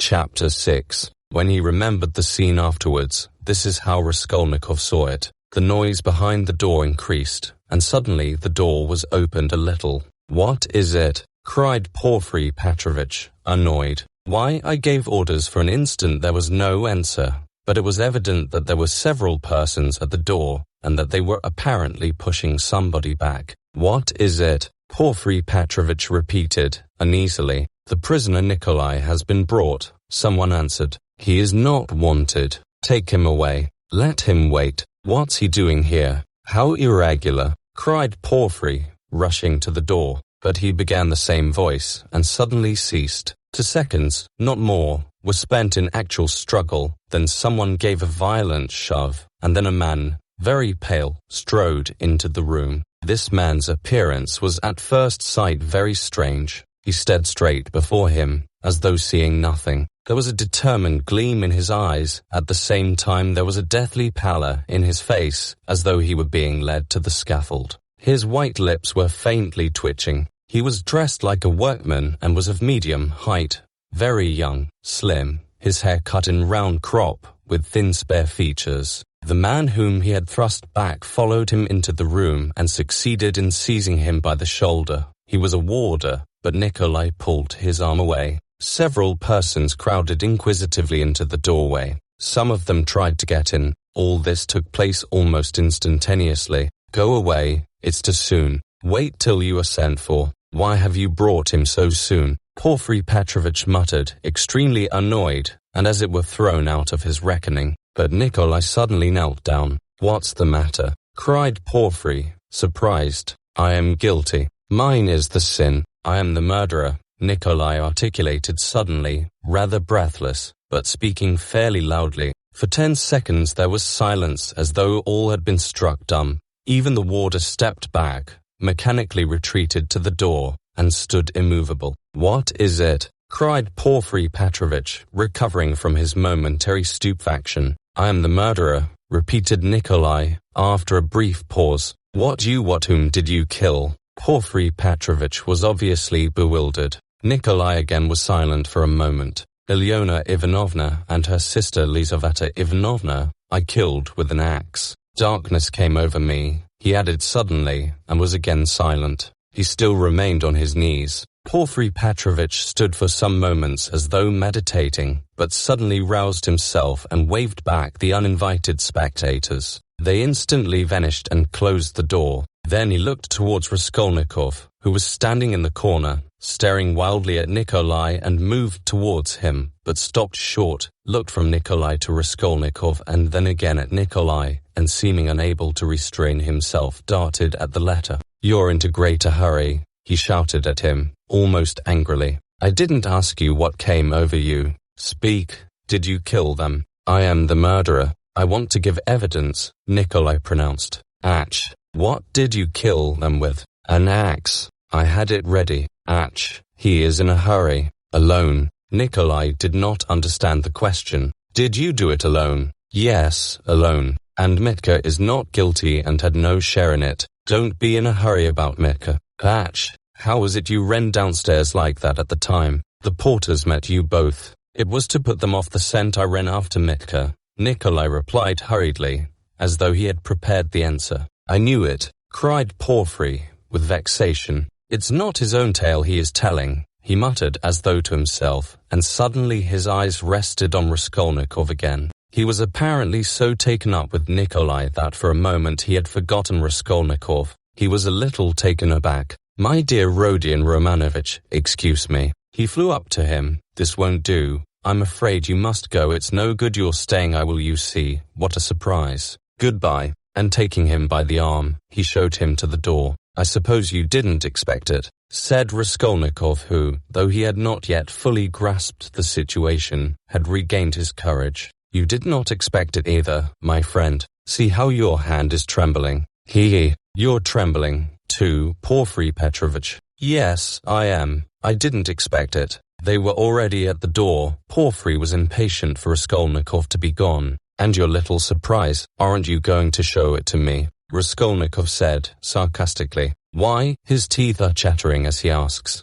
Chapter 6. When he remembered the scene afterwards, this is how Raskolnikov saw it. The noise behind the door increased, and suddenly the door was opened a little. "What is it?" cried Porfiry Petrovitch, annoyed. "Why, I gave orders for an instant there was no answer." But it was evident that there were several persons at the door, and that they were apparently pushing somebody back. "What is it?" Porfiry Petrovitch repeated, uneasily. "The prisoner Nikolai has been brought," someone answered. "He is not wanted. Take him away. Let him wait. What's he doing here? How irregular," cried Porfiry, rushing to the door. But he began the same voice, and suddenly ceased. 2 seconds, not more, were spent in actual struggle. Then someone gave a violent shove, and then a man, very pale, strode into the room. This man's appearance was at first sight very strange. He stared straight before him, as though seeing nothing. There was a determined gleam in his eyes. At the same time there was a deathly pallor in his face, as though he were being led to the scaffold. His white lips were faintly twitching. He was dressed like a workman and was of medium height, very young, slim, his hair cut in round crop, with thin spare features. The man whom he had thrust back followed him into the room and succeeded in seizing him by the shoulder. He was a warder, but Nikolai pulled his arm away. Several persons crowded inquisitively into the doorway. Some of them tried to get in. All this took place almost instantaneously. "Go away, it's too soon. Wait till you are sent for. Why have you brought him so soon?" Porfiry Petrovitch muttered, extremely annoyed, and as it were thrown out of his reckoning. But Nikolai suddenly knelt down. "What's the matter?" cried Porfiry, surprised. "I am guilty. Mine is the sin. I am the murderer," Nikolai articulated suddenly, rather breathless, but speaking fairly loudly. For 10 seconds there was silence, as though all had been struck dumb. Even the warder stepped back, mechanically retreated to the door, and stood immovable. "What is it?" cried Porfiry Petrovitch, recovering from his momentary stupefaction. "I am the murderer," repeated Nikolai, after a brief pause. What whom did you kill?" Porfiry Petrovitch was obviously bewildered. Nikolai again was silent for a moment. "Ilyona Ivanovna and her sister Lizaveta Ivanovna I killed with an axe. Darkness came over me," he added suddenly, and was again silent. He still remained on his knees. Porfiry Petrovitch stood for some moments as though meditating, but suddenly roused himself and waved back the uninvited spectators. They instantly vanished and closed the door. Then he looked towards Raskolnikov, who was standing in the corner, staring wildly at Nikolai, and moved towards him, but stopped short, looked from Nikolai to Raskolnikov and then again at Nikolai, and seeming unable to restrain himself darted at the letter. "You're into greater hurry," he shouted at him, almost angrily. "I didn't ask you what came over you. Speak, did you kill them?" "I am the murderer. I want to give evidence," Nikolai pronounced. "Ach, what did you kill them with?" "An axe. I had it ready." "Ach, he is in a hurry." "Alone?" Nikolai did not understand the question. "Did you do it alone?" "Yes, alone. And Mitka is not guilty and had no share in it." "Don't be in a hurry about Mitka." "Ach, how was it you ran downstairs like that at the time? The porters met you both." "It was to put them off the scent I ran after Mitka," Nikolai replied hurriedly, as though he had prepared the answer. "I knew it," cried Porfiry, with vexation. "It's not his own tale he is telling," he muttered as though to himself, and suddenly his eyes rested on Raskolnikov again. He was apparently so taken up with Nikolai that for a moment he had forgotten Raskolnikov. He was a little taken aback. "My dear Rodion Romanovich, excuse me." He flew up to him. "This won't do. I'm afraid you must go. It's no good your staying. I will, you see. What a surprise. Goodbye." And taking him by the arm, he showed him to the door. "I suppose you didn't expect it," said Raskolnikov, who, though he had not yet fully grasped the situation, had regained his courage. "You did not expect it either, my friend. See how your hand is trembling." "He, you're trembling, too, Porfiry Petrovitch." "Yes, I am. I didn't expect it." They were already at the door. Porfiry was impatient for Raskolnikov to be gone. "And your little surprise, aren't you going to show it to me?" Raskolnikov said, sarcastically. "Why?" His teeth are chattering as he asks.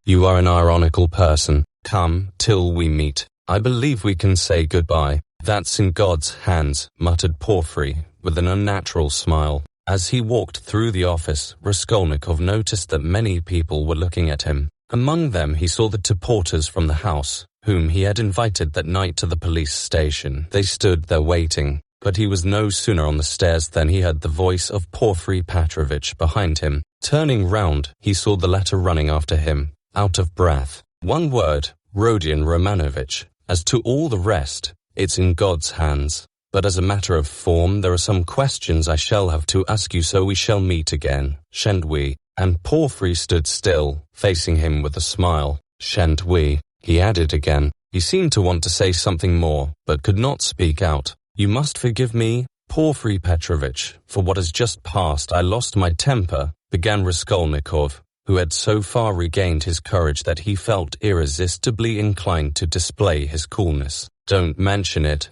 "You are an ironical person." Come, till we meet. I believe we can say goodbye. That's in God's hands, muttered Porfiry, with an unnatural smile. As he walked through the office, Raskolnikov noticed that many people were looking at him. Among them he saw the two porters from the house, whom he had invited that night to the police station. They stood there waiting, but he was no sooner on the stairs than he heard the voice of Porfiry Petrovitch behind him. Turning round, he saw the latter running after him, out of breath. One word, Rodion Romanovich. As to all the rest, it's in God's hands. But as a matter of form, there are some questions I shall have to ask you, so we shall meet again, shan't we? And Porfiry stood still, facing him with a smile. Shan't we? He added again. He seemed to want to say something more, but could not speak out. You must forgive me, Porfiry Petrovitch, for what has just passed. I lost my temper, began Raskolnikov, who had so far regained his courage that he felt irresistibly inclined to display his coolness. Don't mention it,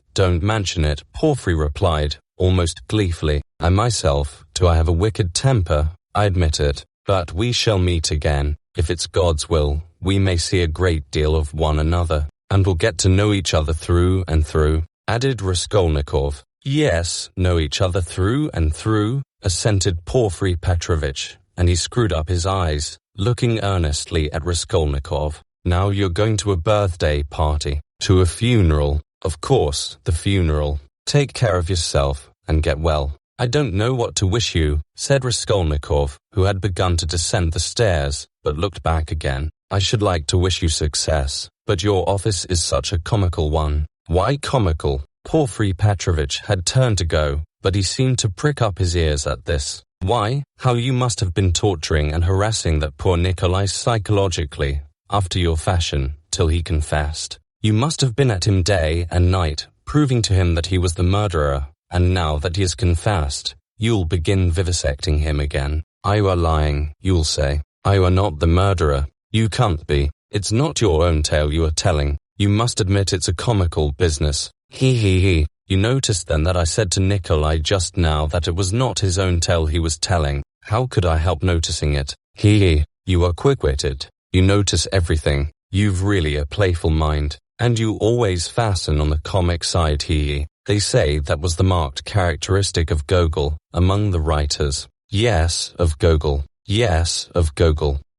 Porfiry replied, almost gleefully. I myself, do I have a wicked temper? I admit it, but we shall meet again. If it's God's will, we may see a great deal of one another, and we'll get to know each other through and through, added Raskolnikov. Yes, know each other through and through, assented Porfiry Petrovitch, and he screwed up his eyes, looking earnestly at Raskolnikov. Now you're going to a birthday party, to a funeral. Of course, the funeral. Take care of yourself, and get well. I don't know what to wish you, said Raskolnikov, who had begun to descend the stairs, but looked back again. I should like to wish you success, but your office is such a comical one. Why comical? Porfiry Petrovitch had turned to go, but he seemed to prick up his ears at this. Why, how you must have been torturing and harassing that poor Nikolai psychologically, after your fashion, till he confessed. You must have been at him day and night, proving to him that he was the murderer, and now that he has confessed, you'll begin vivisecting him again. You are lying, you'll say. You are not the murderer. You can't be. It's not your own tale you are telling. You must admit it's a comical business. He. You noticed then that I said to Nikolai just now that it was not his own tale he was telling. How could I help noticing it? He. You are quick-witted. You notice everything. You've really a playful mind, and you always fasten on the comic side. He. They say that was the marked characteristic of Gogol among the writers. Yes, of Gogol.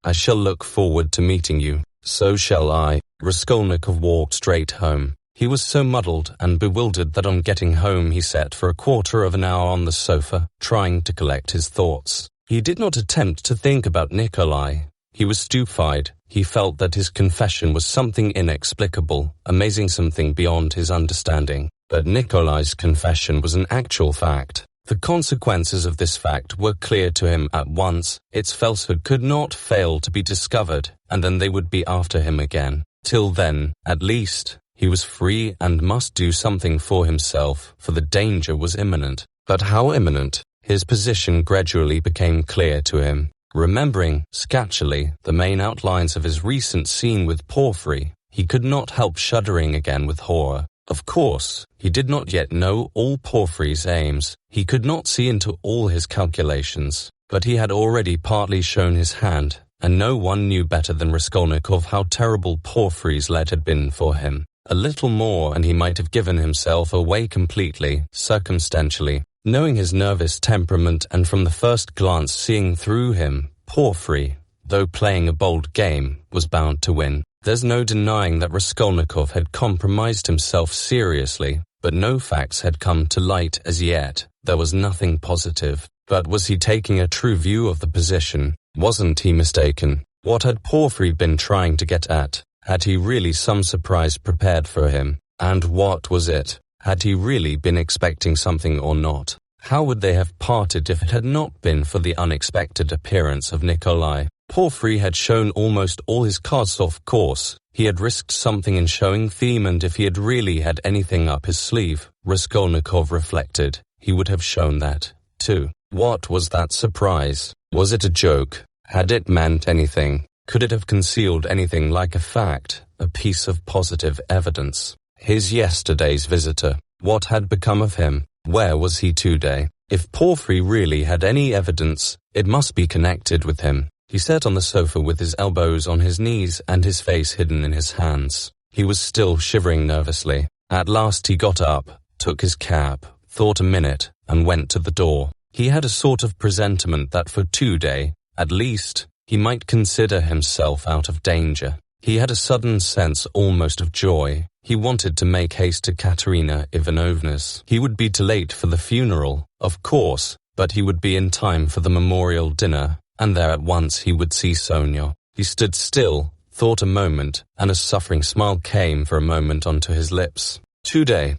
I shall look forward to meeting you. So shall I. Raskolnikov walked straight home. He was so muddled and bewildered that on getting home he sat for a quarter of an hour on the sofa, trying to collect his thoughts. He did not attempt to think about Nikolai. He was stupefied. He felt that his confession was something inexplicable, amazing, something beyond his understanding. But Nikolai's confession was an actual fact. The consequences of this fact were clear to him at once. Its falsehood could not fail to be discovered, and then they would be after him again. Till then, at least, he was free and must do something for himself, for the danger was imminent. But how imminent? His position gradually became clear to him. Remembering, sketchily, the main outlines of his recent scene with Porfiry, he could not help shuddering again with horror. Of course, he did not yet know all Porfiry's aims. He could not see into all his calculations, but he had already partly shown his hand, and no one knew better than Raskolnikov how terrible Porfiry's lead had been for him. A little more and he might have given himself away completely, circumstantially. Knowing his nervous temperament and from the first glance seeing through him, Porfiry, though playing a bold game, was bound to win. There's no denying that Raskolnikov had compromised himself seriously, but no facts had come to light as yet. There was nothing positive. But was he taking a true view of the position? Wasn't he mistaken? What had Porfiry been trying to get at? Had he really some surprise prepared for him? And what was it? Had he really been expecting something or not? How would they have parted if it had not been for the unexpected appearance of Nikolai? Porfiry had shown almost all his cards off course. He had risked something in showing them, and if he had really had anything up his sleeve, Raskolnikov reflected, he would have shown that, too. What was that surprise? Was it a joke? Had it meant anything? Could it have concealed anything like a fact, a piece of positive evidence? His yesterday's visitor, what had become of him? Where was he today? If Porfiry really had any evidence, it must be connected with him. He sat on the sofa with his elbows on his knees and his face hidden in his hands. He was still shivering nervously. At last he got up, took his cap, thought a minute, and went to the door. He had a sort of presentiment that for today, at least, he might consider himself out of danger. He had a sudden sense almost of joy. He wanted to make haste to Katerina Ivanovna's. He would be too late for the funeral, of course, but he would be in time for the memorial dinner, and there at once he would see Sonia. He stood still, thought a moment, and a suffering smile came for a moment onto his lips. Today,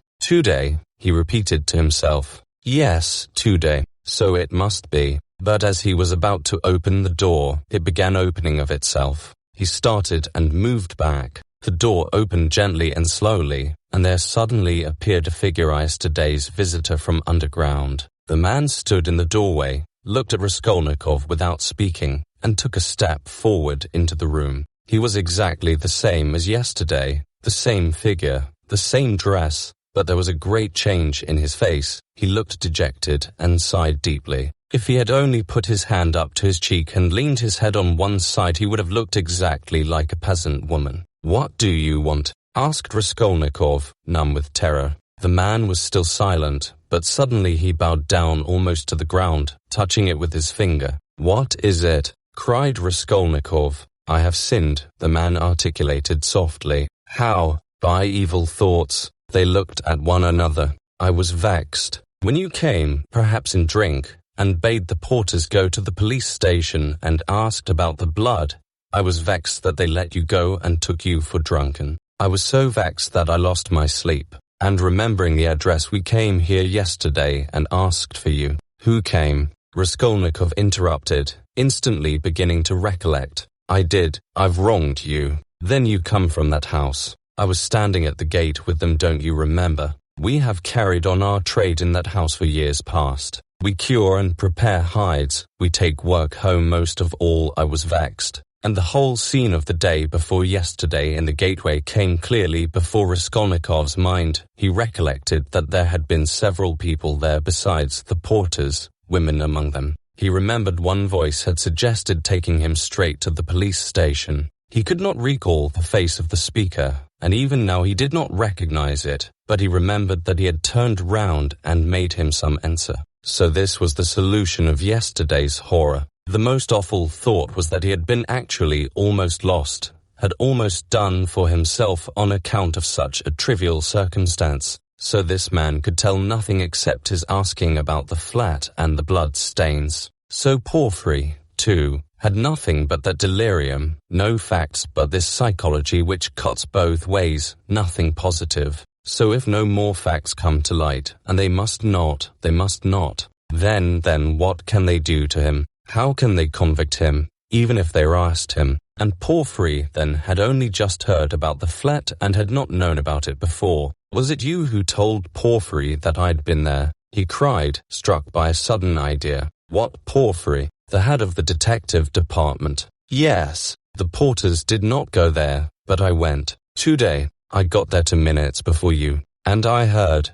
he repeated to himself. Yes, today. So it must be. But as he was about to open the door, it began opening of itself. He started and moved back. The door opened gently and slowly, and there suddenly appeared a figure yesterday's visitor from underground. The man stood in the doorway, looked at Raskolnikov without speaking, and took a step forward into the room. He was exactly the same as yesterday, the same figure, the same dress, but there was a great change in his face. He looked dejected and sighed deeply. If he had only put his hand up to his cheek and leaned his head on one side, he would have looked exactly like a peasant woman. "What do you want?" asked Raskolnikov, numb with terror. The man was still silent, but suddenly he bowed down almost to the ground, touching it with his finger. "What is it?" cried Raskolnikov. "I have sinned," the man articulated softly. "How?" "By evil thoughts." They looked at one another. "I was vexed. When you came, perhaps in drink, and bade the porters go to the police station and asked about the blood, I was vexed that they let you go and took you for drunken. I was so vexed that I lost my sleep. And remembering the address, we came here yesterday and asked for you." "Who came?" Raskolnikov interrupted, instantly beginning to recollect. "I did. I've wronged you. Then you come from that house. I was standing at the gate with them, don't you remember? We have carried on our trade in that house for years past. We cure and prepare hides. We take work home. Most of all, I was vexed. And the whole scene of the day before yesterday in the gateway came clearly before Raskolnikov's mind. He recollected that there had been several people there besides the porters, women among them. He remembered one voice had suggested taking him straight to the police station. He could not recall the face of the speaker, and even now he did not recognize it, but he remembered that he had turned round and made him some answer. So this was the solution of yesterday's horror. The most awful thought was that he had been actually almost lost, had almost done for himself on account of such a trivial circumstance. So this man could tell nothing except his asking about the flat and the blood stains. So Porfiry, too, had nothing but that delirium, no facts but this psychology which cuts both ways, nothing positive. So if no more facts come to light, and they must not, then what can they do to him? How can they convict him, even if they asked him? And Porfiry then had only just heard about the flat and had not known about it before. "Was it you who told Porfiry that I'd been there?" he cried, struck by a sudden idea. "What Porfiry? The head of the detective department?" "Yes. The porters did not go there, but I went. Today. I got there 2 minutes before you. And I heard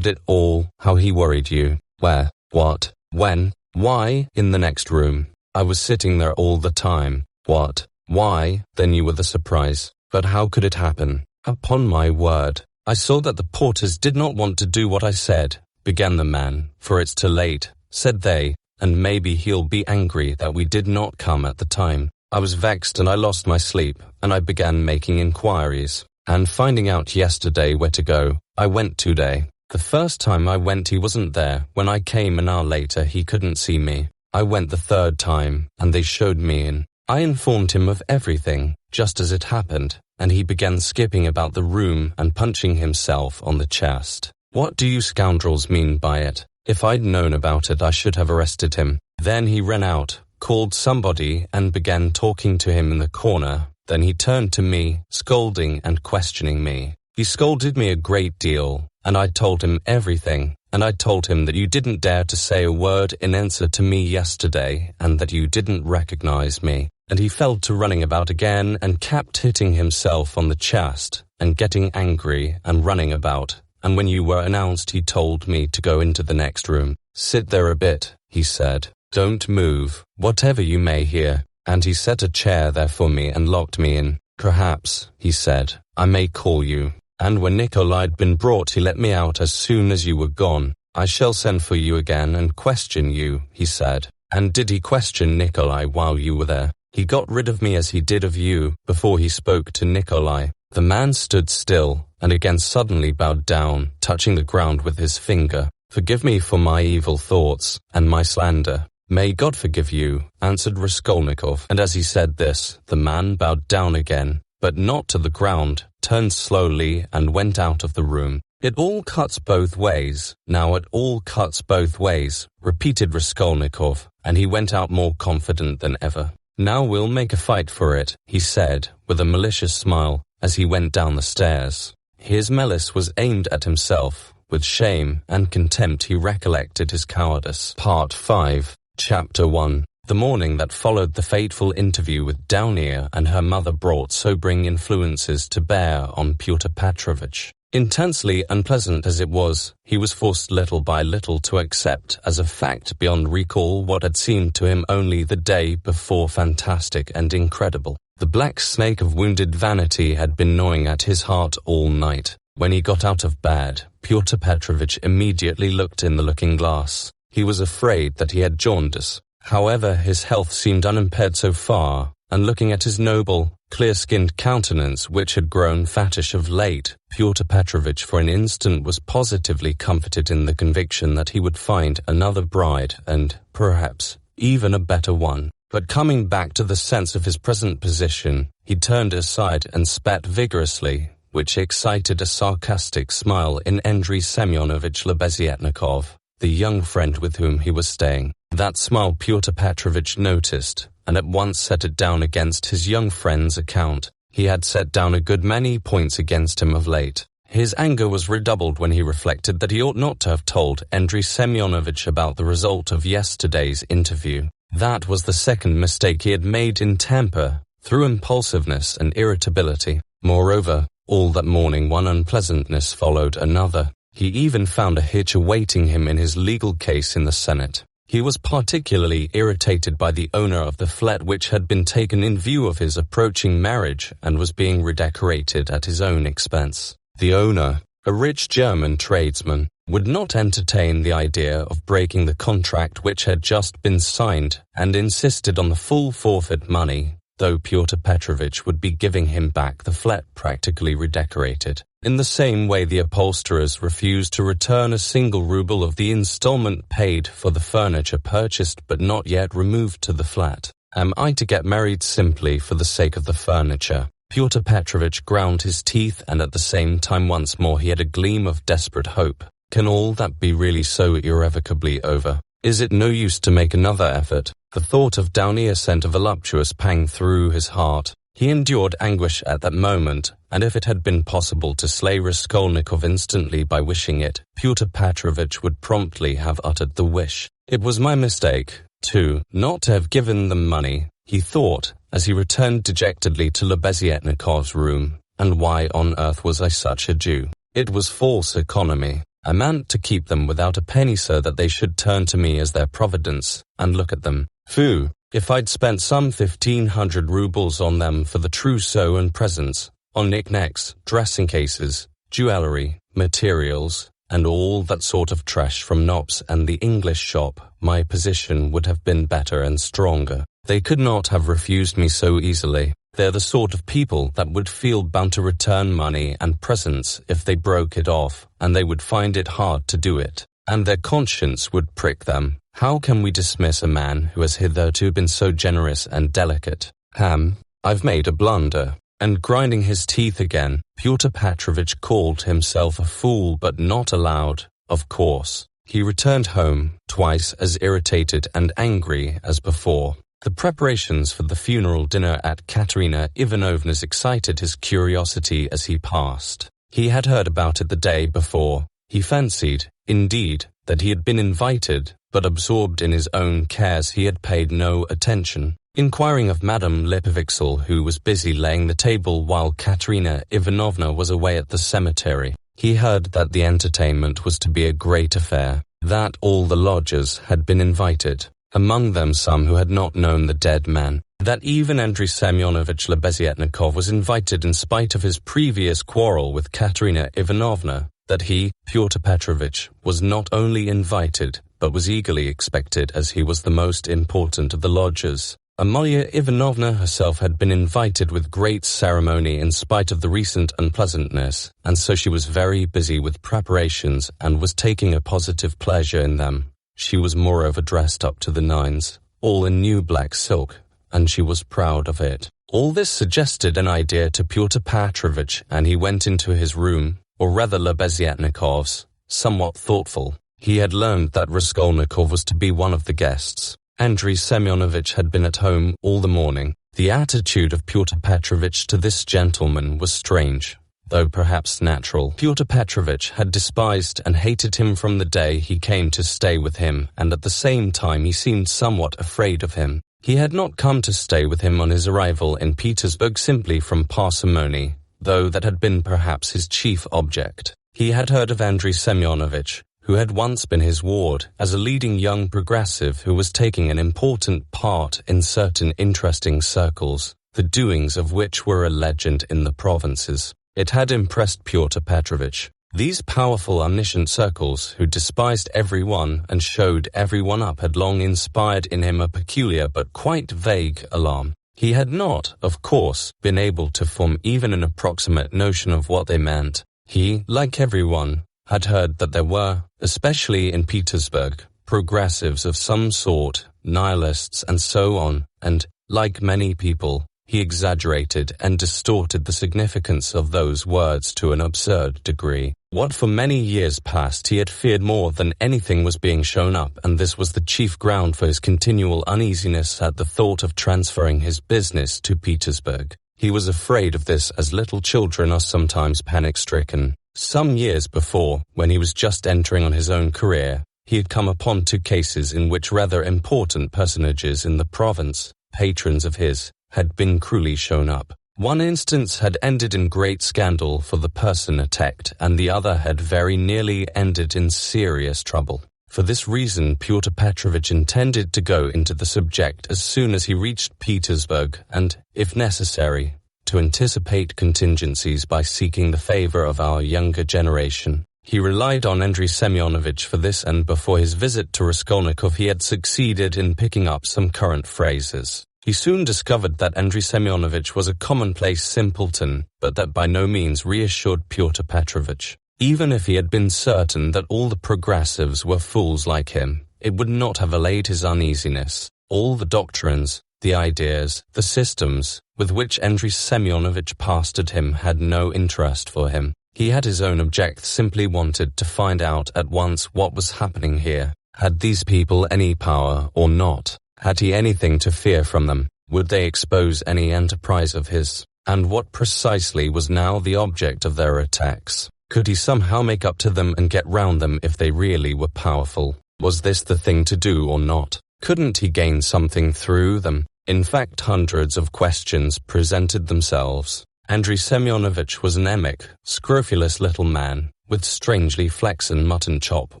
it all, how he worried you. Where? What? When? Why? In the next room. I was sitting there all the time. What? Why? Then you were the surprise. But how could it happen? Upon my word. I saw that the porters did not want to do what I said," began the man. "For it's too late," said they, "and maybe he'll be angry that we did not come at the time. I was vexed and I lost my sleep, and I began making inquiries. And finding out yesterday where to go, I went today. The first time I went he wasn't there. When I came an hour later he couldn't see me. I went the third time, and they showed me in. I informed him of everything, just as it happened, and he began skipping about the room and punching himself on the chest. What do you scoundrels mean by it? If I'd known about it I should have arrested him. Then he ran out, called somebody and began talking to him in the corner. Then he turned to me, scolding and questioning me. He scolded me a great deal, and I told him everything. And I told him that you didn't dare to say a word in answer to me yesterday, and that you didn't recognize me. And he fell to running about again and kept hitting himself on the chest, and getting angry and running about. And when you were announced he told me to go into the next room. "Sit there a bit," he said. "Don't move, whatever you may hear. and he set a chair there for me and locked me in. Perhaps, he said, I may call you. And when Nikolai'd been brought, he let me out as soon as you were gone. I shall send for you again and question you, he said. And did he question Nikolai while you were there? He got rid of me as he did of you, before he spoke to Nikolai. The man stood still, and again suddenly bowed down, touching the ground with his finger. Forgive me for my evil thoughts, and my slander. May God forgive you, answered Raskolnikov, and as he said this, the man bowed down again, but not to the ground, turned slowly and went out of the room. It all cuts both ways. Now it all cuts both ways, repeated Raskolnikov, and he went out more confident than ever. Now we'll make a fight for it, he said, with a malicious smile, as he went down the stairs. His malice was aimed at himself. With shame and contempt he recollected his cowardice. Part 5, Chapter 1. The morning that followed the fateful interview with Downier and her mother brought sobering influences to bear on Pyotr Petrovitch. Intensely unpleasant as it was, he was forced little by little to accept as a fact beyond recall what had seemed to him only the day before fantastic and incredible. The black snake of wounded vanity had been gnawing at his heart all night. When he got out of bed, Pyotr Petrovitch immediately looked in the looking-glass. He was afraid that he had jaundice. However, his health seemed unimpaired so far, and looking at his noble, clear-skinned countenance which had grown fattish of late, Pyotr Petrovitch for an instant was positively comforted in the conviction that he would find another bride and, perhaps, even a better one. But coming back to the sense of his present position, he turned aside and spat vigorously, which excited a sarcastic smile in Andrei Semyonovitch Lebeziatnikov, the young friend with whom he was staying. That smile Pyotr Petrovitch noticed, and at once set it down against his young friend's account. He had set down a good many points against him of late. His anger was redoubled when he reflected that he ought not to have told Andrei Semyonovitch about the result of yesterday's interview. That was the second mistake he had made in temper, through impulsiveness and irritability. Moreover, all that morning one unpleasantness followed another. He even found a hitch awaiting him in his legal case in the Senate. He was particularly irritated by the owner of the flat which had been taken in view of his approaching marriage and was being redecorated at his own expense. The owner, a rich German tradesman, would not entertain the idea of breaking the contract which had just been signed and insisted on the full forfeit money, though Pyotr Petrovitch would be giving him back the flat practically redecorated. In the same way the upholsterers refused to return a single ruble of the installment paid for the furniture purchased but not yet removed to the flat. Am I to get married simply for the sake of the furniture? Pyotr Petrovitch ground his teeth, and at the same time once more he had a gleam of desperate hope. Can all that be really so irrevocably over? Is it no use to make another effort? The thought of Downier sent a voluptuous pang through his heart. He endured anguish at that moment, and if it had been possible to slay Raskolnikov instantly by wishing it, Pyotr Petrovitch would promptly have uttered the wish. It was my mistake, too, not to have given them money, he thought, as he returned dejectedly to Lebeziatnikov's room. And why on earth was I such a Jew? It was false economy. I meant to keep them without a penny so that they should turn to me as their providence, and look at them. Phew! If I'd spent some 1,500 rubles on them for the trousseau and presents, on knickknacks, dressing cases, jewellery, materials, and all that sort of trash from Knops and the English shop, my position would have been better and stronger. They could not have refused me so easily. They're the sort of people that would feel bound to return money and presents if they broke it off, and they would find it hard to do it, and their conscience would prick them. How can we dismiss a man who has hitherto been so generous and delicate? I've made a blunder. And grinding his teeth again, Pyotr Petrovitch called himself a fool, but not aloud, of course. He returned home, twice as irritated and angry as before. The preparations for the funeral dinner at Katerina Ivanovna's excited his curiosity as he passed. He had heard about it the day before. He fancied, indeed, that he had been invited, but absorbed in his own cares he had paid no attention. Inquiring of Madame Lipovixel, who was busy laying the table while Katerina Ivanovna was away at the cemetery, he heard that the entertainment was to be a great affair, that all the lodgers had been invited, among them some who had not known the dead man, that even Andrei Semyonovich Lebeziatnikov was invited in spite of his previous quarrel with Katerina Ivanovna, that he, Pyotr Petrovich, was not only invited, but was eagerly expected as he was the most important of the lodgers. Amalia Ivanovna herself had been invited with great ceremony in spite of the recent unpleasantness, and so she was very busy with preparations and was taking a positive pleasure in them. She was moreover dressed up to the nines, all in new black silk, and she was proud of it. All this suggested an idea to Pyotr Petrovich, and he went into his room, or rather Lebeziatnikov's, somewhat thoughtful. He had learned that Raskolnikov was to be one of the guests. Andrei Semyonovich had been at home all the morning. The attitude of Pyotr Petrovich to this gentleman was strange, though perhaps natural. Pyotr Petrovich had despised and hated him from the day he came to stay with him, and at the same time he seemed somewhat afraid of him. He had not come to stay with him on his arrival in Petersburg simply from parsimony, though that had been perhaps his chief object. He had heard of Andrei Semyonovich, who had once been his ward, as a leading young progressive who was taking an important part in certain interesting circles, the doings of which were a legend in the provinces. It had impressed Pyotr Petrovich. These powerful, omniscient circles, who despised everyone and showed everyone up, had long inspired in him a peculiar but quite vague alarm. He had not, of course, been able to form even an approximate notion of what they meant. He, like everyone, had heard that there were, especially in Petersburg, progressives of some sort, nihilists and so on, and, like many people, he exaggerated and distorted the significance of those words to an absurd degree. What for many years past he had feared more than anything was being shown up, and this was the chief ground for his continual uneasiness at the thought of transferring his business to Petersburg. He was afraid of this as little children are sometimes panic-stricken. Some years before, when he was just entering on his own career, he had come upon two cases in which rather important personages in the province, patrons of his, had been cruelly shown up. One instance had ended in great scandal for the person attacked, and the other had very nearly ended in serious trouble. For this reason, Pyotr Petrovich intended to go into the subject as soon as he reached Petersburg and, if necessary, to anticipate contingencies by seeking the favor of our younger generation. He relied on Andrei Semyonovich for this, and before his visit to Raskolnikov he had succeeded in picking up some current phrases. He soon discovered that Andrei Semyonovich was a commonplace simpleton, but that by no means reassured Pyotr Petrovich. Even if he had been certain that all the progressives were fools like him, it would not have allayed his uneasiness. All the doctrines, the ideas, the systems with which Andrei Semyonovich pastored him had no interest for him. He had his own object, simply wanted to find out at once what was happening here. Had these people any power or not? Had he anything to fear from them? Would they expose any enterprise of his? And what precisely was now the object of their attacks? Could he somehow make up to them and get round them if they really were powerful? Was this the thing to do or not? Couldn't he gain something through them? In fact, hundreds of questions presented themselves. Andrei Semyonovich was an emic, scrofulous little man, with strangely flaxen mutton chop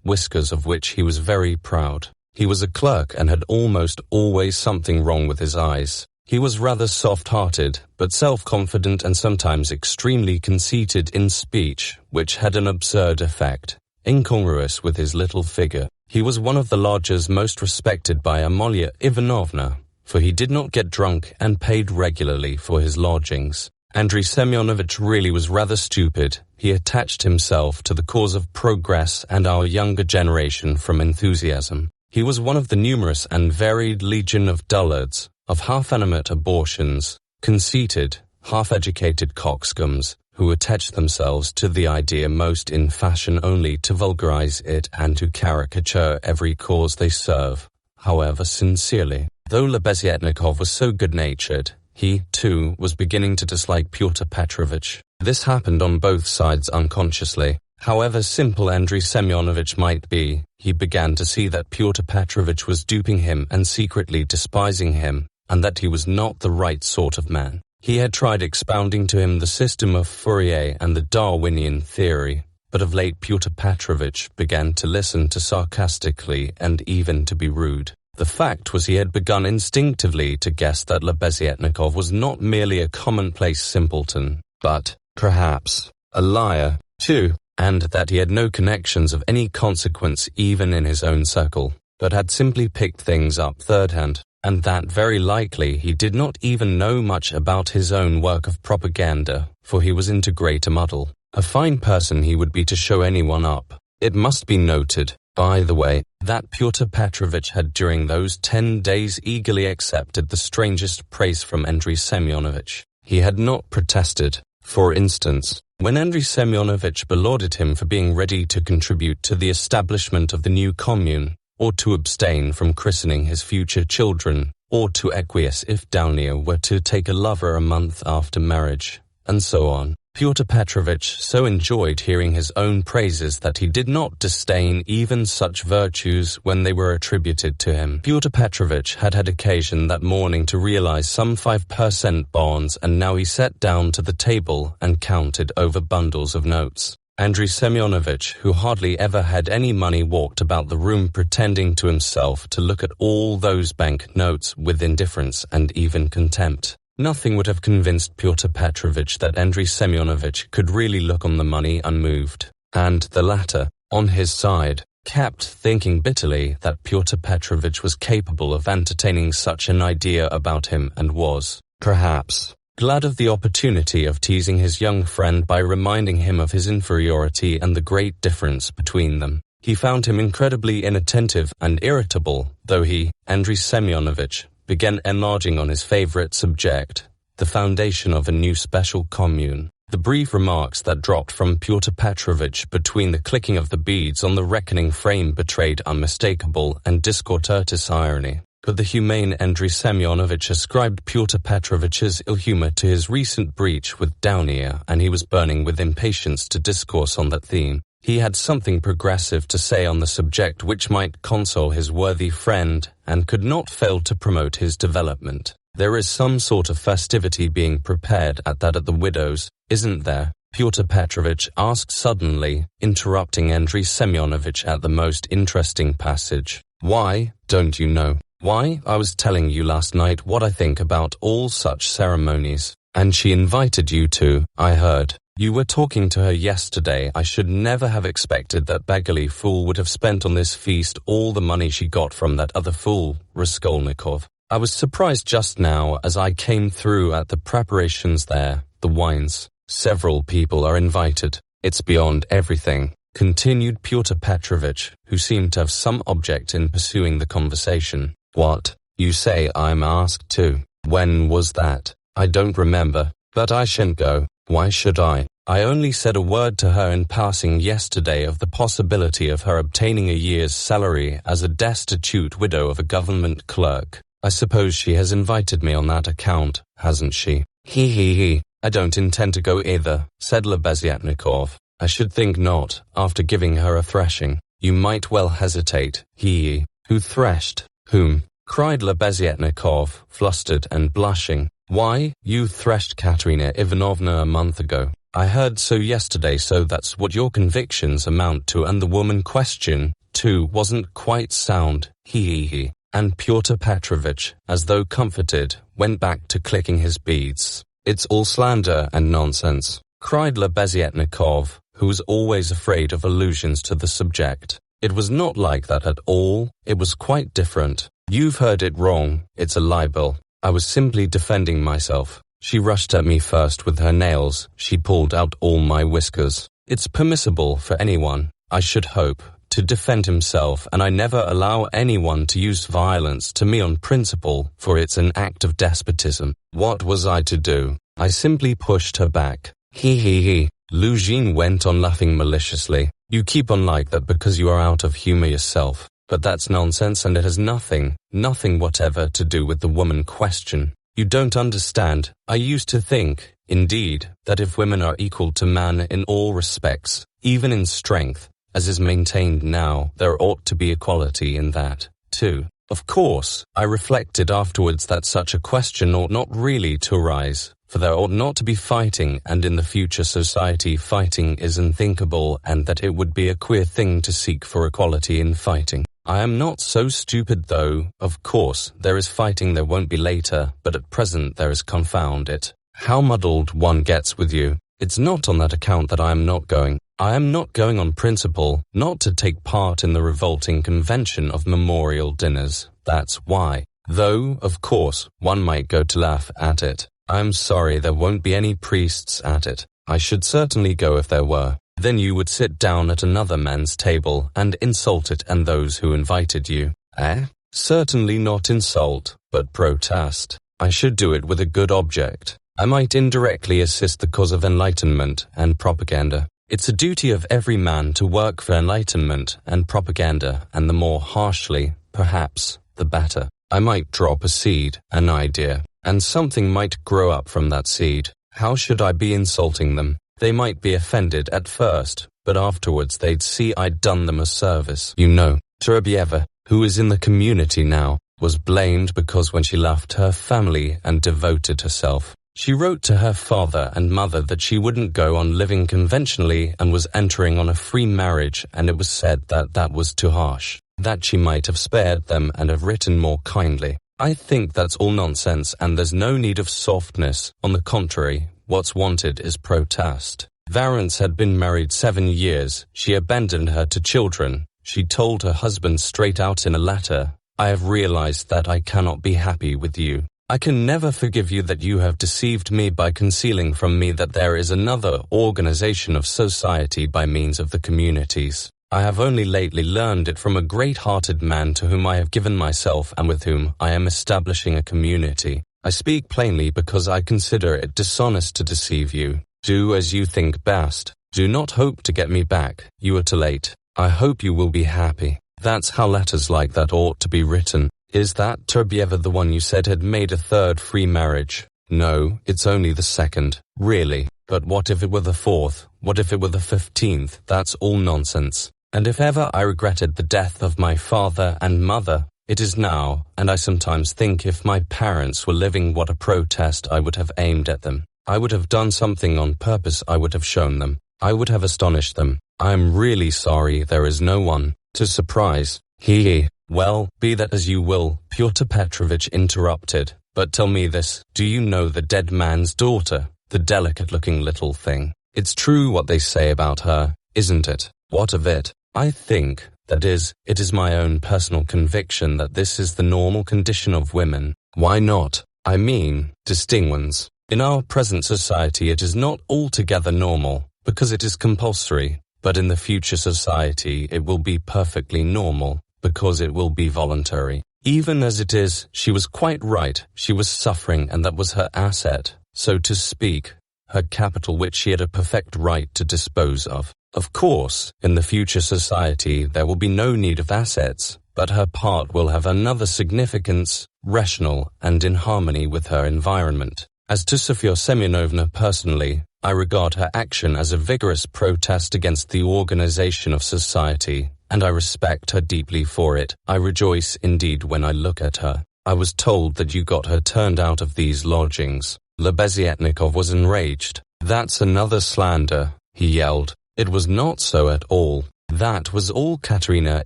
whiskers of which he was very proud. He was a clerk and had almost always something wrong with his eyes. He was rather soft-hearted, but self-confident and sometimes extremely conceited in speech, which had an absurd effect, incongruous with his little figure. He was one of the lodgers most respected by Amalia Ivanovna, for he did not get drunk and paid regularly for his lodgings. Andrei Semyonovich really was rather stupid. He attached himself to the cause of progress and our younger generation from enthusiasm. He was one of the numerous and varied legion of dullards, of half-animate abortions, conceited, half-educated coxcombs, who attach themselves to the idea most in fashion only to vulgarize it and to caricature every cause they serve, however sincerely. Though Lebeziatnikov was so good-natured, he, too, was beginning to dislike Pyotr Petrovich. This happened on both sides unconsciously. However simple Andrei Semyonovich might be, he began to see that Pyotr Petrovich was duping him and secretly despising him, and that he was not the right sort of man. He had tried expounding to him the system of Fourier and the Darwinian theory, but of late Pyotr Petrovich began to listen to sarcastically and even to be rude. The fact was he had begun instinctively to guess that Lebeziatnikov was not merely a commonplace simpleton, but, perhaps, a liar, too, and that he had no connections of any consequence even in his own circle, but had simply picked things up third-hand, and that very likely he did not even know much about his own work of propaganda, for he was into great muddle. A fine person he would be to show anyone up. It must be noted, by the way, that Pyotr Petrovitch had during those 10 days eagerly accepted the strangest praise from Andrei Semyonovitch. He had not protested. For instance, when Andrei Semyonovitch belauded him for being ready to contribute to the establishment of the new commune, or to abstain from christening his future children, or to acquiesce if Daunia were to take a lover a month after marriage, and so on. Pyotr Petrovitch so enjoyed hearing his own praises that he did not disdain even such virtues when they were attributed to him. Pyotr Petrovitch had had occasion that morning to realize some 5% bonds, and now he sat down to the table and counted over bundles of notes. Andrei Semyonovitch, who hardly ever had any money, walked about the room pretending to himself to look at all those bank notes with indifference and even contempt. Nothing would have convinced Pyotr Petrovitch that Andrei Semyonovitch could really look on the money unmoved, and the latter, on his side, kept thinking bitterly that Pyotr Petrovitch was capable of entertaining such an idea about him and was, perhaps, glad of the opportunity of teasing his young friend by reminding him of his inferiority and the great difference between them. He found him incredibly inattentive and irritable, though he, Andrei Semyonovitch, began enlarging on his favorite subject, the foundation of a new special commune. The brief remarks that dropped from Pyotr Petrovitch between the clicking of the beads on the reckoning frame betrayed unmistakable and discourteous irony. But the humane Andrei Semyonovitch ascribed Pyotr Petrovitch's ill humor to his recent breach with Daunia, and he was burning with impatience to discourse on that theme. He had something progressive to say on the subject which might console his worthy friend, and could not fail to promote his development. There is some sort of festivity being prepared at the widow's, isn't there? Pyotr Petrovitch asked suddenly, interrupting Andrei Semyonovitch at the most interesting passage. Why, don't you know? Why, I was telling you last night what I think about all such ceremonies. And she invited you to, I heard. You were talking to her yesterday. I should never have expected that beggarly fool would have spent on this feast all the money she got from that other fool, Raskolnikov. I was surprised just now as I came through at the preparations there, the wines. Several people are invited. It's beyond everything, continued Pyotr Petrovitch, who seemed to have some object in pursuing the conversation. What? You say I'm asked to? When was that? I don't remember, but I shan't go. Why should I? I only said a word to her in passing yesterday of the possibility of her obtaining a year's salary as a destitute widow of a government clerk. I suppose she has invited me on that account, hasn't she? He. I don't intend to go either, said Lebeziatnikov. I should think not, after giving her a thrashing. You might well hesitate. He. Who threshed? Whom? Cried Lebeziatnikov, flustered and blushing. Why, you threshed Katerina Ivanovna a month ago. I heard so yesterday, so that's what your convictions amount to, and the woman question, too, wasn't quite sound. He. And Pyotr Petrovitch, as though comforted, went back to clicking his beads. It's all slander and nonsense, cried Lebeziatnikov, who was always afraid of allusions to the subject. It was not like that at all. It was quite different. You've heard it wrong. It's a libel. I was simply defending myself. She rushed at me first with her nails. She pulled out all my whiskers. It's permissible for anyone, I should hope, to defend himself, and I never allow anyone to use violence to me on principle, for it's an act of despotism. What was I to do? I simply pushed her back. He. Luzhin went on laughing maliciously. You keep on like that because you are out of humor yourself. But that's nonsense, and it has nothing whatever to do with the woman question. You don't understand. I used to think, indeed, that if women are equal to man in all respects, even in strength, as is maintained now, there ought to be equality in that, too. Of course, I reflected afterwards that such a question ought not really to arise, for there ought not to be fighting, and in the future society fighting is unthinkable, and that it would be a queer thing to seek for equality in fighting. I am not so stupid though. Of course, there is fighting, there won't be later, but at present there is, confound it. How muddled one gets with you. It's not on that account that I am not going. I am not going on principle, not to take part in the revolting convention of memorial dinners. That's why. Though, of course, one might go to laugh at it. I'm sorry there won't be any priests at it. I should certainly go if there were. Then you would sit down at another man's table and insult it and those who invited you. Eh? Certainly not insult, but protest. I should do it with a good object. I might indirectly assist the cause of enlightenment and propaganda. It's a duty of every man to work for enlightenment and propaganda, and the more harshly, perhaps, the better. I might drop a seed, an idea, and something might grow up from that seed. How should I be insulting them? They might be offended at first, but afterwards they'd see I'd done them a service. You know, Terebieva, who is in the community now, was blamed because when she left her family and devoted herself, she wrote to her father and mother that she wouldn't go on living conventionally and was entering on a free marriage, and it was said that that was too harsh, that she might have spared them and have written more kindly. I think that's all nonsense, and there's no need of softness. On the contrary, what's wanted is protest. Varens had been married 7 years. She abandoned her to children. She told her husband straight out in a letter, I have realized that I cannot be happy with you. I can never forgive you that you have deceived me by concealing from me that there is another organization of society by means of the communities. I have only lately learned it from a great-hearted man to whom I have given myself and with whom I am establishing a community. I speak plainly because I consider it dishonest to deceive you. Do as you think best. Do not hope to get me back. You are too late. I hope you will be happy. That's how letters like that ought to be written. Is that Terbieva the one you said had made a third free marriage? No, it's only the second. Really. But what if it were the fourth? What if it were the 15th? That's all nonsense. And if ever I regretted the death of my father and mother, it is now, and I sometimes think if my parents were living what a protest I would have aimed at them. I would have done something on purpose. I would have shown them. I would have astonished them. I am really sorry there is no one to surprise. He. Well, be that as you will, Pyotr Petrovitch interrupted. But tell me this, do you know the dead man's daughter, the delicate-looking little thing? It's true what they say about her, isn't it? What of it? I think, that is, it is my own personal conviction that this is the normal condition of women. Why not? I mean, distinguence. In our present society it is not altogether normal, because it is compulsory, but in the future society it will be perfectly normal, because it will be voluntary. Even as it is, she was quite right. She was suffering, and that was her asset, so to speak, her capital which she had a perfect right to dispose of. Of course, in the future society there will be no need of assets, but her part will have another significance, rational and in harmony with her environment. As to Sofya Semyonovna personally, I regard her action as a vigorous protest against the organization of society, and I respect her deeply for it. I rejoice indeed when I look at her. I was told that you got her turned out of these lodgings. Lebeziatnikov was enraged. That's another slander, he yelled. It was not so at all. That was all Katerina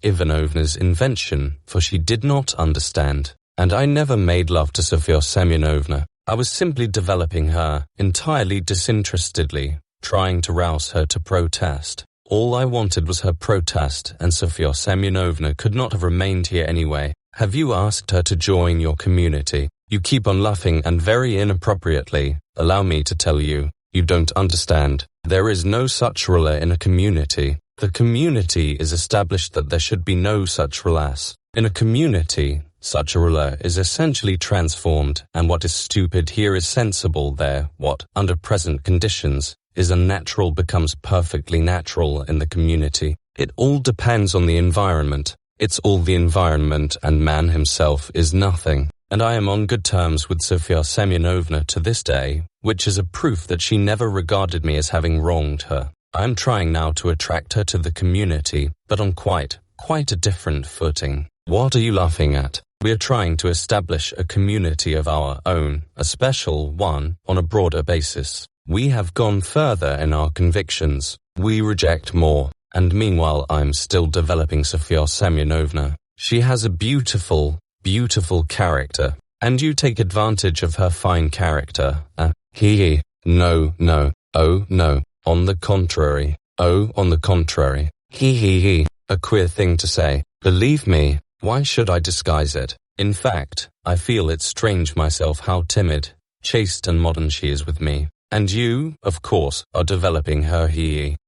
Ivanovna's invention, for she did not understand. And I never made love to Sofya Semyonovna. I was simply developing her, entirely disinterestedly, trying to rouse her to protest. All I wanted was her protest, and Sofya Semyonovna could not have remained here anyway. Have you asked her to join your community? You keep on laughing, and very inappropriately. Allow me to tell you, you don't understand. There is no such rule in a community. The community is established that there should be no such rules. In a community, such a rule is essentially transformed, and what is stupid here is sensible there. What, under present conditions, is unnatural becomes perfectly natural in the community. It all depends on the environment. It's all the environment, and man himself is nothing. And I am on good terms with Sofya Semyonovna to this day, which is a proof that she never regarded me as having wronged her. I am trying now to attract her to the community, but on quite a different footing. What are you laughing at? We are trying to establish a community of our own, a special one, on a broader basis. We have gone further in our convictions. We reject more. And meanwhile I'm still developing Sofya Semyonovna. She has a beautiful, beautiful character, and you take advantage of her fine character. No, no, oh no, on the contrary, oh on the contrary, a queer thing to say. Believe me, why should I disguise it? In fact, I feel it strange myself how timid, chaste and modern she is with me. And you, of course, are developing her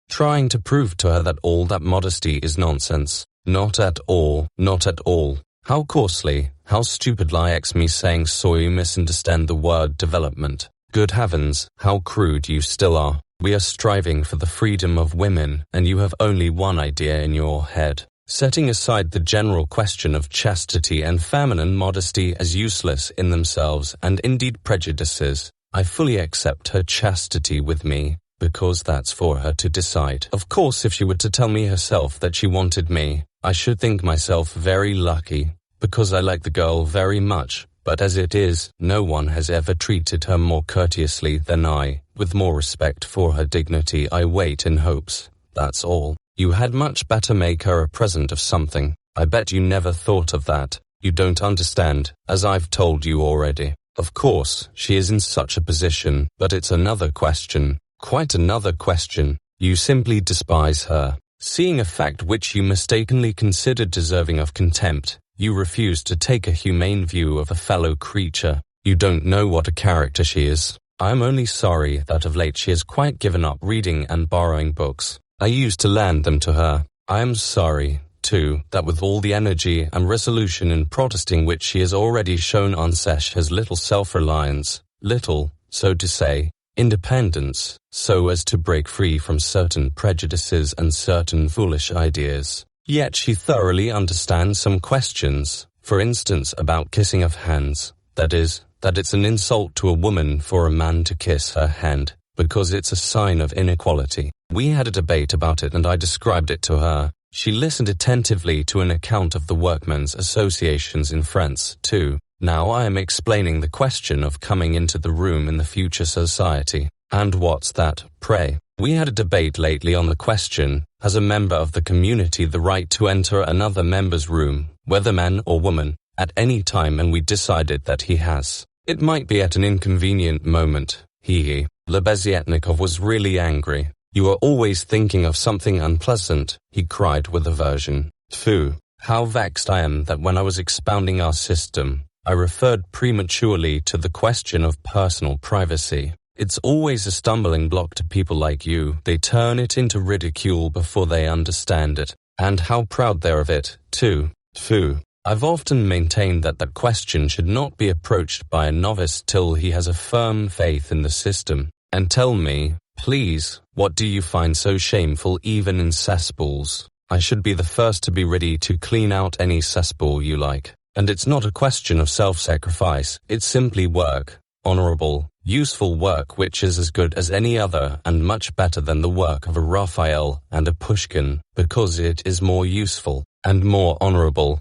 trying to prove to her that all that modesty is nonsense. Not at all, not at all. How coarsely, how stupid likes me saying so you misunderstand the word development. Good heavens, how crude you still are. We are striving for the freedom of women, and you have only one idea in your head. Setting aside the general question of chastity and feminine modesty as useless in themselves and indeed prejudices, I fully accept her chastity with me, because that's for her to decide. Of course, if she were to tell me herself that she wanted me, I should think myself very lucky, because I like the girl very much, but as it is, no one has ever treated her more courteously than I. With more respect for her dignity I wait in hopes, that's all. You had much better make her a present of something. I bet you never thought of that. You don't understand, as I've told you already. Of course, she is in such a position, but it's another question, quite another question. You simply despise her. Seeing a fact which you mistakenly considered deserving of contempt, you refuse to take a humane view of a fellow creature. You don't know what a character she is. I am only sorry that of late she has quite given up reading and borrowing books. I used to lend them to her. I am sorry, too, that with all the energy and resolution in protesting which she has already shown on Sesh has little self-reliance, little, so to say, independence, so as to break free from certain prejudices and certain foolish ideas. Yet she thoroughly understands some questions, for instance about kissing of hands, that is, that it's an insult to a woman for a man to kiss her hand, because it's a sign of inequality. We had a debate about it and I described it to her. She listened attentively to an account of the workmen's associations in France, too. Now I am explaining the question of coming into the room in the future society. And what's that, pray? We had a debate lately on the question, has a member of the community the right to enter another member's room, whether man or woman, at any time, and we decided that he has. It might be at an inconvenient moment. Lebeziatnikov was really angry. You are always thinking of something unpleasant, he cried with aversion. Phew, how vexed I am that when I was expounding our system, I referred prematurely to the question of personal privacy. It's always a stumbling block to people like you. They turn it into ridicule before they understand it. And how proud they're of it, too. Phew. I've often maintained that that question should not be approached by a novice till he has a firm faith in the system. And tell me, please, what do you find so shameful even in cesspools? I should be the first to be ready to clean out any cesspool you like. And it's not a question of self-sacrifice, it's simply work. Honorable, useful work which is as good as any other and much better than the work of a Raphael and a Pushkin, because it is more useful. And more honorable,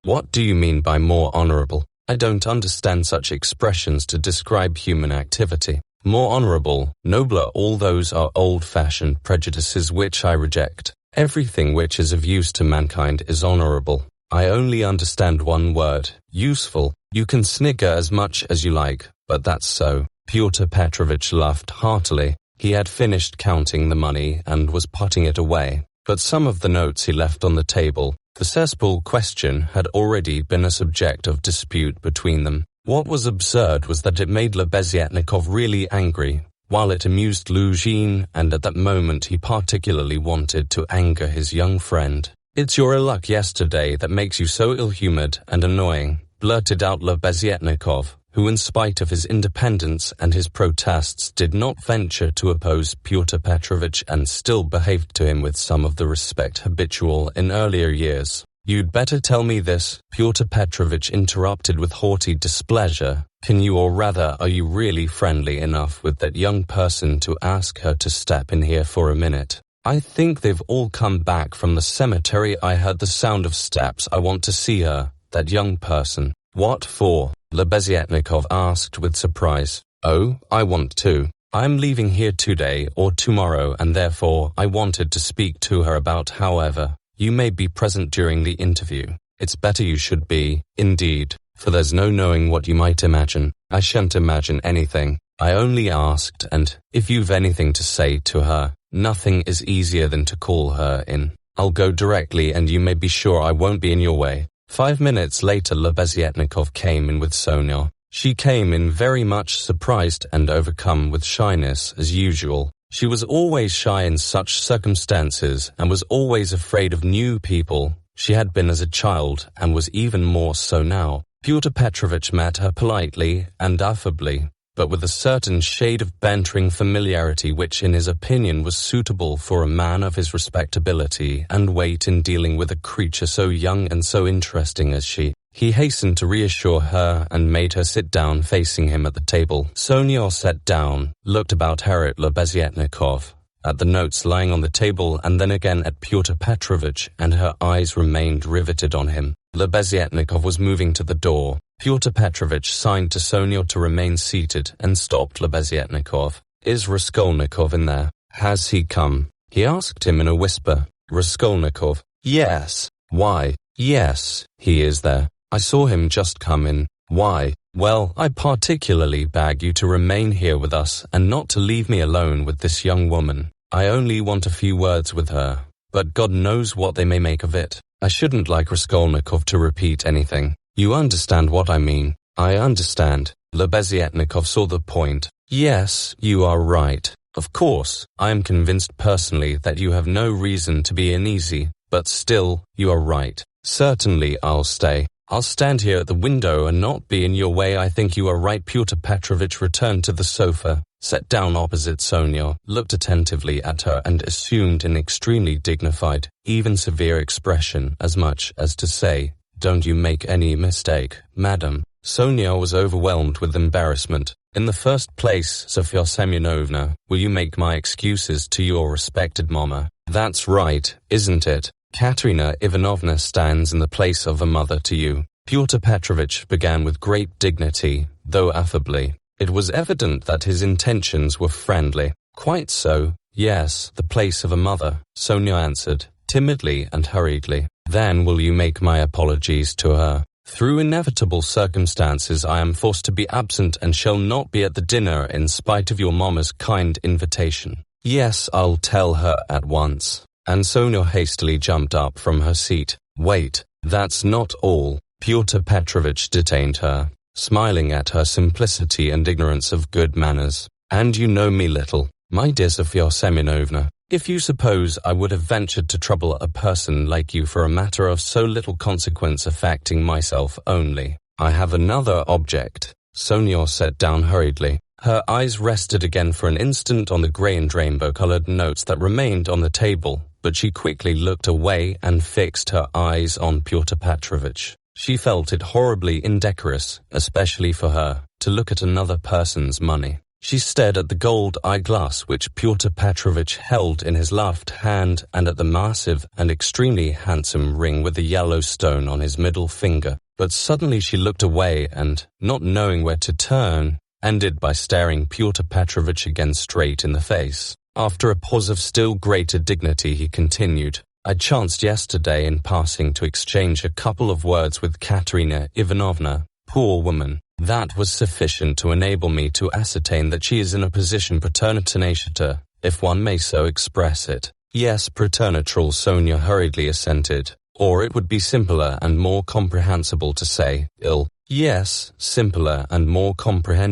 What do you mean by more honorable? I don't understand such expressions to describe human activity. More honorable, nobler, all those are old-fashioned prejudices which I reject. Everything which is of use to mankind is honorable. I only understand one word, useful. You can snigger as much as you like, but that's so. Pyotr Petrovitch laughed heartily. He had finished counting the money and was putting it away. But some of the notes he left on the table, the cesspool question, had already been a subject of dispute between them. What was absurd was that it made Lebeziatnikov really angry, while it amused Luzhin, and at that moment he particularly wanted to anger his young friend. It's your ill luck yesterday that makes you so ill-humored and annoying, blurted out Lebeziatnikov, who in spite of his independence and his protests did not venture to oppose Pyotr Petrovitch and still behaved to him with some of the respect habitual in earlier years. You'd better tell me this, Pyotr Petrovitch interrupted with haughty displeasure. Can you, or rather are you really friendly enough with that young person to ask her to step in here for a minute? I think they've all come back from the cemetery. I heard the sound of steps. I want to see her, that young person. What for? Lebeziatnikov asked with surprise. Oh, I want to. I'm leaving here today or tomorrow, and therefore I wanted to speak to her about. However, You may be present during the interview. It's better you should be, indeed, for there's no knowing what you might imagine. I shan't imagine anything. I only asked, and if you've anything to say to her, nothing is easier than to call her in. I'll go directly and you may be sure I won't be in your way. 5 minutes later Lebeziatnikov came in with Sonia. She came in very much surprised and overcome with shyness as usual. She was always shy in such circumstances and was always afraid of new people. She had been as a child and was even more so now. Pyotr Petrovitch met her politely and affably, but with a certain shade of bantering familiarity which in his opinion was suitable for a man of his respectability and weight in dealing with a creature so young and so interesting as she. He hastened to reassure her and made her sit down facing him at the table. Sonia sat down, looked about her at Lebeziatnikov, at the notes lying on the table and then again at Pyotr Petrovitch, and her eyes remained riveted on him. Lebeziatnikov was moving to the door. Pyotr Petrovitch signed to Sonia to remain seated and stopped Lebeziatnikov. Is Raskolnikov in there? Has he come? He asked him in a whisper. Raskolnikov? Yes. Why? Yes, he is there. I saw him just come in. Why? Well, I particularly beg you to remain here with us and not to leave me alone with this young woman. I only want a few words with her, but God knows what they may make of it. I shouldn't like Raskolnikov to repeat anything. You understand what I mean? I understand. Lebeziatnikov saw the point. Yes, you are right. Of course, I am convinced personally that you have no reason to be uneasy, but still, you are right. Certainly I'll stay. I'll stand here at the window and not be in your way. I think you are right. Pyotr Petrovitch returned to the sofa, sat down opposite Sonia, looked attentively at her and assumed an extremely dignified, even severe expression, as much as to say, "Don't you make any mistake, madam." Sonia was overwhelmed with embarrassment. In the first place, Sofya Semyonovna, will you make my excuses to your respected mamma? That's right, isn't it? Katerina Ivanovna stands in the place of a mother to you. Pyotr Petrovitch began with great dignity, though affably. It was evident that his intentions were friendly. Quite so, yes, the place of a mother, Sonia answered, timidly and hurriedly. Then will you make my apologies to her? Through inevitable circumstances I am forced to be absent and shall not be at the dinner in spite of your mamma's kind invitation. Yes, I'll tell her at once. And Sonia hastily jumped up from her seat. Wait, that's not all. Pyotr Petrovitch detained her, smiling at her simplicity and ignorance of good manners. And you know me little, my dear Sofya Semyonovna. If you suppose I would have ventured to trouble a person like you for a matter of so little consequence affecting myself only, I have another object. Sonia sat down hurriedly. Her eyes rested again for an instant on the grey and rainbow-coloured notes that remained on the table, but she quickly looked away and fixed her eyes on Pyotr Petrovitch. She felt it horribly indecorous, especially for her, to look at another person's money. She stared at the gold eyeglass which Pyotr Petrovitch held in his left hand and at the massive and extremely handsome ring with the yellow stone on his middle finger. But suddenly she looked away and, not knowing where to turn, ended by staring Pyotr Petrovitch again straight in the face. After a pause of still greater dignity he continued, I chanced yesterday in passing to exchange a couple of words with Katerina Ivanovna. Poor woman. That was sufficient to enable me to ascertain that she is in a position preternatural, if one may so express it. Yes, preternatural, Sonia hurriedly assented. Or it would be simpler and more comprehensible to say, ill. Yes, simpler and more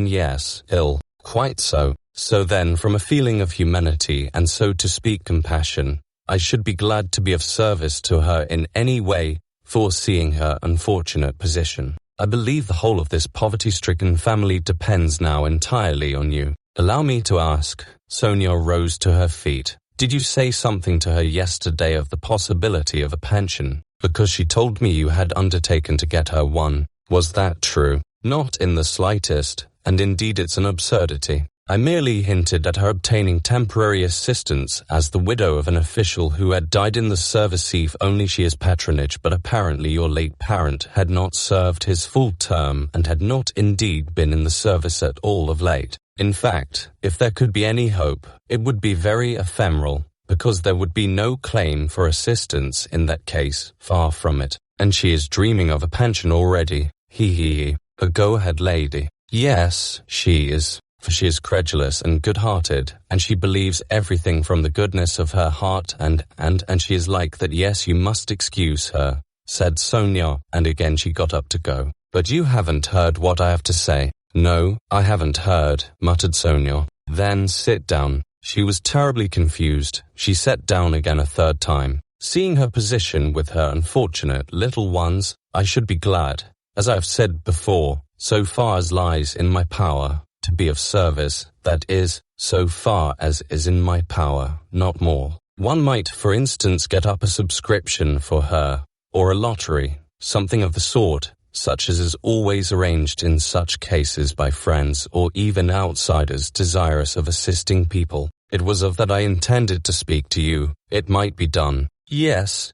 yes, ill. Quite so. So then, from a feeling of humanity and so to speak compassion, I should be glad to be of service to her in any way, foreseeing her unfortunate position. I believe the whole of this poverty-stricken family depends now entirely on you. Allow me to ask. Sonia rose to her feet. Did you say something to her yesterday of the possibility of a pension? Because she told me you had undertaken to get her one. Was that true? Not in the slightest, and indeed it's an absurdity. I merely hinted at her obtaining temporary assistance as the widow of an official who had died in the service. If only she is patronage, but apparently your late parent had not served his full term and had not indeed been in the service at all of late. In fact, if there could be any hope, it would be very ephemeral. because there would be no claim for assistance in that case, far from it. And she is dreaming of a pension already. He. A go-ahead lady. Yes, she is, for she is credulous and good-hearted, and she believes everything from the goodness of her heart, and she is like that. Yes, you must excuse her, said Sonia, and again she got up to go. But you haven't heard what I have to say. No, I haven't heard, muttered Sonia. Then sit down. She was terribly confused. She sat down again a third time. Seeing her position with her unfortunate little ones, I should be glad, as I have said before, so far as lies in my power, to be of service, that is, so far as is in my power, not more. One might, for instance, get up a subscription for her, or a lottery, something of the sort, such as is always arranged in such cases by friends or even outsiders desirous of assisting people. It was of that I intended to speak to you. It might be done. Yes,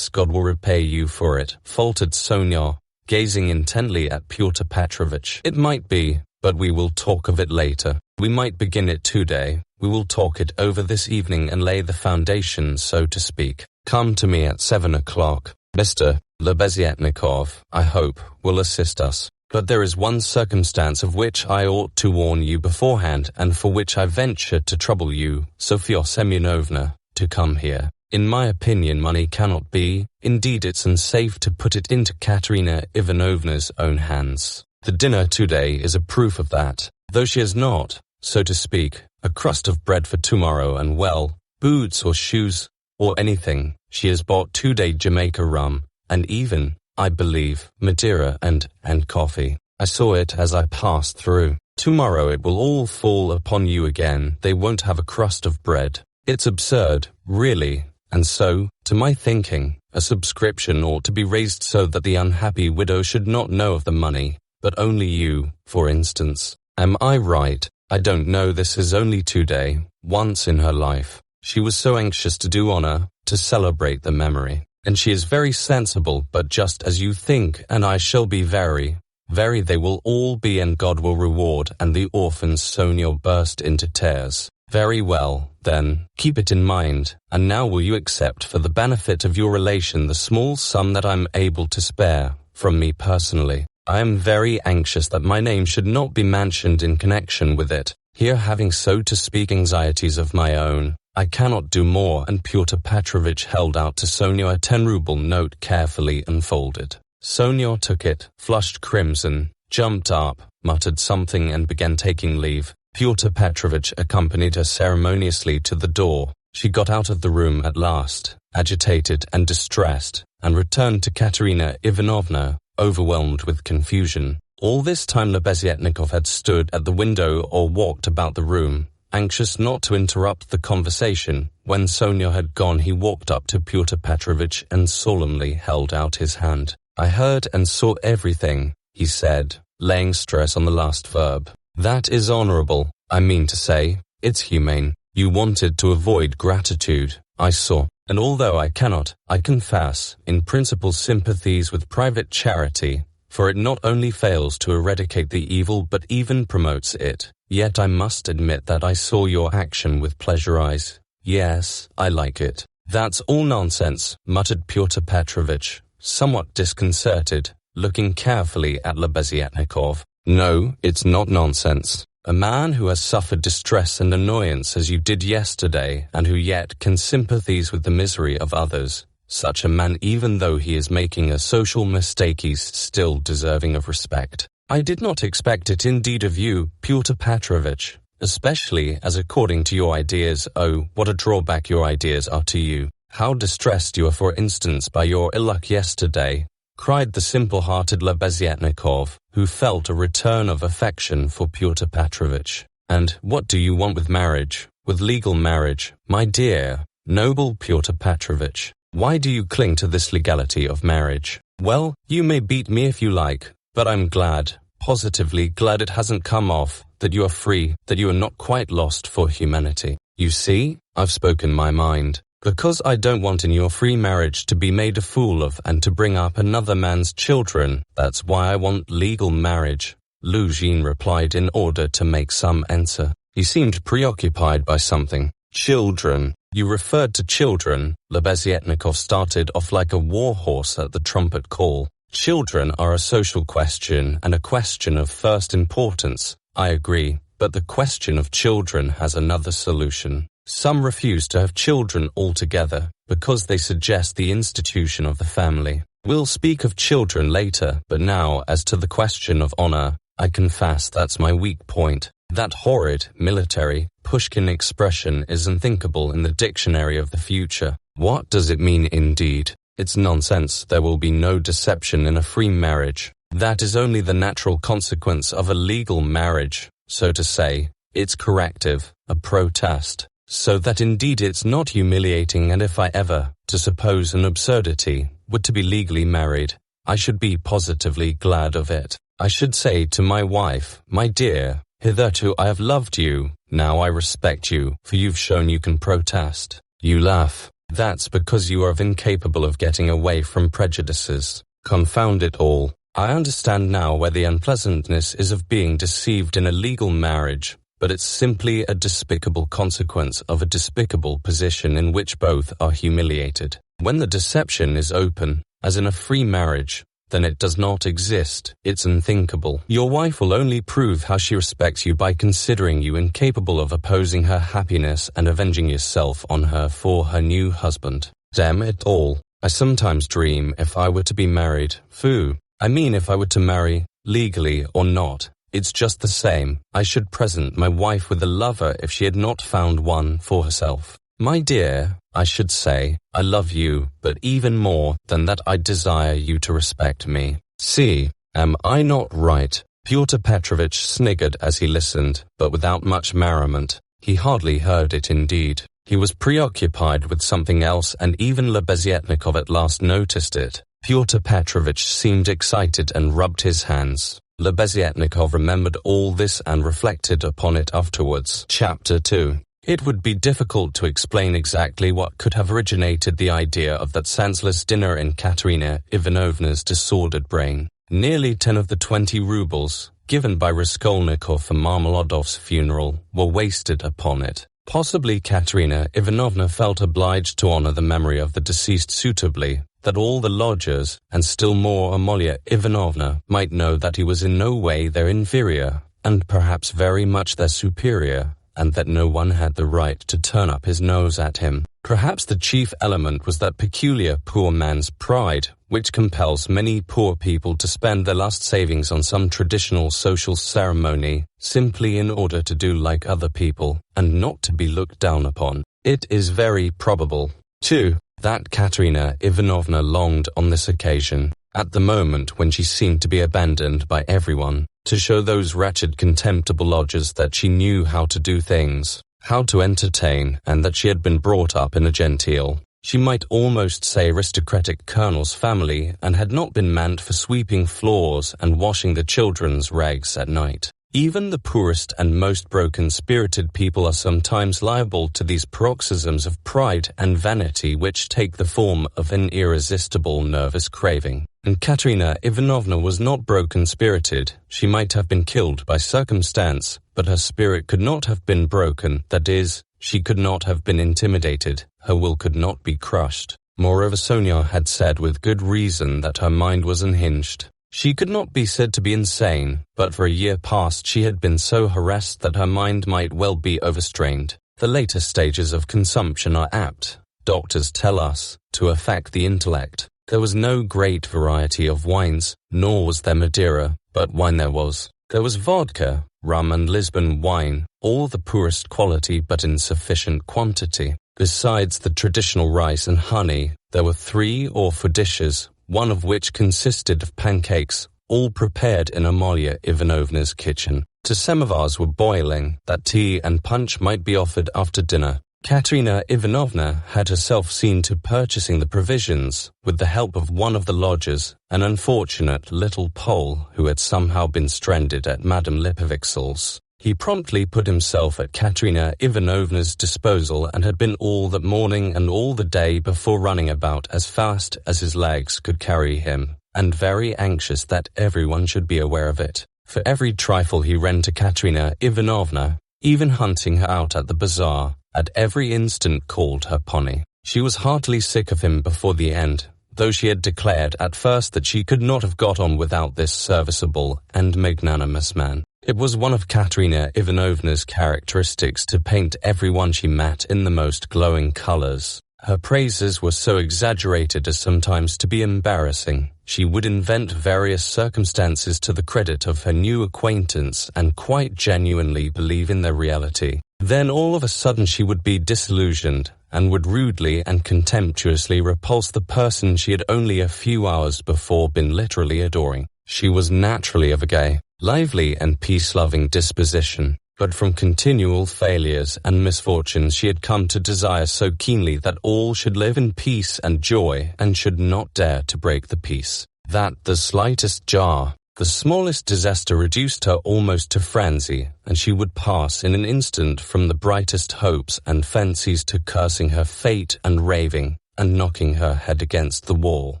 God will repay you for it, faltered Sonia, gazing intently at Pyotr Petrovitch. It might be, but we will talk of it later. We might begin it today. We will talk it over this evening and lay the foundation, so to speak. Come to me at 7 o'clock. Mr. Lebeziatnikov, I hope, will assist us. But there is one circumstance of which I ought to warn you beforehand, and for which I venture to trouble you, Sofya Semyonovna, to come here. In my opinion, money cannot be, indeed it's unsafe to put it into Katerina Ivanovna's own hands. The dinner today is a proof of that, though she has not, so to speak, a crust of bread for tomorrow and, well, boots or shoes, or anything. She has bought 2-day Jamaica rum, and even, I believe, Madeira and coffee. I saw it as I passed through. Tomorrow it will all fall upon you again. They won't have a crust of bread. It's absurd, really. And so, to my thinking, a subscription ought to be raised so that the unhappy widow should not know of the money, but only you, for instance. Am I right? I don't know. This is only 2-day, once in her life. She was so anxious to do honor, to celebrate the memory. And she is very sensible, but just as you think, and I shall be very they will all be, and God will reward. And the orphans. Sonia burst into tears. Very well, then, keep it in mind. And now will you accept for the benefit of your relation the small sum that I'm able to spare, from me personally? I am very anxious that my name should not be mentioned in connection with it. Here, having so to speak anxieties of my own, I cannot do more. And Pyotr Petrovitch held out to Sonia a 10-ruble note carefully unfolded. Sonia took it, flushed crimson, jumped up, muttered something and began taking leave. Pyotr Petrovitch accompanied her ceremoniously to the door. She got out of the room at last, agitated and distressed, and returned to Katerina Ivanovna, overwhelmed with confusion. All this time Lebeziatnikov had stood at the window or walked about the room, anxious not to interrupt the conversation. When Sonia had gone, he walked up to Pyotr Petrovitch and solemnly held out his hand. I heard and saw everything, he said, laying stress on the last verb. That is honorable. I mean to say, it's humane. You wanted to avoid gratitude, I saw. And although I cannot, I confess, in principle sympathize with private charity, for it not only fails to eradicate the evil but even promotes it, yet I must admit that I saw your action with pleasure eyes. Yes, I like it. That's all nonsense, muttered Pyotr Petrovitch, somewhat disconcerted, looking carefully at Lebeziatnikov. No, it's not nonsense. A man who has suffered distress and annoyance as you did yesterday, and who yet can sympathize with the misery of others, such a man, even though he is making a social mistake, he's still deserving of respect. I did not expect it indeed of you, Pyotr Petrovitch, especially as according to your ideas, oh, what a drawback your ideas are to you. How distressed you are, for instance, by your ill luck yesterday, cried the simple-hearted Lebeziatnikov, who felt a return of affection for Pyotr Petrovitch. And what do you want with marriage, with legal marriage, my dear, noble Pyotr Petrovitch? Why do you cling to this legality of marriage? Well, you may beat me if you like, but I'm glad, positively glad it hasn't come off, that you are free, that you are not quite lost for humanity. You see, I've spoken my mind. Because I don't want in your free marriage to be made a fool of and to bring up another man's children. That's why I want legal marriage, Luzhin replied in order to make some answer. He seemed preoccupied by something. Children, You referred to children. Lebeziatnikov started off like a war horse at the trumpet call. Children are a social question and a question of first importance. I agree, but the question of children has another solution. Some refuse to have children altogether because they suggest the institution of the family. We'll speak of children later, but now as to the question of honor, I confess that's my weak point. That horrid, military, Pushkin expression is unthinkable in the dictionary of the future. What does it mean indeed? It's nonsense. There will be no deception in a free marriage. That is only the natural consequence of a legal marriage, so to say. It's corrective, a protest. So that indeed it's not humiliating, and if I ever, to suppose an absurdity, were to be legally married, I should be positively glad of it. I should say to my wife, my dear, hitherto I have loved you, now I respect you, for you've shown you can protest. You laugh. That's because you are incapable of getting away from prejudices. Confound it all. I understand now where the unpleasantness is of being deceived in a legal marriage, but it's simply a despicable consequence of a despicable position in which both are humiliated. When the deception is open, as in a free marriage, then it does not exist. It's unthinkable. Your wife will only prove how she respects you by considering you incapable of opposing her happiness and avenging yourself on her for her new husband. Damn it all. I sometimes dream if I were to be married. Phoo. I mean if I were to marry, legally or not. It's just the same. I should present my wife with a lover if she had not found one for herself. My dear, I should say, I love you, but even more than that I desire you to respect me. See, am I not right? Pyotr Petrovitch sniggered as he listened, but without much merriment. He hardly heard it indeed. He was preoccupied with something else, and even Lebeziatnikov at last noticed it. Pyotr Petrovitch seemed excited and rubbed his hands. Lebeziatnikov remembered all this and reflected upon it afterwards. Chapter 2. It would be difficult to explain exactly what could have originated the idea of that senseless dinner in Katerina Ivanovna's disordered brain. Nearly 10 of the 20 rubles, given by Raskolnikov for Marmeladov's funeral, were wasted upon it. Possibly Katerina Ivanovna felt obliged to honor the memory of the deceased suitably, that all the lodgers, and still more Amalia Ivanovna, might know that he was in no way their inferior, and perhaps very much their superior, and that no one had the right to turn up his nose at him. Perhaps the chief element was that peculiar poor man's pride, which compels many poor people to spend their last savings on some traditional social ceremony, simply in order to do like other people, and not to be looked down upon. It is very probable, too, that Katerina Ivanovna longed on this occasion, at the moment when she seemed to be abandoned by everyone, to show those wretched contemptible lodgers that she knew how to do things, how to entertain, and that she had been brought up in a genteel, she might almost say aristocratic colonel's family, and had not been meant for sweeping floors and washing the children's rags at night. Even the poorest and most broken-spirited people are sometimes liable to these paroxysms of pride and vanity which take the form of an irresistible nervous craving. And Katerina Ivanovna was not broken-spirited. She might have been killed by circumstance, but her spirit could not have been broken, that is, she could not have been intimidated, her will could not be crushed. Moreover, Sonia had said with good reason that her mind was unhinged. She could not be said to be insane, but for a year past she had been so harassed that her mind might well be overstrained. The later stages of consumption are apt, doctors tell us, to affect the intellect. There was no great variety of wines, nor was there Madeira, but wine there was. There was vodka, rum and Lisbon wine, all the poorest quality but in sufficient quantity. Besides the traditional rice and honey, there were 3 or 4 dishes, one of which consisted of pancakes, all prepared in Amalia Ivanovna's kitchen. 2 samovars were boiling, that tea and punch might be offered after dinner. Katerina Ivanovna had herself seen to purchasing the provisions, with the help of one of the lodgers, an unfortunate little Pole who had somehow been stranded at Madame Lipovixel's. He promptly put himself at Katerina Ivanovna's disposal and had been all that morning and all the day before running about as fast as his legs could carry him, and very anxious that everyone should be aware of it. For every trifle he ran to Katerina Ivanovna, even hunting her out at the bazaar, at every instant called her pony. She was heartily sick of him before the end, though she had declared at first that she could not have got on without this serviceable and magnanimous man. It was one of Katerina Ivanovna's characteristics to paint everyone she met in the most glowing colors. Her praises were so exaggerated as sometimes to be embarrassing. She would invent various circumstances to the credit of her new acquaintance and quite genuinely believe in their reality. Then all of a sudden she would be disillusioned and would rudely and contemptuously repulse the person she had only a few hours before been literally adoring. She was naturally of a gay, lively and peace-loving disposition, but from continual failures and misfortunes she had come to desire so keenly that all should live in peace and joy and should not dare to break the peace, that the slightest jar, the smallest disaster reduced her almost to frenzy, and she would pass in an instant from the brightest hopes and fancies to cursing her fate and raving, and knocking her head against the wall.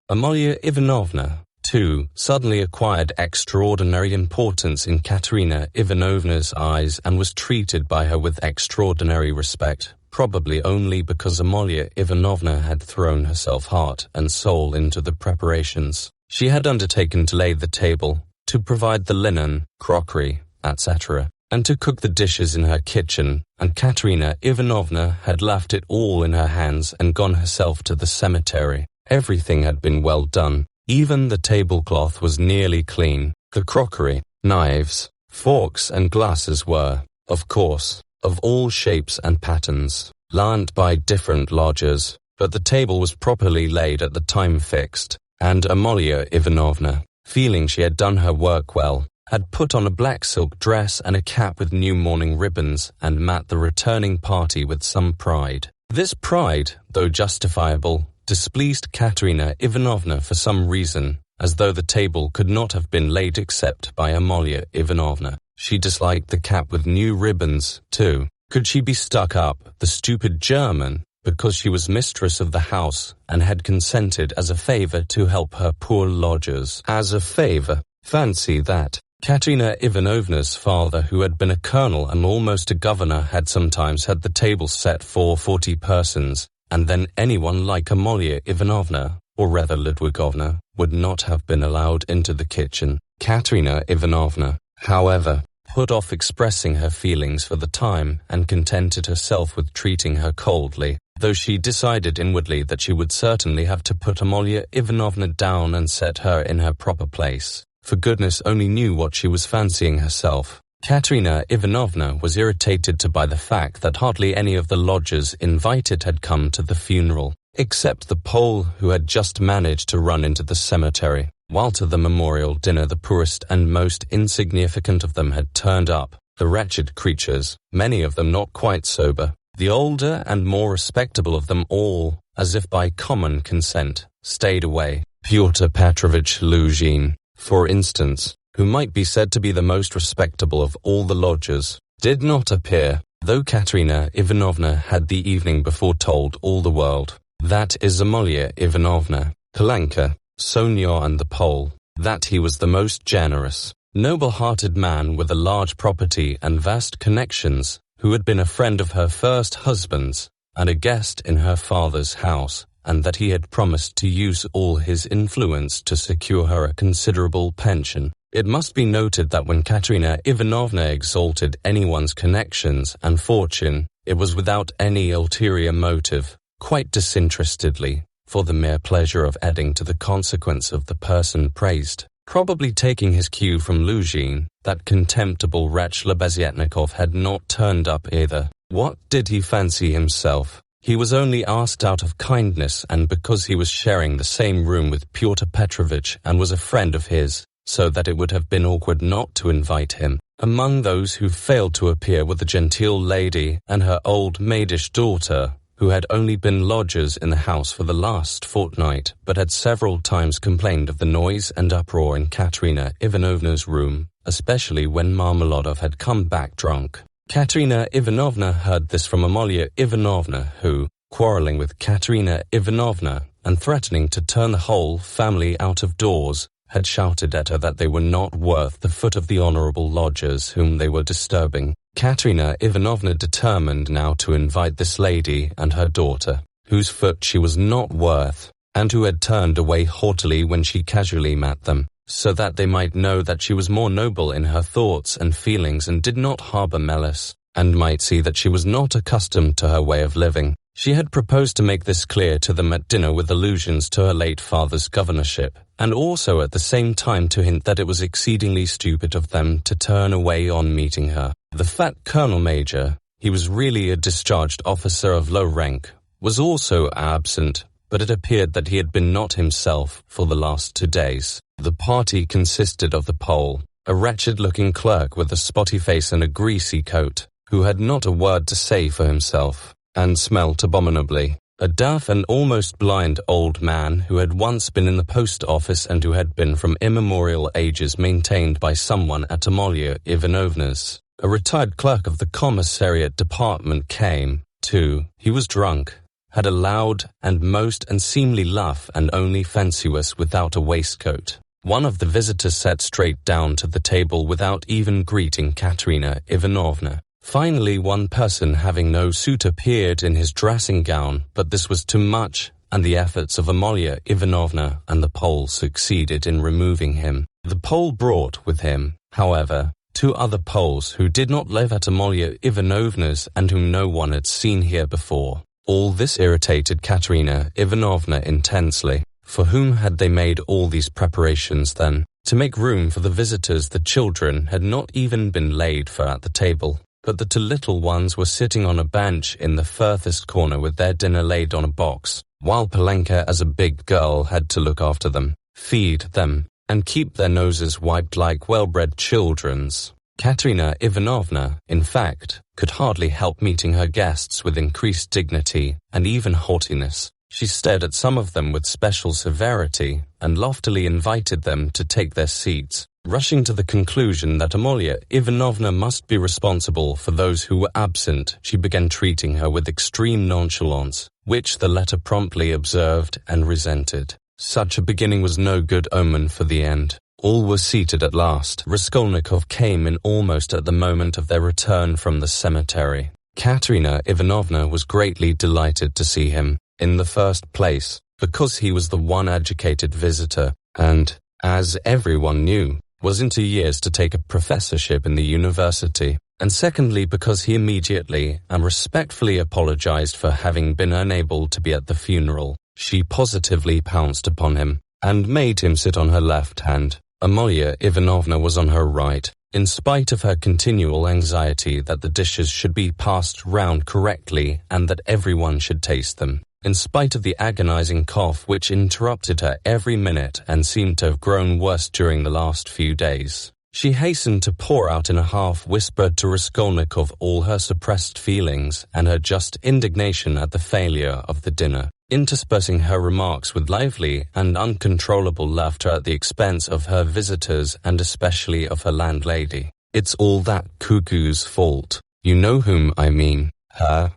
Amalia Ivanovna, too, suddenly acquired extraordinary importance in Katerina Ivanovna's eyes and was treated by her with extraordinary respect, probably only because Amalia Ivanovna had thrown herself heart and soul into the preparations. She had undertaken to lay the table, to provide the linen, crockery, etc., and to cook the dishes in her kitchen, and Katerina Ivanovna had left it all in her hands and gone herself to the cemetery. Everything had been well done. Even the tablecloth was nearly clean. The crockery, knives, forks and glasses were, of course, of all shapes and patterns, lent by different lodgers, but the table was properly laid at the time fixed, and Amalia Ivanovna, feeling she had done her work well, had put on a black silk dress and a cap with new mourning ribbons and met the returning party with some pride. This pride, though justifiable, displeased Katerina Ivanovna for some reason, as though the table could not have been laid except by Amalia Ivanovna. She disliked the cap with new ribbons, too. Could she be stuck up, the stupid German, because she was mistress of the house and had consented as a favor to help her poor lodgers? As a favor. Fancy that. Katerina Ivanovna's father, who had been a colonel and almost a governor, had sometimes had the table set for 40 persons, and then anyone like Amalia Ivanovna, or rather Ludwigovna, would not have been allowed into the kitchen. Katerina Ivanovna, however, put off expressing her feelings for the time and contented herself with treating her coldly, though she decided inwardly that she would certainly have to put Amalia Ivanovna down and set her in her proper place. For goodness only knew what she was fancying herself. Katerina Ivanovna was irritated by the fact that hardly any of the lodgers invited had come to the funeral, except the Pole who had just managed to run into the cemetery, while to the memorial dinner the poorest and most insignificant of them had turned up, the wretched creatures, many of them not quite sober, the older and more respectable of them all, as if by common consent, stayed away. Pyotr Petrovich Luzhin, for instance, who might be said to be the most respectable of all the lodgers, did not appear, though Katerina Ivanovna had the evening before told all the world, that is Amalia Ivanovna, Kalenka, Sonia and the Pole, that he was the most generous, noble-hearted man with a large property and vast connections, who had been a friend of her first husband's, and a guest in her father's house, and that he had promised to use all his influence to secure her a considerable pension. It must be noted that when Katerina Ivanovna exalted anyone's connections and fortune, it was without any ulterior motive, quite disinterestedly, for the mere pleasure of adding to the consequence of the person praised. Probably taking his cue from Luzhin, that contemptible wretch Lebeziatnikov had not turned up either. What did he fancy himself? He was only asked out of kindness and because he was sharing the same room with Pyotr Petrovich and was a friend of his, so that it would have been awkward not to invite him. Among those who failed to appear were the genteel lady and her old maidish daughter, who had only been lodgers in the house for the last fortnight, but had several times complained of the noise and uproar in Katerina Ivanovna's room, especially when Marmeladov had come back drunk. Katerina Ivanovna heard this from Amalia Ivanovna, who, quarrelling with Katerina Ivanovna and threatening to turn the whole family out of doors, had shouted at her that they were not worth the foot of the honourable lodgers whom they were disturbing. Katerina Ivanovna determined now to invite this lady and her daughter, whose foot she was not worth, and who had turned away haughtily when she casually met them, so that they might know that she was more noble in her thoughts and feelings and did not harbor malice, and might see that she was not accustomed to her way of living. She had proposed to make this clear to them at dinner with allusions to her late father's governorship, and also at the same time to hint that it was exceedingly stupid of them to turn away on meeting her. The fat colonel major, he was really a discharged officer of low rank, was also absent, but it appeared that he had been not himself for the last 2 days. The party consisted of the Pole, a wretched-looking clerk with a spotty face and a greasy coat, who had not a word to say for himself, and smelt abominably, a deaf and almost blind old man who had once been in the post office and who had been from immemorial ages maintained by someone at Amalia Ivanovna's. A retired clerk of the commissariat department came, too. He was drunk, had a loud and most unseemly laugh and only fancy-was without a waistcoat. One of the visitors sat straight down to the table without even greeting Katerina Ivanovna. Finally, one person having no suit appeared in his dressing gown, but this was too much, and the efforts of Amalia Ivanovna and the Pole succeeded in removing him. The Pole brought with him, however, 2 other Poles who did not live at Amalia Ivanovna's and whom no one had seen here before. All this irritated Katerina Ivanovna intensely. For whom had they made all these preparations then? To make room for the visitors, the children had not even been laid for at the table, but the 2 little ones were sitting on a bench in the furthest corner with their dinner laid on a box, while Polenka as a big girl had to look after them, feed them, and keep their noses wiped like well-bred children's. Katerina Ivanovna, in fact, could hardly help meeting her guests with increased dignity and even haughtiness. She stared at some of them with special severity and loftily invited them to take their seats, rushing to the conclusion that Amalia Ivanovna must be responsible for those who were absent. She began treating her with extreme nonchalance, which the latter promptly observed and resented. Such a beginning was no good omen for the end. All were seated at last. Raskolnikov came in almost at the moment of their return from the cemetery. Katerina Ivanovna was greatly delighted to see him, in the first place, because he was the one educated visitor, and, as everyone knew, was in 2 years to take a professorship in the university, and secondly because he immediately and respectfully apologized for having been unable to be at the funeral. She positively pounced upon him, and made him sit on her left hand. Amalia Ivanovna was on her right, in spite of her continual anxiety that the dishes should be passed round correctly and that everyone should taste them, in spite of the agonizing cough which interrupted her every minute and seemed to have grown worse during the last few days. She hastened to pour out in a half-whisper to Raskolnikov all her suppressed feelings and her just indignation at the failure of the dinner, interspersing her remarks with lively and uncontrollable laughter at the expense of her visitors and especially of her landlady. "It's all that cuckoo's fault. You know whom I mean. Her.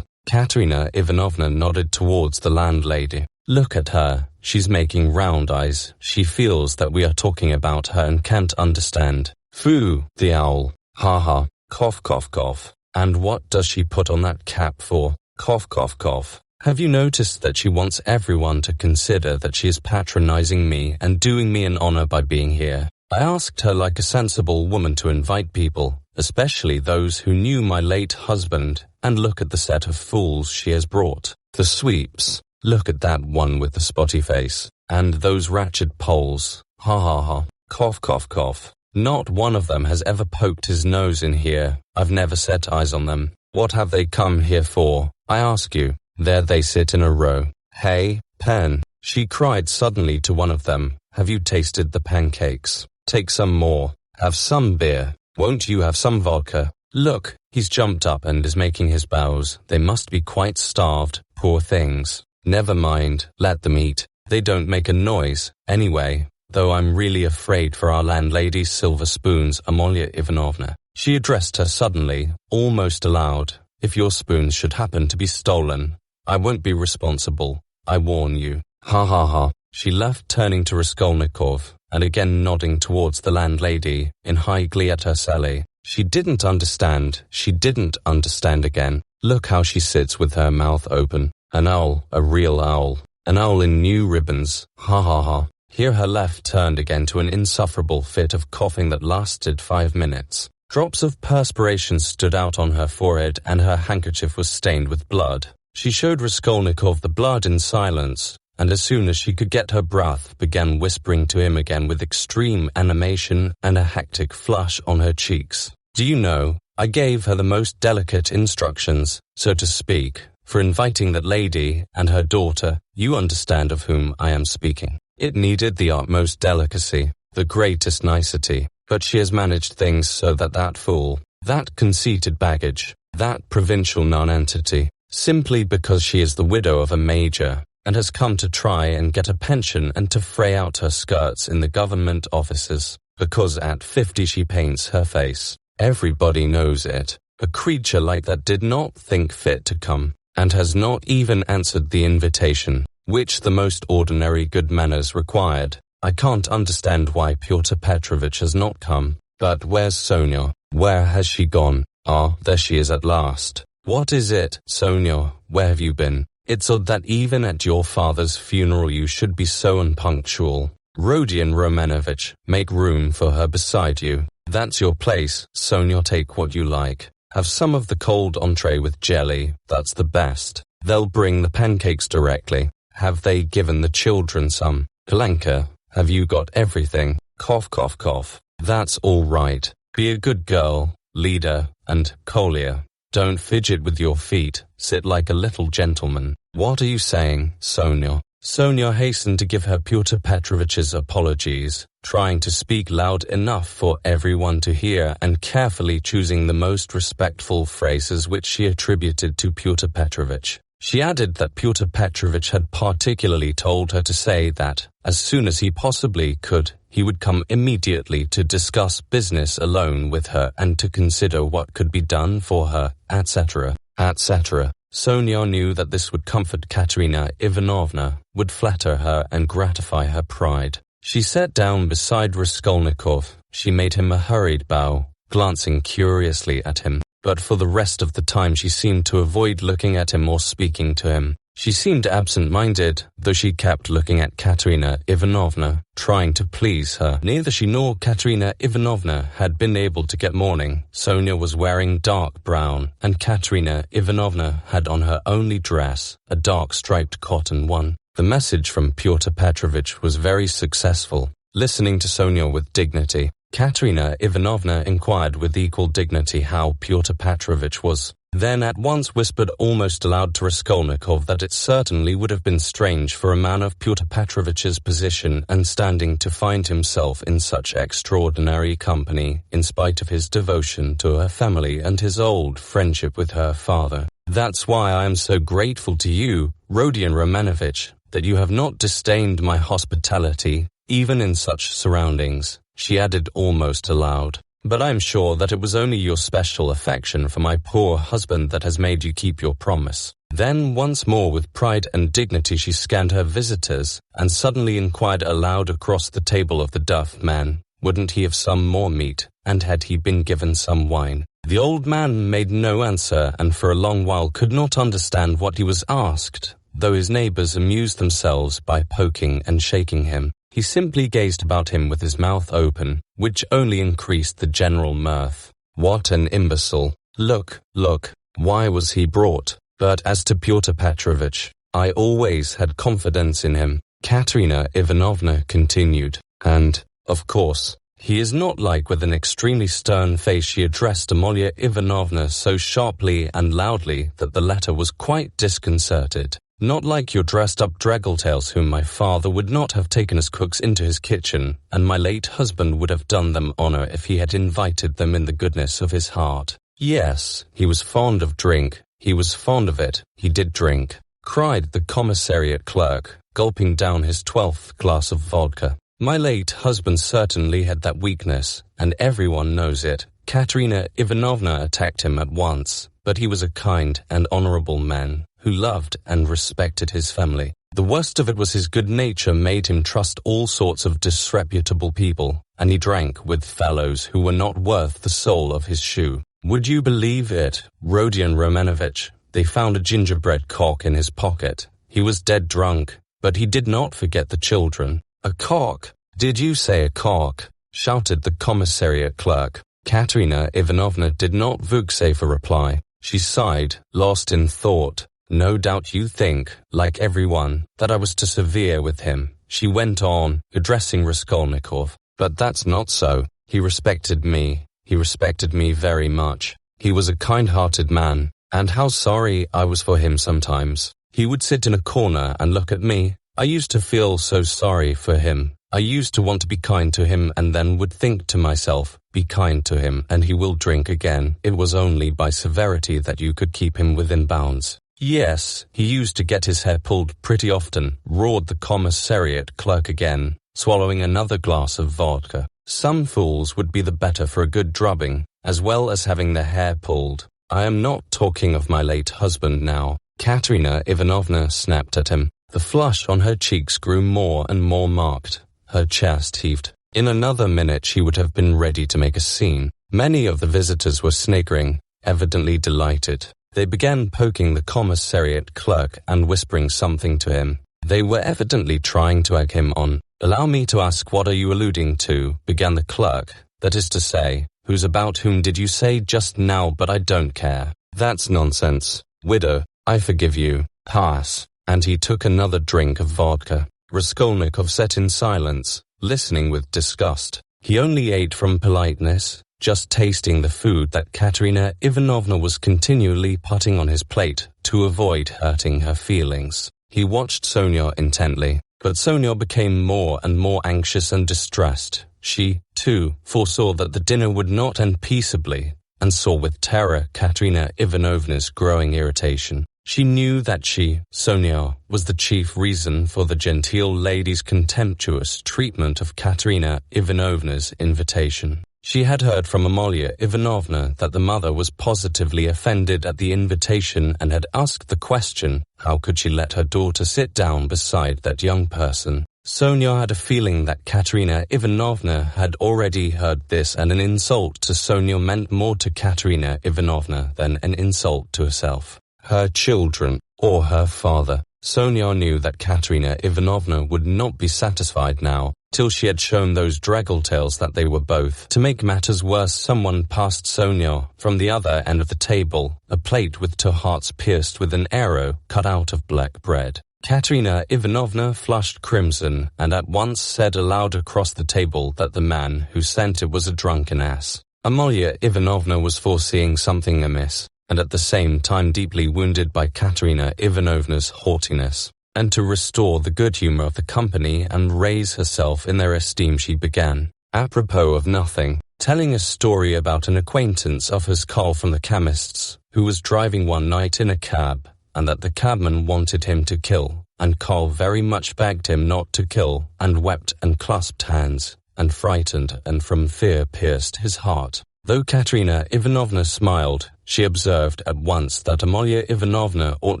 Katerina Ivanovna nodded towards the landlady. "Look at her. She's making round eyes. She feels that we are talking about her and can't understand. Foo, the owl. Ha ha. Cough, cough, cough. And what does she put on that cap for? Cough, cough, cough. Have you noticed that she wants everyone to consider that she is patronizing me and doing me an honor by being here? I asked her like a sensible woman to invite people, especially those who knew my late husband, and look at the set of fools she has brought. The sweeps. Look at that one with the spotty face. And those wretched Poles. Ha ha ha. Cough, cough, cough. Not one of them has ever poked his nose in here. I've never set eyes on them. What have they come here for, I ask you? There they sit in a row. Hey, Pen, she cried suddenly to one of them. Have you tasted the pancakes? Take some more. Have some beer. Won't you have some vodka? Look, he's jumped up and is making his bows. They must be quite starved, poor things. Never mind, let them eat. They don't make a noise, anyway, though I'm really afraid for our landlady's silver spoons, Amalia Ivanovna. She addressed her suddenly, almost aloud. If your spoons should happen to be stolen, I won't be responsible, I warn you. Ha ha ha. She left, turning to Raskolnikov, and again nodding towards the landlady, in high glee at her sally. She didn't understand. She didn't understand again. Look how she sits with her mouth open. An owl, a real owl. An owl in new ribbons. Ha ha ha. Here her laugh turned again to an insufferable fit of coughing that lasted 5 minutes. Drops of perspiration stood out on her forehead and her handkerchief was stained with blood. She showed Raskolnikov the blood in silence, and as soon as she could get her breath, began whispering to him again with extreme animation and a hectic flush on her cheeks. Do you know, I gave her the most delicate instructions, so to speak, for inviting that lady and her daughter. You understand of whom I am speaking. It needed the utmost delicacy, the greatest nicety, but she has managed things so that that fool, that conceited baggage, that provincial nonentity, simply because she is the widow of a major, and has come to try and get a pension and to fray out her skirts in the government offices, because at 50 she paints her face. Everybody knows it. A creature like that did not think fit to come, and has not even answered the invitation, which the most ordinary good manners required. I can't understand why Pyotr Petrovitch has not come. But where's Sonia? Where has she gone? Ah, there she is at last. What is it, Sonia? Where have you been? It's odd that even at your father's funeral you should be so unpunctual. Rodion Romanovich, make room for her beside you. That's your place, Sonia. Take what you like. Have some of the cold entree with jelly, that's the best. They'll bring the pancakes directly. Have they given the children some? Kalenka, have you got everything? Cough, cough, cough. That's all right. Be a good girl, Lida, and Kolya. Don't fidget with your feet. Sit like a little gentleman. What are you saying, Sonia? Sonia hastened to give her Pyotr Petrovitch's apologies, trying to speak loud enough for everyone to hear and carefully choosing the most respectful phrases which she attributed to Pyotr Petrovitch. She added that Pyotr Petrovitch had particularly told her to say that, as soon as he possibly could, he would come immediately to discuss business alone with her and to consider what could be done for her, etc., etc. Sonia knew that this would comfort Katerina Ivanovna, would flatter her and gratify her pride. She sat down beside Raskolnikov. She made him a hurried bow, glancing curiously at him, but for the rest of the time she seemed to avoid looking at him or speaking to him. She seemed absent-minded, though she kept looking at Katerina Ivanovna, trying to please her. Neither she nor Katerina Ivanovna had been able to get mourning. Sonia was wearing dark brown, and Katerina Ivanovna had on her only dress, a dark striped cotton one. The message from Pyotr Petrovitch was very successful. Listening to Sonia with dignity, Katerina Ivanovna inquired with equal dignity how Pyotr Petrovitch was, then at once whispered almost aloud to Raskolnikov that it certainly would have been strange for a man of Pyotr Petrovitch's position and standing to find himself in such extraordinary company, in spite of his devotion to her family and his old friendship with her father. That's why I am so grateful to you, Rodion Romanovich, that you have not disdained my hospitality, even in such surroundings, she added almost aloud. But I'm sure that it was only your special affection for my poor husband that has made you keep your promise. Then once more with pride and dignity she scanned her visitors, and suddenly inquired aloud across the table of the deaf man, wouldn't he have some more meat, and had he been given some wine? The old man made no answer and for a long while could not understand what he was asked, though his neighbors amused themselves by poking and shaking him. He simply gazed about him with his mouth open, which only increased the general mirth. What an imbecile! Look, look, why was he brought? But as to Pyotr Petrovitch, I always had confidence in him, Katerina Ivanovna continued, and, of course, he is not like with an extremely stern face. She addressed Amalia Ivanovna so sharply and loudly that the latter was quite disconcerted. Not like your dressed-up draggletails whom my father would not have taken as cooks into his kitchen, and my late husband would have done them honor if he had invited them in the goodness of his heart. Yes, he was fond of drink, he was fond of it, he did drink, cried the commissariat clerk, gulping down his 12th glass of vodka. My late husband certainly had that weakness, and everyone knows it. Katerina Ivanovna attacked him at once, but he was a kind and honorable man, who loved and respected his family. The worst of it was his good nature made him trust all sorts of disreputable people, and he drank with fellows who were not worth the sole of his shoe. Would you believe it, Rodion Romanovich? They found a gingerbread cock in his pocket. He was dead drunk, but he did not forget the children. A cock? Did you say a cock? Shouted the commissariat clerk. Katerina Ivanovna did not vouchsafe a reply. She sighed, lost in thought. No doubt you think, like everyone, that I was too severe with him, she went on, addressing Raskolnikov. But that's not so. He respected me. He respected me very much. He was a kind-hearted man, and how sorry I was for him sometimes. He would sit in a corner and look at me. I used to feel so sorry for him. I used to want to be kind to him and then would think to myself, be kind to him and he will drink again. It was only by severity that you could keep him within bounds. Yes, he used to get his hair pulled pretty often, roared the commissariat clerk again, swallowing another glass of vodka. Some fools would be the better for a good drubbing, as well as having their hair pulled. I am not talking of my late husband now. Katerina Ivanovna snapped at him. The flush on her cheeks grew more and more marked. Her chest heaved. In another minute she would have been ready to make a scene. Many of the visitors were sniggering, evidently delighted. They began poking the commissariat clerk and whispering something to him. They were evidently trying to egg him on. "Allow me to ask, what are you alluding to?" began the clerk. "That is to say, who's about whom did you say just now, but I don't care." "That's nonsense. Widow, I forgive you. Pass." And he took another drink of vodka. Raskolnikov sat in silence, listening with disgust. He only ate from politeness, just tasting the food that Katerina Ivanovna was continually putting on his plate to avoid hurting her feelings. He watched Sonia intently, but Sonia became more and more anxious and distressed. She, too, foresaw that the dinner would not end peaceably, and saw with terror Katerina Ivanovna's growing irritation. She knew that she, Sonia, was the chief reason for the genteel lady's contemptuous treatment of Katerina Ivanovna's invitation. She had heard from Amalia Ivanovna that the mother was positively offended at the invitation and had asked the question, how could she let her daughter sit down beside that young person? Sonia had a feeling that Katerina Ivanovna had already heard this, and an insult to Sonia meant more to Katerina Ivanovna than an insult to herself, her children, or her father. Sonia knew that Katerina Ivanovna would not be satisfied now, till she had shown those draggle-tails that they were both. To make matters worse, someone passed Sonia, from the other end of the table, a plate with two hearts pierced with an arrow cut out of black bread. Katerina Ivanovna flushed crimson, and at once said aloud across the table that the man who sent it was a drunken ass. Amalia Ivanovna was foreseeing something amiss, and at the same time deeply wounded by Katerina Ivanovna's haughtiness. And to restore the good humor of the company and raise herself in their esteem, she began, apropos of nothing, telling a story about an acquaintance of hers, Karl from the chemist's, who was driving one night in a cab, and that the cabman wanted him to kill, and Karl very much begged him not to kill, and wept and clasped hands, and frightened and from fear pierced his heart. Though Katerina Ivanovna smiled, she observed at once that Amalia Ivanovna ought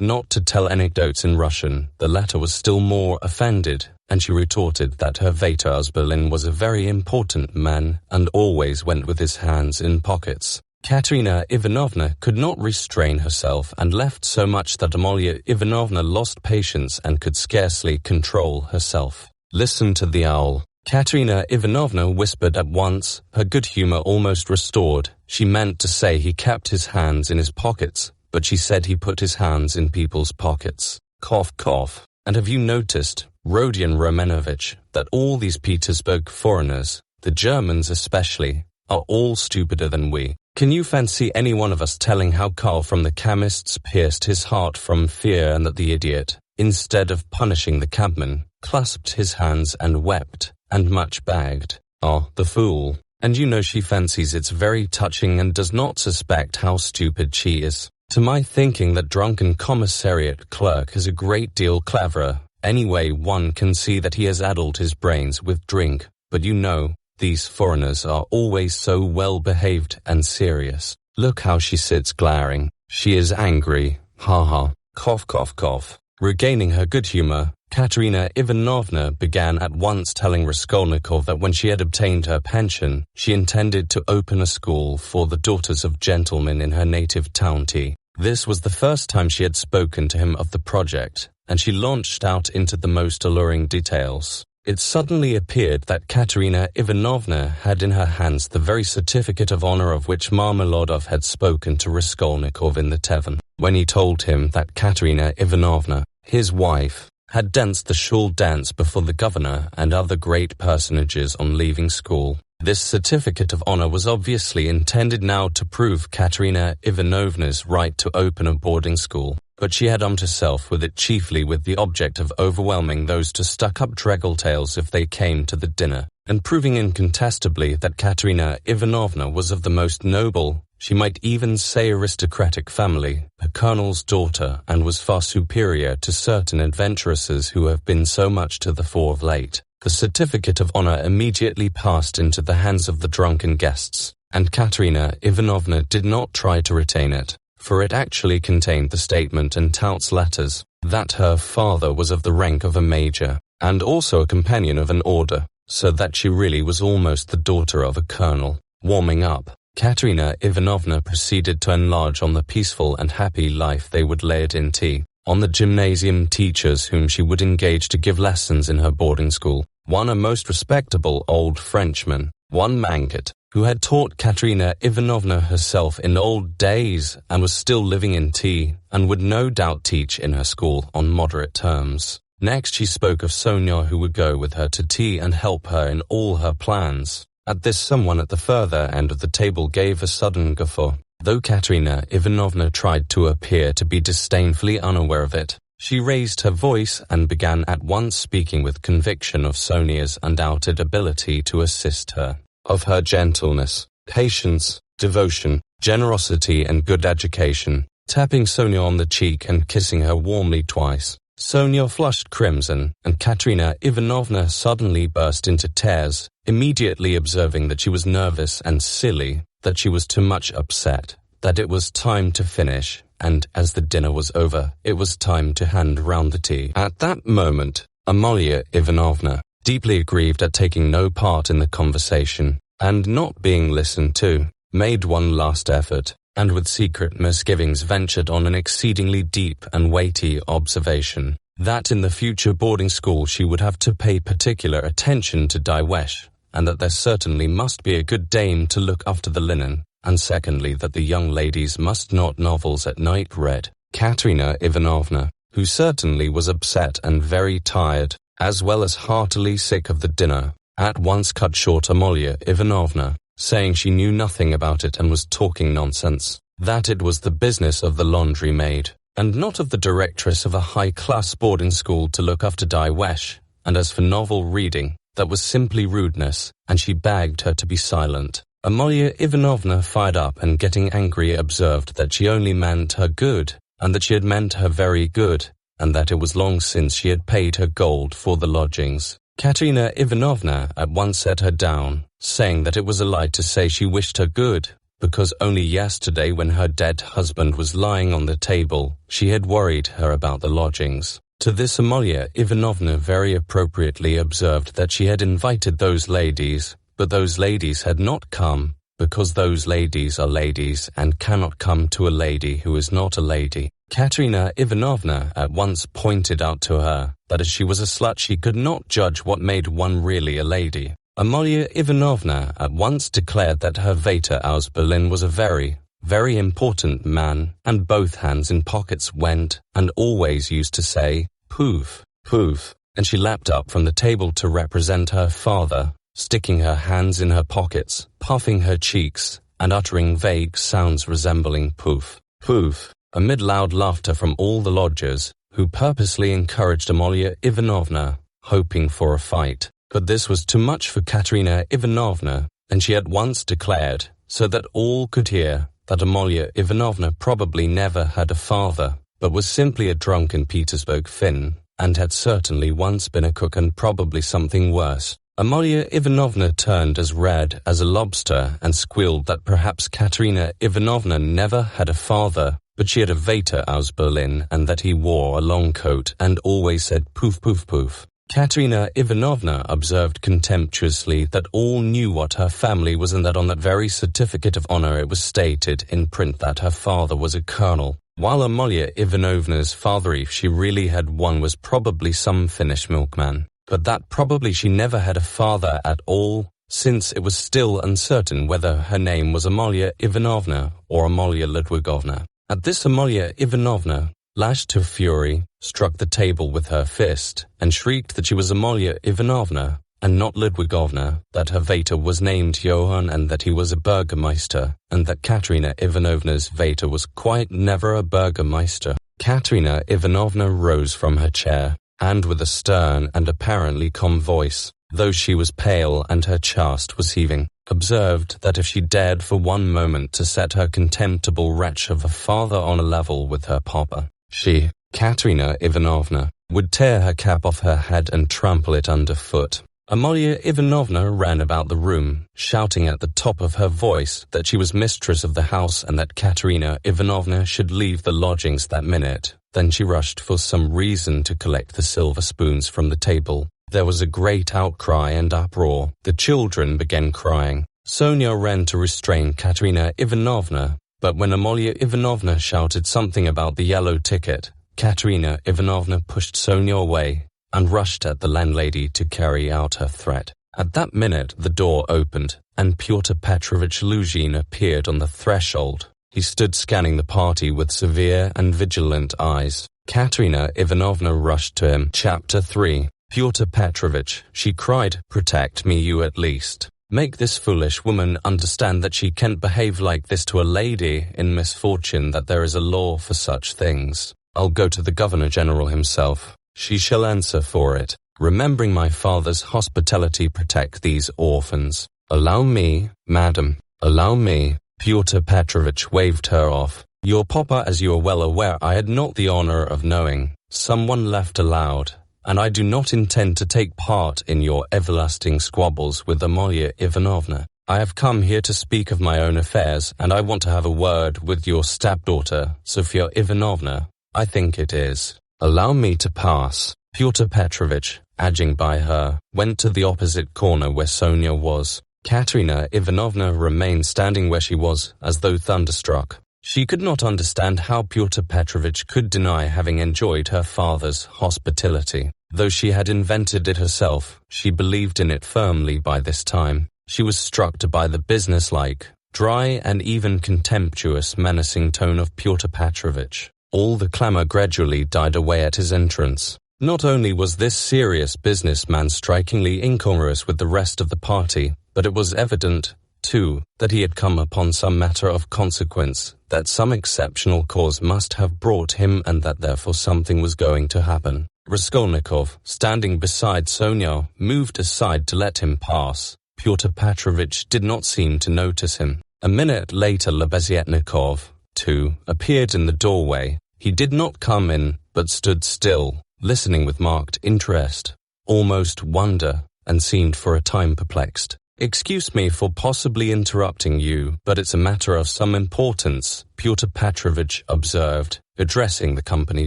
not to tell anecdotes in Russian. The latter was still more offended, and she retorted that her Vater Berlin was a very important man and always went with his hands in pockets. Katerina Ivanovna could not restrain herself and left so much that Amalia Ivanovna lost patience and could scarcely control herself. "Listen to the owl." Katerina Ivanovna whispered at once, her good humor almost restored. She meant to say he kept his hands in his pockets, but she said he put his hands in people's pockets. Cough, cough. And have you noticed, Rodion Romanovich, that all these Petersburg foreigners, the Germans especially, are all stupider than we? Can you fancy any one of us telling how Karl from the chemist's pierced his heart from fear, and that the idiot, instead of punishing the cabman, clasped his hands and wept, and much begged? Ah, the fool. And you know she fancies it's very touching and does not suspect how stupid she is. To my thinking, that drunken commissariat clerk is a great deal cleverer. Anyway, one can see that he has addled his brains with drink. But you know, these foreigners are always so well behaved and serious. Look how she sits glaring. She is angry. Ha ha. Cough, cough, cough. Regaining her good humor, Katerina Ivanovna began at once telling Raskolnikov that when she had obtained her pension, she intended to open a school for the daughters of gentlemen in her native county. This was the first time she had spoken to him of the project, and she launched out into the most alluring details. It suddenly appeared that Katerina Ivanovna had in her hands the very certificate of honor of which Marmeladov had spoken to Raskolnikov in the tavern, when he told him that Katerina Ivanovna, his wife, had danced the shawl dance before the governor and other great personages on leaving school. This certificate of honor was obviously intended now to prove Katerina Ivanovna's right to open a boarding school, but she had armed herself with it chiefly with the object of overwhelming those to stuck-up draggle-tails if they came to the dinner, and proving incontestably that Katerina Ivanovna was of the most noble, she might even say aristocratic family, a colonel's daughter, and was far superior to certain adventuresses who have been so much to the fore of late. The certificate of honor immediately passed into the hands of the drunken guests, and Katerina Ivanovna did not try to retain it, for it actually contained the statement in Tout's letters that her father was of the rank of a major, and also a companion of an order, so that she really was almost the daughter of a colonel. Warming up, Katerina Ivanovna proceeded to enlarge on the peaceful and happy life they would lead in tea, on the gymnasium teachers whom she would engage to give lessons in her boarding school, one a most respectable old Frenchman, one Mangat, who had taught Katerina Ivanovna herself in old days and was still living in T, and would no doubt teach in her school on moderate terms. Next she spoke of Sonia, who would go with her to tea and help her in all her plans. At this someone at the further end of the table gave a sudden guffaw. Though Katerina Ivanovna tried to appear to be disdainfully unaware of it, she raised her voice and began at once speaking with conviction of Sonia's undoubted ability to assist her, of her gentleness, patience, devotion, generosity and good education, tapping Sonia on the cheek and kissing her warmly twice. Sonia flushed crimson, and Katerina Ivanovna suddenly burst into tears, immediately observing that she was nervous and silly, that she was too much upset, that it was time to finish, and as the dinner was over, it was time to hand round the tea. At that moment, Amalia Ivanovna, deeply aggrieved at taking no part in the conversation, and not being listened to, made one last effort, and with secret misgivings ventured on an exceedingly deep and weighty observation, that in the future boarding school she would have to pay particular attention to Diewesh, and that there certainly must be a good dame to look after the linen, and secondly that the young ladies must not novels at night read. Katerina Ivanovna, who certainly was upset and very tired, as well as heartily sick of the dinner, at once cut short Amalia Ivanovna, saying she knew nothing about it and was talking nonsense, that it was the business of the laundry maid, and not of the directress of a high-class boarding school to look after Diewesh, and as for novel reading, that was simply rudeness, and she begged her to be silent. Amalia Ivanovna fired up and getting angry observed that she only meant her good, and that she had meant her very good, and that it was long since she had paid her gold for the lodgings. Katerina Ivanovna at once set her down, saying that it was a lie to say she wished her good, because only yesterday when her dead husband was lying on the table, she had worried her about the lodgings. To this Amalia Ivanovna very appropriately observed that she had invited those ladies, but those ladies had not come, because those ladies are ladies and cannot come to a lady who is not a lady. Katerina Ivanovna at once pointed out to her that as she was a slut she could not judge what made one really a lady. Amalia Ivanovna at once declared that her Vater aus Berlin was a very, very important man, and both hands in pockets went, and always used to say, "Poof, poof," and she leapt up from the table to represent her father, sticking her hands in her pockets, puffing her cheeks, and uttering vague sounds resembling poof, poof, amid loud laughter from all the lodgers, who purposely encouraged Amalia Ivanovna, hoping for a fight. But this was too much for Katerina Ivanovna, and she at once declared, so that all could hear, that Amalia Ivanovna probably never had a father, but was simply a drunken Petersburg Finn, and had certainly once been a cook and probably something worse. Amalia Ivanovna turned as red as a lobster and squealed that perhaps Katerina Ivanovna never had a father, but she had a Vater aus Berlin and that he wore a long coat and always said poof poof poof. Katerina Ivanovna observed contemptuously that all knew what her family was and that on that very certificate of honor it was stated in print that her father was a colonel, while Amalia Ivanovna's father, if she really had one, was probably some Finnish milkman, but that probably she never had a father at all, since it was still uncertain whether her name was Amalia Ivanovna or Amalia Ludwigovna. At this Amalia Ivanovna, lashed to fury, struck the table with her fist, and shrieked that she was Amalia Ivanovna, and not Ludwigovna, that her Vater was named Johann and that he was a Burgermeister, and that Katerina Ivanovna's Vater was quite never a Burgermeister. Katerina Ivanovna rose from her chair, and with a stern and apparently calm voice, though she was pale and her chest was heaving, observed that if she dared for one moment to set her contemptible wretch of a father on a level with her papa, she, Katerina Ivanovna, would tear her cap off her head and trample it underfoot. Amalia Ivanovna ran about the room, shouting at the top of her voice that she was mistress of the house and that Katerina Ivanovna should leave the lodgings that minute. Then she rushed for some reason to collect the silver spoons from the table. There was a great outcry and uproar. The children began crying. Sonia ran to restrain Katerina Ivanovna, but when Amalia Ivanovna shouted something about the yellow ticket, Katerina Ivanovna pushed Sonia away and rushed at the landlady to carry out her threat. At that minute the door opened, and Pyotr Petrovich Luzhin appeared on the threshold. He stood scanning the party with severe and vigilant eyes. Katerina Ivanovna rushed to him. Chapter 3. Pyotr Petrovich, she cried, protect me, you at least. Make this foolish woman understand that she can't behave like this to a lady in misfortune, that there is a law for such things. I'll go to the Governor-General himself. She shall answer for it. Remembering my father's hospitality, protect these orphans. Allow me, madam, allow me. Pyotr Petrovich waved her off. Your papa, as you are well aware, I had not the honor of knowing. Someone laughed aloud, and I do not intend to take part in your everlasting squabbles with Amalia Ivanovna. I have come here to speak of my own affairs, and I want to have a word with your stepdaughter, Sofia Ivanovna. I think it is. Allow me to pass. Pyotr Petrovich, edging by her, went to the opposite corner where Sonia was. Katerina Ivanovna remained standing where she was, as though thunderstruck. She could not understand how Pyotr Petrovich could deny having enjoyed her father's hospitality. Though she had invented it herself, she believed in it firmly by this time. She was struck by the businesslike, dry and even contemptuous menacing tone of Pyotr Petrovich. All the clamour gradually died away at his entrance. Not only was this serious businessman strikingly incongruous with the rest of the party, but it was evident, too, that he had come upon some matter of consequence, that some exceptional cause must have brought him and that therefore something was going to happen. Raskolnikov, standing beside Sonia, moved aside to let him pass. Pyotr Petrovich did not seem to notice him. A minute later Lebeziatnikov, too, appeared in the doorway. He did not come in, but stood still, listening with marked interest, almost wonder, and seemed for a time perplexed. Excuse me for possibly interrupting you, but it's a matter of some importance, Pyotr Petrovich observed, addressing the company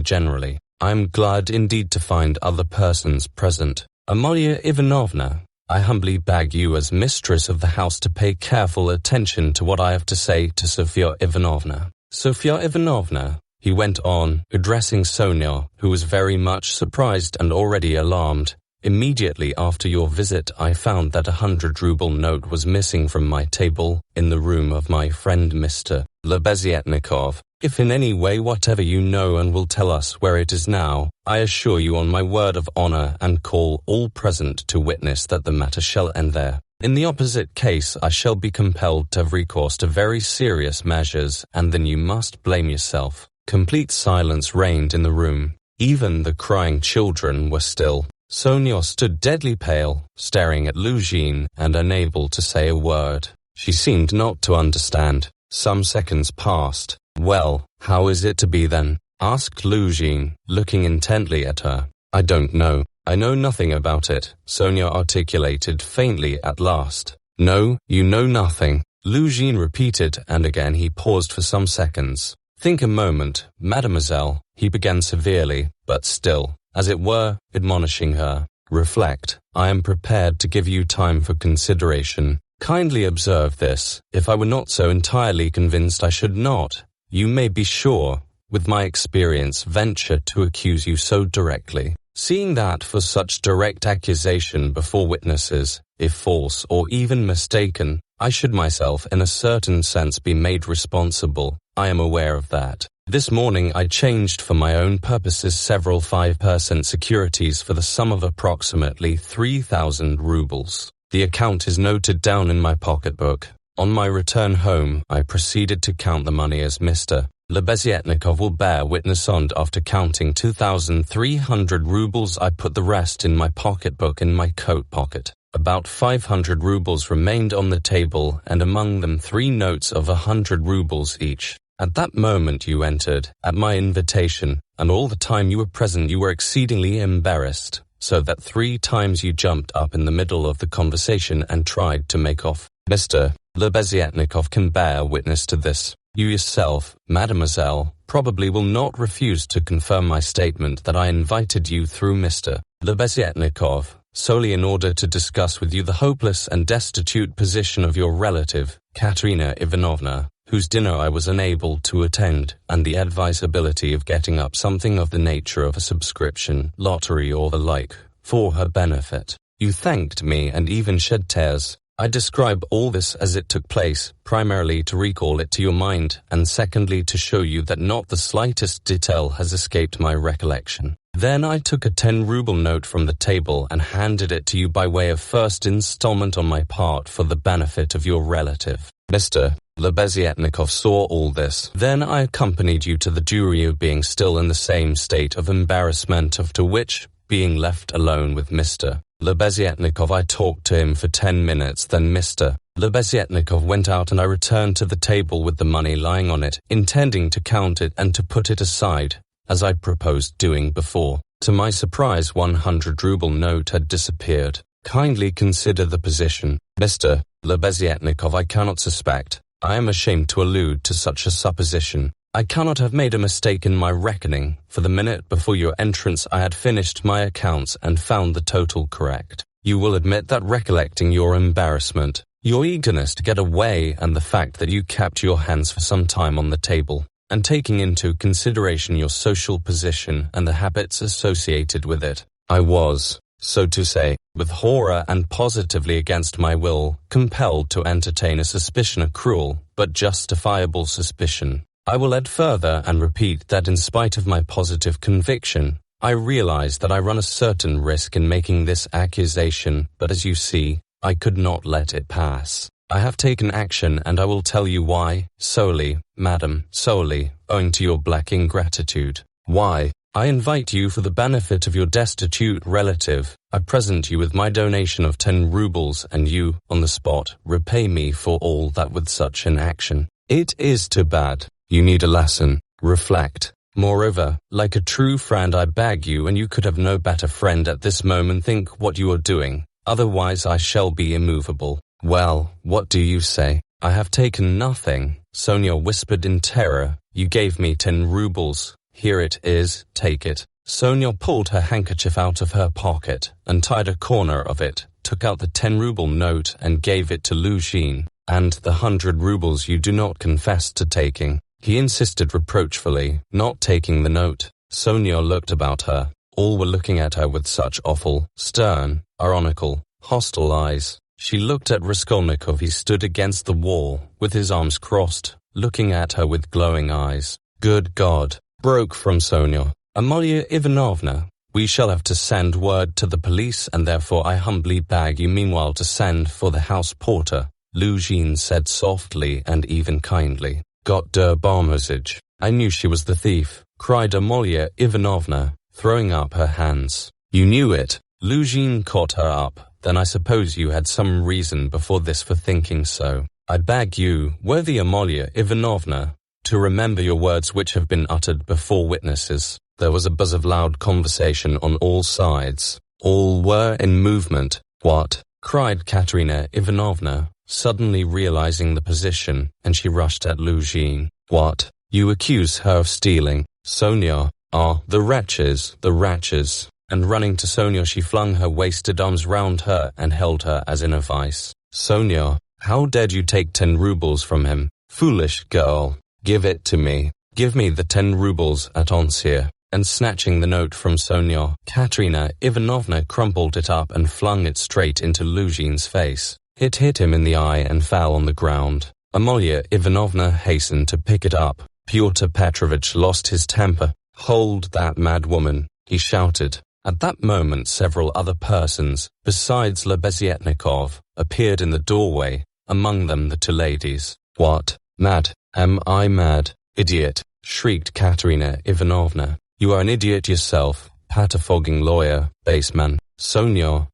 generally. I am glad indeed to find other persons present. Amalia Ivanovna, I humbly beg you as mistress of the house to pay careful attention to what I have to say to Sofia Ivanovna. Sofia Ivanovna, he went on, addressing Sonia, who was very much surprised and already alarmed. Immediately after your visit, I found that 100-ruble note was missing from my table in the room of my friend Mr. Lebeziatnikov. If in any way whatever you know and will tell us where it is now, I assure you on my word of honor and call all present to witness that the matter shall end there. In the opposite case, I shall be compelled to have recourse to very serious measures, and then you must blame yourself. Complete silence reigned in the room. Even the crying children were still. Sonia stood deadly pale, staring at Luzhin and unable to say a word. She seemed not to understand. Some seconds passed. Well, how is it to be then? Asked Luzhin, looking intently at her. I don't know. I know nothing about it, Sonia articulated faintly at last. No, you know nothing, Luzhin repeated, and again he paused for some seconds. Think a moment, mademoiselle, he began severely, but still, as it were, admonishing her. Reflect. I am prepared to give you time for consideration. Kindly observe this. If I were not so entirely convinced, I should not, you may be sure, with my experience, venture to accuse you so directly. Seeing that for such direct accusation before witnesses, if false or even mistaken, I should myself in a certain sense be made responsible, I am aware of that. This morning I changed for my own purposes several 5% securities for the sum of approximately 3,000 rubles. The account is noted down in my pocketbook. On my return home, I proceeded to count the money as Mr. Lebeziatnikov will bear witness on. After counting 2,300 rubles, I put the rest in my pocketbook in my coat pocket. About 500 rubles remained on the table, and among them 3 notes of 100 rubles each. At that moment you entered, at my invitation, and all the time you were present you were exceedingly embarrassed, so that 3 times you jumped up in the middle of the conversation and tried to make off. Mr. Lebeziatnikov can bear witness to this. You yourself, mademoiselle, probably will not refuse to confirm my statement that I invited you through Mr. Lebeziatnikov, solely in order to discuss with you the hopeless and destitute position of your relative, Katerina Ivanovna, whose dinner I was unable to attend, and the advisability of getting up something of the nature of a subscription, lottery or the like, for her benefit. You thanked me and even shed tears. I describe all this as it took place, primarily to recall it to your mind, and secondly to show you that not the slightest detail has escaped my recollection. Then I took a 10-ruble note from the table and handed it to you by way of first installment on my part for the benefit of your relative. Mr. Lebeziatnikov saw all this. Then I accompanied you to the jury, being still in the same state of embarrassment, after which, being left alone with Mr. Lebeziatnikov, I talked to him for 10 minutes. Then Mr. Lebeziatnikov went out and I returned to the table with the money lying on it, intending to count it and to put it aside, as I proposed doing before. To my surprise, 100-ruble note had disappeared. Kindly consider the position. Mr. Lebeziatnikov, I cannot suspect. I am ashamed to allude to such a supposition. I cannot have made a mistake in my reckoning, for the minute before your entrance I had finished my accounts and found the total correct. You will admit that, recollecting your embarrassment, your eagerness to get away, and the fact that you kept your hands for some time on the table, and taking into consideration your social position and the habits associated with it, I was, so to say, with horror and positively against my will, compelled to entertain a suspicion, a cruel but justifiable suspicion. I will add further and repeat that in spite of my positive conviction, I realize that I run a certain risk in making this accusation, but as you see, I could not let it pass. I have taken action, and I will tell you why, solely, madam, solely, owing to your black ingratitude. Why? I invite you for the benefit of your destitute relative. I present you with my donation of 10 rubles, and you, on the spot, repay me for all that with such an action. It is too bad. You need a lesson. Reflect. Moreover, like a true friend, I beg you, and you could have no better friend at this moment, think what you are doing. Otherwise I shall be immovable. Well, what do you say? I have taken nothing. Sonia whispered in terror. You gave me 10 rubles. Here it is, take it. Sonia pulled her handkerchief out of her pocket, untied a corner of it, took out the 10-ruble note and gave it to Luzhin. And the 100 rubles you do not confess to taking, he insisted reproachfully, not taking the note. Sonia looked about her. All were looking at her with such awful, stern, ironical, hostile eyes. She looked at Raskolnikov. He stood against the wall, with his arms crossed, looking at her with glowing eyes. Good God! Broke from Sonia. Amalia Ivanovna, we shall have to send word to the police, and therefore I humbly beg you meanwhile to send for the house porter, Luzhin said softly and even kindly. Got der Barmosage. I knew she was the thief, cried Amalia Ivanovna, throwing up her hands. You knew it. Luzhin caught her up. Then I suppose you had some reason before this for thinking so. I beg you, worthy Amalia Ivanovna, to remember your words which have been uttered before witnesses. There was a buzz of loud conversation on all sides. All were in movement. What? Cried Katerina Ivanovna, suddenly realizing the position, and she rushed at Luzhin. What? You accuse her of stealing. Sonia, ah, the wretches, the wretches. And running to Sonia, she flung her wasted arms round her and held her as in a vice. Sonia, how dared you take 10 rubles from him? Foolish girl, give it to me. Give me the 10 rubles at once here. And snatching the note from Sonia, Katerina Ivanovna crumpled it up and flung it straight into Luzhin's face. It hit him in the eye and fell on the ground. Amalia Ivanovna hastened to pick it up. Pyotr Petrovitch lost his temper. Hold that mad woman, he shouted. At that moment several other persons, besides Lebeziatnikov, appeared in the doorway, among them the 2 ladies. What? Mad? Am I mad? Idiot! Shrieked Katerina Ivanovna. You are an idiot yourself, pattifogging lawyer, baseman. Sonia,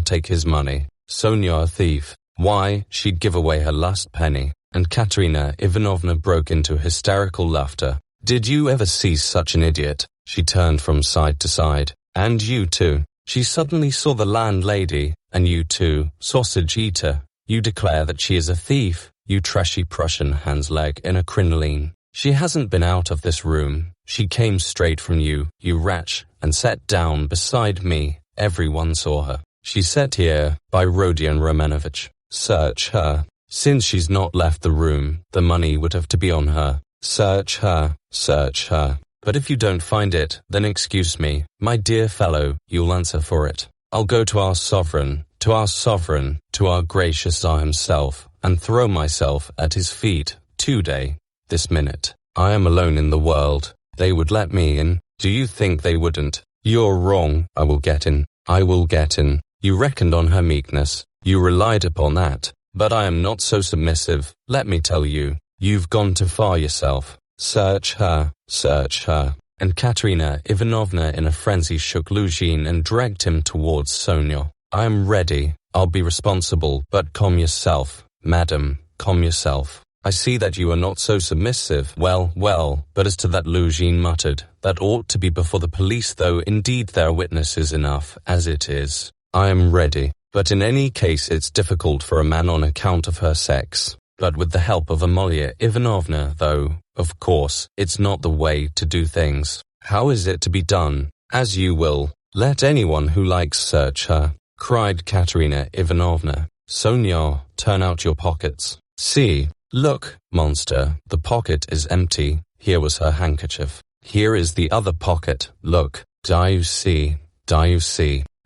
take his money. Sonia a thief. Why, she'd give away her last penny. And Katerina Ivanovna broke into hysterical laughter. Did you ever see such an idiot? She turned from side to side. And you too. She suddenly saw the landlady. And you too, sausage eater. You declare that she is a thief, you trashy Prussian Hansleg in a crinoline. She hasn't been out of this room. She came straight from you, you wretch, and sat down beside me. Everyone saw her. She sat here, by Rodion Romanovich. Search her. Since she's not left the room, the money would have to be on her. Search her, search her. But if you don't find it, then excuse me, my dear fellow, you'll answer for it. I'll go to our sovereign, to our gracious Tsar himself, and throw myself at his feet, today, this minute. I am alone in the world. They would let me in. Do you think they wouldn't? You're wrong. I will get in. I will get in. You reckoned on her meekness. You relied upon that. But I am not so submissive, let me tell you. You've gone too far yourself. Search her, search her. And Katerina Ivanovna in a frenzy shook Luzhin and dragged him towards Sonia. I am ready. I'll be responsible, but calm yourself, madam, calm yourself. I see that you are not so submissive. Well, but as to that, Luzhin muttered, that ought to be before the police, though indeed there are witnesses enough, as it is. I am ready, but in any case it's difficult for a man on account of her sex. But with the help of Amalia Ivanovna, though, of course, it's not the way to do things. How is it to be done? As you will. Let anyone who likes search her, cried Katerina Ivanovna. Sonia, turn out your pockets. See. Look, monster, the pocket is empty. Here was her handkerchief. Here is the other pocket. Look. Do you see?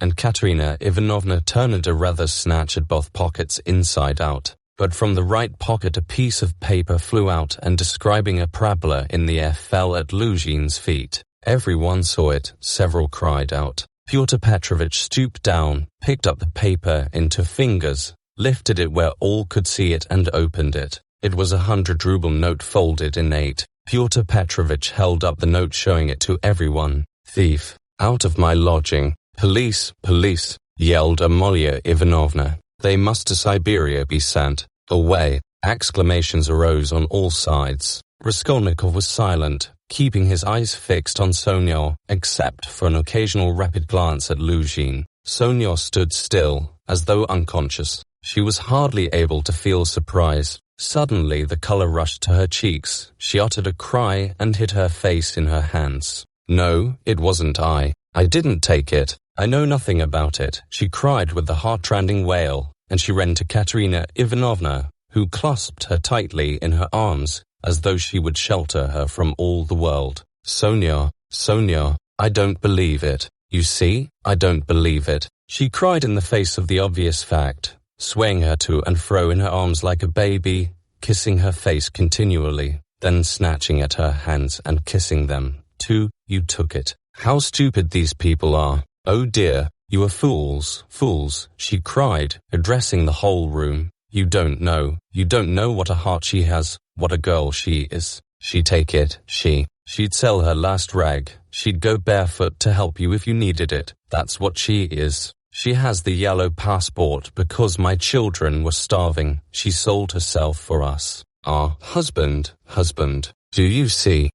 And Katerina Ivanovna turned a rather snatch at both pockets inside out. But from the right pocket a piece of paper flew out and describing a parabola in the air fell at Luzhin's feet. Everyone saw it. Several cried out. Pyotr Petrovitch stooped down, picked up the paper in 2 fingers, lifted it where all could see it and opened it. It was a 100-ruble note folded in 8. Pyotr Petrovitch held up the note showing it to everyone. Thief, out of my lodging. Police, yelled Amalia Ivanovna. They must to Siberia be sent. Away. Exclamations arose on all sides. Raskolnikov was silent, keeping his eyes fixed on Sonia, except for an occasional rapid glance at Luzhin. Sonia stood still, as though unconscious. She was hardly able to feel surprise. Suddenly the color rushed to her cheeks. She uttered a cry and hid her face in her hands. No, it wasn't I. I didn't take it. I know nothing about it, she cried with a heart-rending wail, and she ran to Katerina Ivanovna, who clasped her tightly in her arms, as though she would shelter her from all the world. Sonia, I don't believe it. You see, I don't believe it, she cried in the face of the obvious fact, swaying her to and fro in her arms like a baby, kissing her face continually, then snatching at her hands and kissing them, too. You took it. How stupid these people are. Oh dear, you are fools, she cried, addressing the whole room. You don't know what a heart she has, what a girl she is. She'd take it, she'd sell her last rag, she'd go barefoot to help you if you needed it. That's what she is. She has the yellow passport because my children were starving. She sold herself for us. Our husband. Do you see?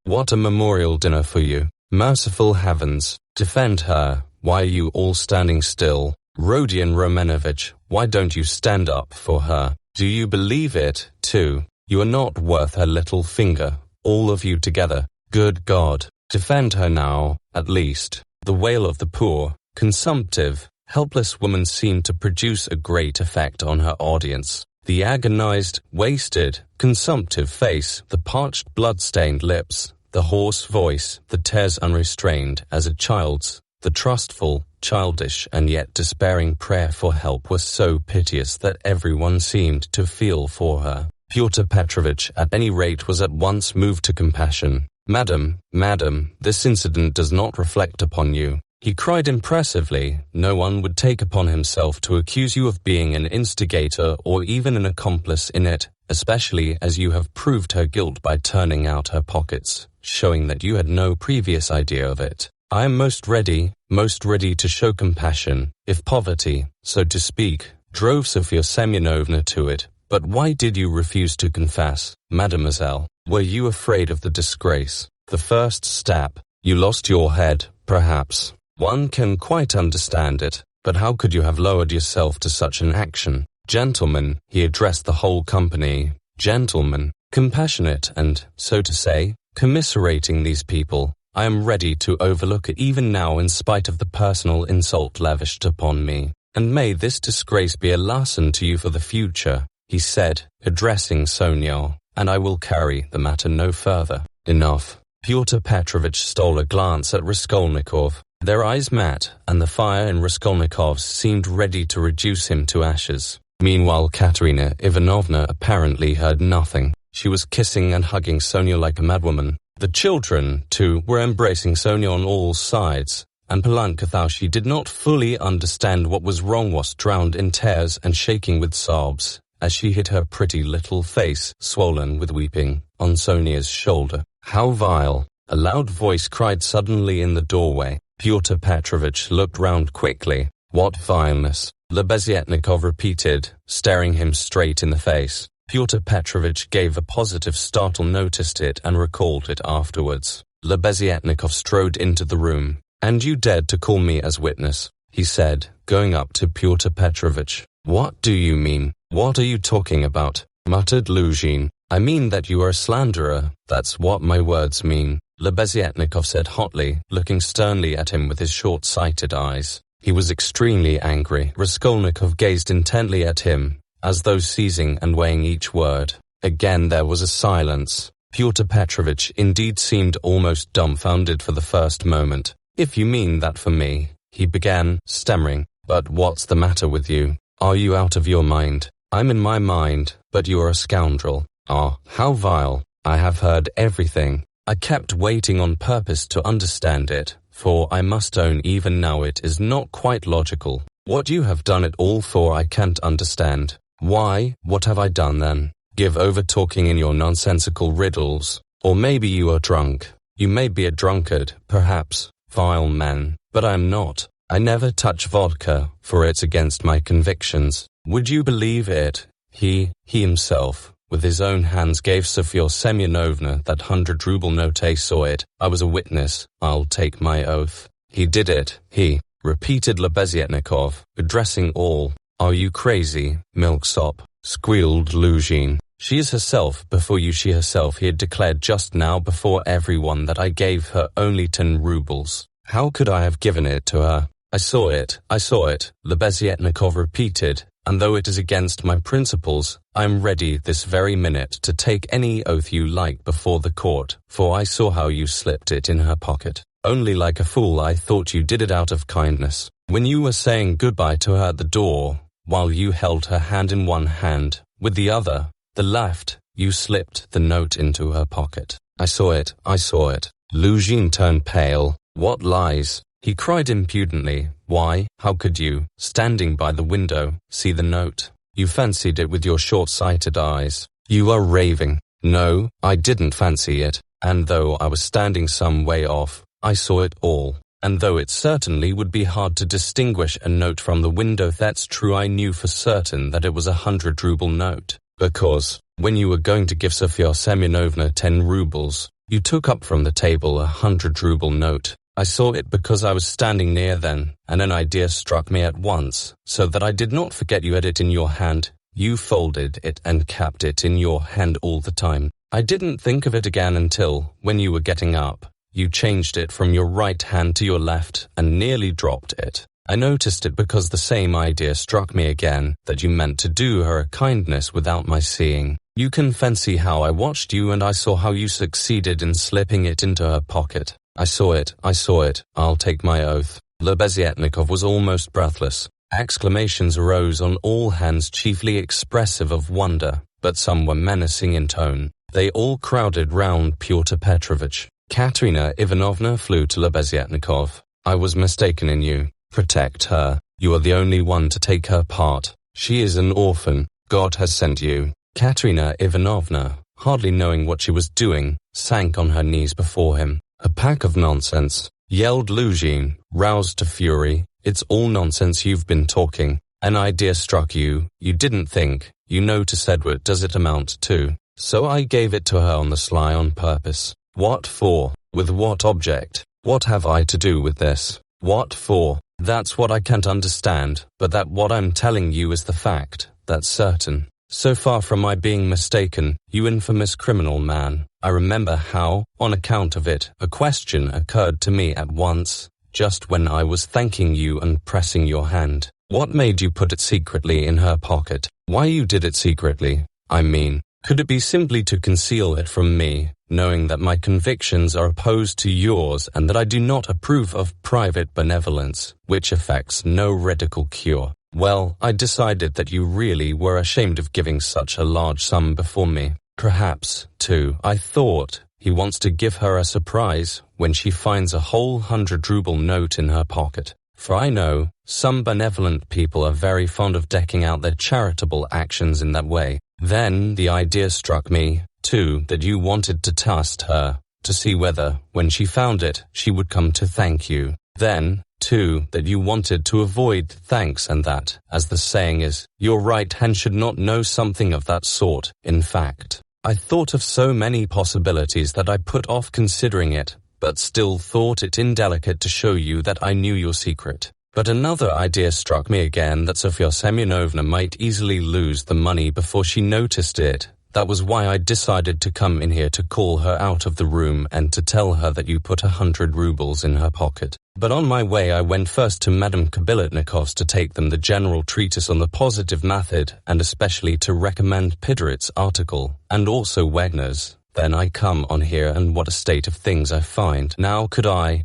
What a memorial dinner for you. Merciful heavens. Defend her. Why are you all standing still? Rodion Romanovich, why don't you stand up for her? Do you believe it, too? You are not worth her little finger, all of you together. Good God, defend her now, at least." The wail of the poor, consumptive, helpless woman seemed to produce a great effect on her audience. The agonized, wasted, consumptive face, the parched blood-stained lips, the hoarse voice, the tears unrestrained as a child's, the trustful, childish and yet despairing prayer for help was so piteous that everyone seemed to feel for her. Pyotr Petrovitch at any rate was at once moved to compassion. Madam, this incident does not reflect upon you," he cried impressively. "No one would take upon himself to accuse you of being an instigator or even an accomplice in it, especially as you have proved her guilt by turning out her pockets, showing that you had no previous idea of it. I am most ready to show compassion, if poverty, so to speak, drove Sofya Semyonovna to it. But why did you refuse to confess, mademoiselle? Were you afraid of the disgrace? The first step? You lost your head, perhaps. One can quite understand it, but how could you have lowered yourself to such an action? Gentlemen," he addressed the whole company, "gentlemen, compassionate and, so to say, commiserating these people, I am ready to overlook it even now in spite of the personal insult lavished upon me. And may this disgrace be a lesson to you for the future," he said, addressing Sonia, "and I will carry the matter no further." Enough. Pyotr Petrovitch stole a glance at Raskolnikov. Their eyes met, and the fire in Raskolnikov's seemed ready to reduce him to ashes. Meanwhile, Katerina Ivanovna apparently heard nothing. She was kissing and hugging Sonia like a madwoman. The children, too, were embracing Sonia on all sides, and Polanka, though she did not fully understand what was wrong, was drowned in tears and shaking with sobs, as she hid her pretty little face, swollen with weeping, on Sonia's shoulder. "How vile!" a loud voice cried suddenly in the doorway. Pyotr Petrovitch looked round quickly. "What vileness?" Lebeziatnikov repeated, staring him straight in the face. Pyotr Petrovitch gave a positive startle, noticed it and recalled it afterwards. Lebeziatnikov strode into the room. "And you dared to call me as witness," he said, going up to Pyotr Petrovitch. "What do you mean? What are you talking about?" muttered Luzhin. "I mean that you are a slanderer. That's what my words mean," Lebeziatnikov said hotly, looking sternly at him with his short-sighted eyes. He was extremely angry. Raskolnikov gazed intently at him, as though seizing and weighing each word. Again there was a silence. Pyotr Petrovitch indeed seemed almost dumbfounded for the first moment. "If you mean that for me," he began, stammering. "But what's the matter with you? Are you out of your mind?" "I'm in my mind, but you are a scoundrel." "Ah, how vile. I have heard everything. I kept waiting on purpose to understand it, for I must own even now it is not quite logical. What you have done it all for I can't understand." "Why, what have I done then?" "Give over talking in your nonsensical riddles. Or maybe you are drunk. You may be a drunkard, perhaps, vile man, but I am not. I never touch vodka, for it's against my convictions. Would you believe it? He himself, with his own hands gave Sofya Semyonovna that 100-ruble note. I saw it. I was a witness. I'll take my oath. He did it. He," repeated Lebeziatnikov, addressing all. "Are you crazy, milksop?" squealed Luzhin. "She is herself before you, she herself," he had declared just now before everyone, that I gave her only 10 rubles. How could I have given it to her? I saw it, Lebeziatnikov repeated, "and though it is against my principles, I am ready this very minute to take any oath you like before the court, for I saw how you slipped it in her pocket. Only like a fool I thought you did it out of kindness. When you were saying goodbye to her at the door, while you held her hand in one hand, with the other, the left, you slipped the note into her pocket. I saw it. Luzhin turned pale. "What lies?" he cried impudently. "Why, how could you, standing by the window, see the note? You fancied it with your short-sighted eyes. You are raving." "No, I didn't fancy it, and though I was standing some way off, I saw it all. And though it certainly would be hard to distinguish a note from the window, that's true, I knew for certain that it was a 100-ruble note, because, when you were going to give Sofya Semyonovna 10 rubles, you took up from the table a 100-ruble note. I saw it because I was standing near then, and an idea struck me at once, so that I did not forget you had it in your hand. You folded it and kept it in your hand all the time. I didn't think of it again until, when you were getting up, you changed it from your right hand to your left and nearly dropped it. I noticed it because the same idea struck me again, that you meant to do her a kindness without my seeing. You can fancy how I watched you and I saw how you succeeded in slipping it into her pocket. I saw it, I'll take my oath. Lebeziatnikov was almost breathless. Exclamations arose on all hands, chiefly expressive of wonder, but some were menacing in tone. They all crowded round Pyotr Petrovitch. Katerina Ivanovna flew to Lebeziatnikov. I was mistaken in you. Protect her. You are the only one to take her part. She is an orphan. God has sent you. Katerina Ivanovna, hardly knowing what she was doing, sank on her knees before him. A pack of nonsense, yelled Luzhin, roused to fury. It's all nonsense you've been talking. An idea struck you. You didn't think. You notice Edward does it amount to. So I gave it to her on the sly on purpose. What for? With what object? What have I to do with this? What for? That's what I can't understand, but that what I'm telling you is the fact. That's certain. So far from my being mistaken, you infamous criminal man, I remember how, on account of it, a question occurred to me at once, just when I was thanking you and pressing your hand. What made you put it secretly in her pocket? Why you did it secretly? I mean, could it be simply to conceal it from me, knowing that my convictions are opposed to yours and that I do not approve of private benevolence, which effects no radical cure? Well, I decided that you really were ashamed of giving such a large sum before me. Perhaps, too, I thought, he wants to give her a surprise when she finds a whole 100-ruble note in her pocket. For I know, some benevolent people are very fond of decking out their charitable actions in that way. Then the idea struck me, too, that you wanted to test her, to see whether, when she found it, she would come to thank you. Then, too, that you wanted to avoid thanks and that, as the saying is, your right hand should not know something of that sort. In fact, I thought of so many possibilities that I put off considering it, but still thought it indelicate to show you that I knew your secret. But another idea struck me again, that Sofya Semyonovna might easily lose the money before she noticed it. That was why I decided to come in here to call her out of the room and to tell her that you put 100 rubles in her pocket. But on my way I went first to Madame Kabilitnikov's to take them the general treatise on the positive method, and especially to recommend Piderit's article, and also Wegner's. Then I come on here, and what a state of things I find. Now could I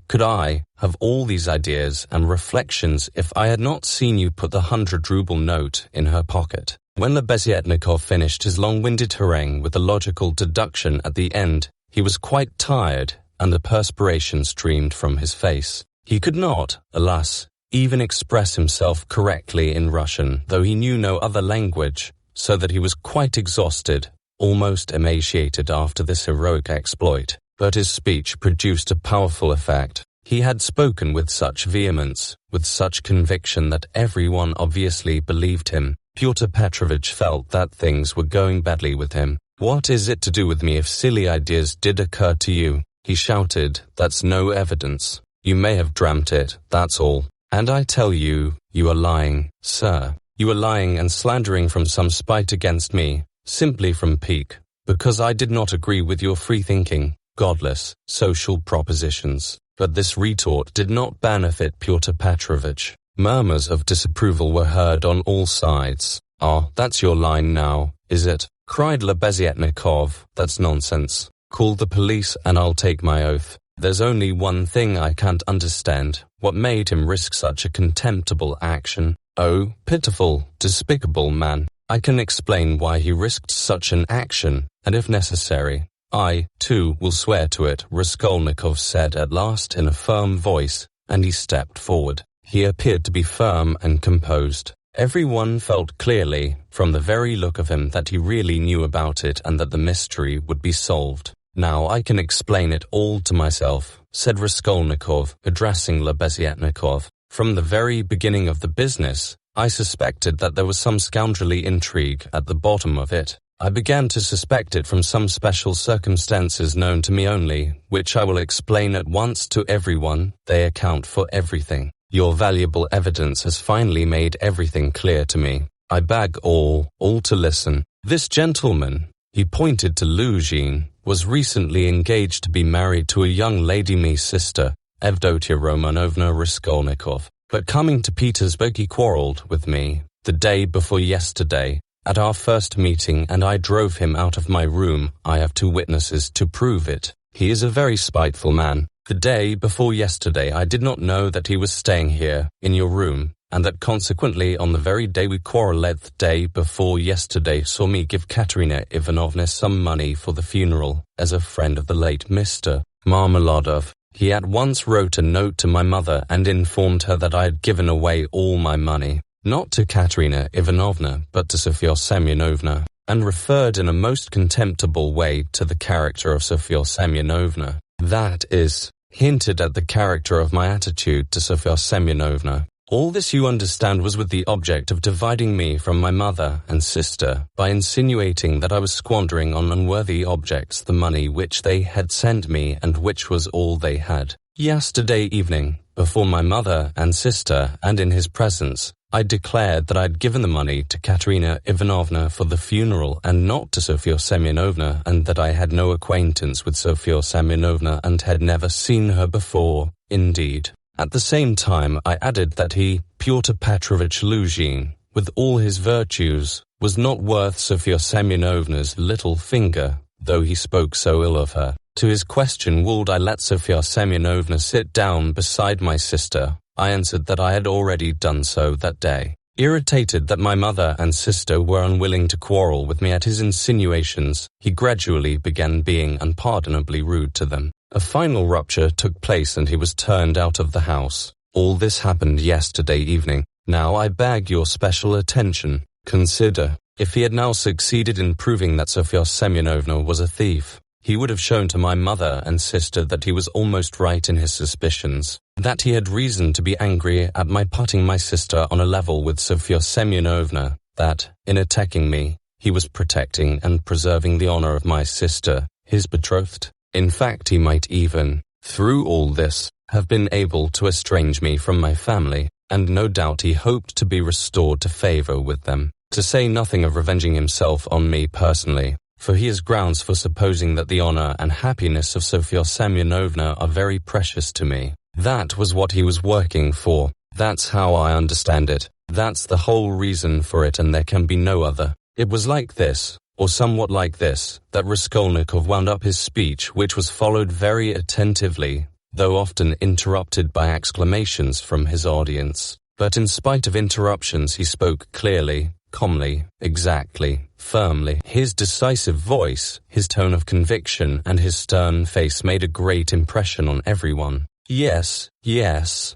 have all these ideas and reflections if I had not seen you put the 100-ruble note in her pocket? When Lebeziatnikov finished his long-winded harangue with a logical deduction at the end, he was quite tired, and the perspiration streamed from his face. He could not, alas, even express himself correctly in Russian, though he knew no other language, so that he was quite exhausted, almost emaciated after this heroic exploit. But his speech produced a powerful effect. He had spoken with such vehemence, with such conviction that everyone obviously believed him. Pyotr Petrovitch felt that things were going badly with him. What is it to do with me if silly ideas did occur to you? He shouted. That's no evidence. You may have dreamt it, that's all. And I tell you, you are lying, sir. You are lying and slandering from some spite against me, simply from pique, because I did not agree with your free-thinking, godless, social propositions. But this retort did not benefit Pyotr Petrovitch. Murmurs of disapproval were heard on all sides. Ah, that's your line now, is it? Cried Lebeziatnikov. That's nonsense. Call the police and I'll take my oath. There's only one thing I can't understand. What made him risk such a contemptible action? Oh, pitiful, despicable man. I can explain why he risked such an action, and if necessary, I, too, will swear to it, Raskolnikov said at last in a firm voice, and he stepped forward. He appeared to be firm and composed. Everyone felt clearly, from the very look of him, that he really knew about it and that the mystery would be solved. Now I can explain it all to myself, said Raskolnikov, addressing Lebeziatnikov. From the very beginning of the business, I suspected that there was some scoundrelly intrigue at the bottom of it. I began to suspect it from some special circumstances known to me only, which I will explain at once to everyone. They account for everything. Your valuable evidence has finally made everything clear to me. I beg all to listen. This gentleman," he pointed to Luzhin, "was recently engaged to be married to a young lady, my sister, Evdotia Romanovna Raskolnikov. But coming to Petersburg, he quarreled with me the day before yesterday at our first meeting, and I drove him out of my room. I have 2 witnesses to prove it. He is a very spiteful man. The day before yesterday I did not know that he was staying here, in your room, and that consequently on the very day we quarreled, the day before yesterday, saw me give Katerina Ivanovna some money for the funeral, as a friend of the late Mr. Marmeladov. He at once wrote a note to my mother and informed her that I had given away all my money, not to Katerina Ivanovna, but to Sofya Semyonovna, and referred in a most contemptible way to the character of Sofya Semyonovna. That is, hinted at the character of my attitude to Sofya Semyonovna. All this, you understand, was with the object of dividing me from my mother and sister, by insinuating that I was squandering on unworthy objects the money which they had sent me and which was all they had. Yesterday evening, before my mother and sister and in his presence, I declared that I had given the money to Katerina Ivanovna for the funeral and not to Sofya Semyonovna, and that I had no acquaintance with Sofya Semyonovna and had never seen her before. Indeed, at the same time I added that he, Pyotr Petrovich Luzhin, with all his virtues, was not worth Sofya Semyonovna's little finger, though he spoke so ill of her. To his question, would I let Sofya Semyonovna sit down beside my sister, I answered that I had already done so that day. Irritated that my mother and sister were unwilling to quarrel with me at his insinuations, he gradually began being unpardonably rude to them. A final rupture took place and he was turned out of the house. All this happened yesterday evening. Now I beg your special attention. Consider, if he had now succeeded in proving that Sofya Semyonovna was a thief, he would have shown to my mother and sister that he was almost right in his suspicions, that he had reason to be angry at my putting my sister on a level with Sofya Semyonovna, that, in attacking me, he was protecting and preserving the honor of my sister, his betrothed. In fact, he might even, through all this, have been able to estrange me from my family, and no doubt he hoped to be restored to favor with them, to say nothing of revenging himself on me personally, for he has grounds for supposing that the honor and happiness of Sofya Semyonovna are very precious to me. That was what he was working for. That's how I understand it. That's the whole reason for it, and there can be no other. It was like this, or somewhat like this, that Raskolnikov wound up his speech, which was followed very attentively, though often interrupted by exclamations from his audience. But in spite of interruptions he spoke clearly, calmly, exactly, firmly. His decisive voice, his tone of conviction, and his stern face made a great impression on everyone. Yes,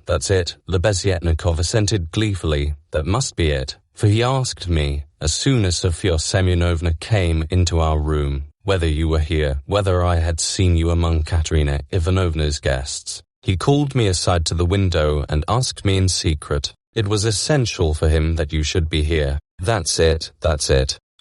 that's it, Lebeziatnikov assented gleefully. That must be it, for he asked me, as soon as Sofya Semyonovna came into our room, whether you were here, whether I had seen you among Katerina Ivanovna's guests. He called me aside to the window and asked me in secret. It was essential for him that you should be here. That's it.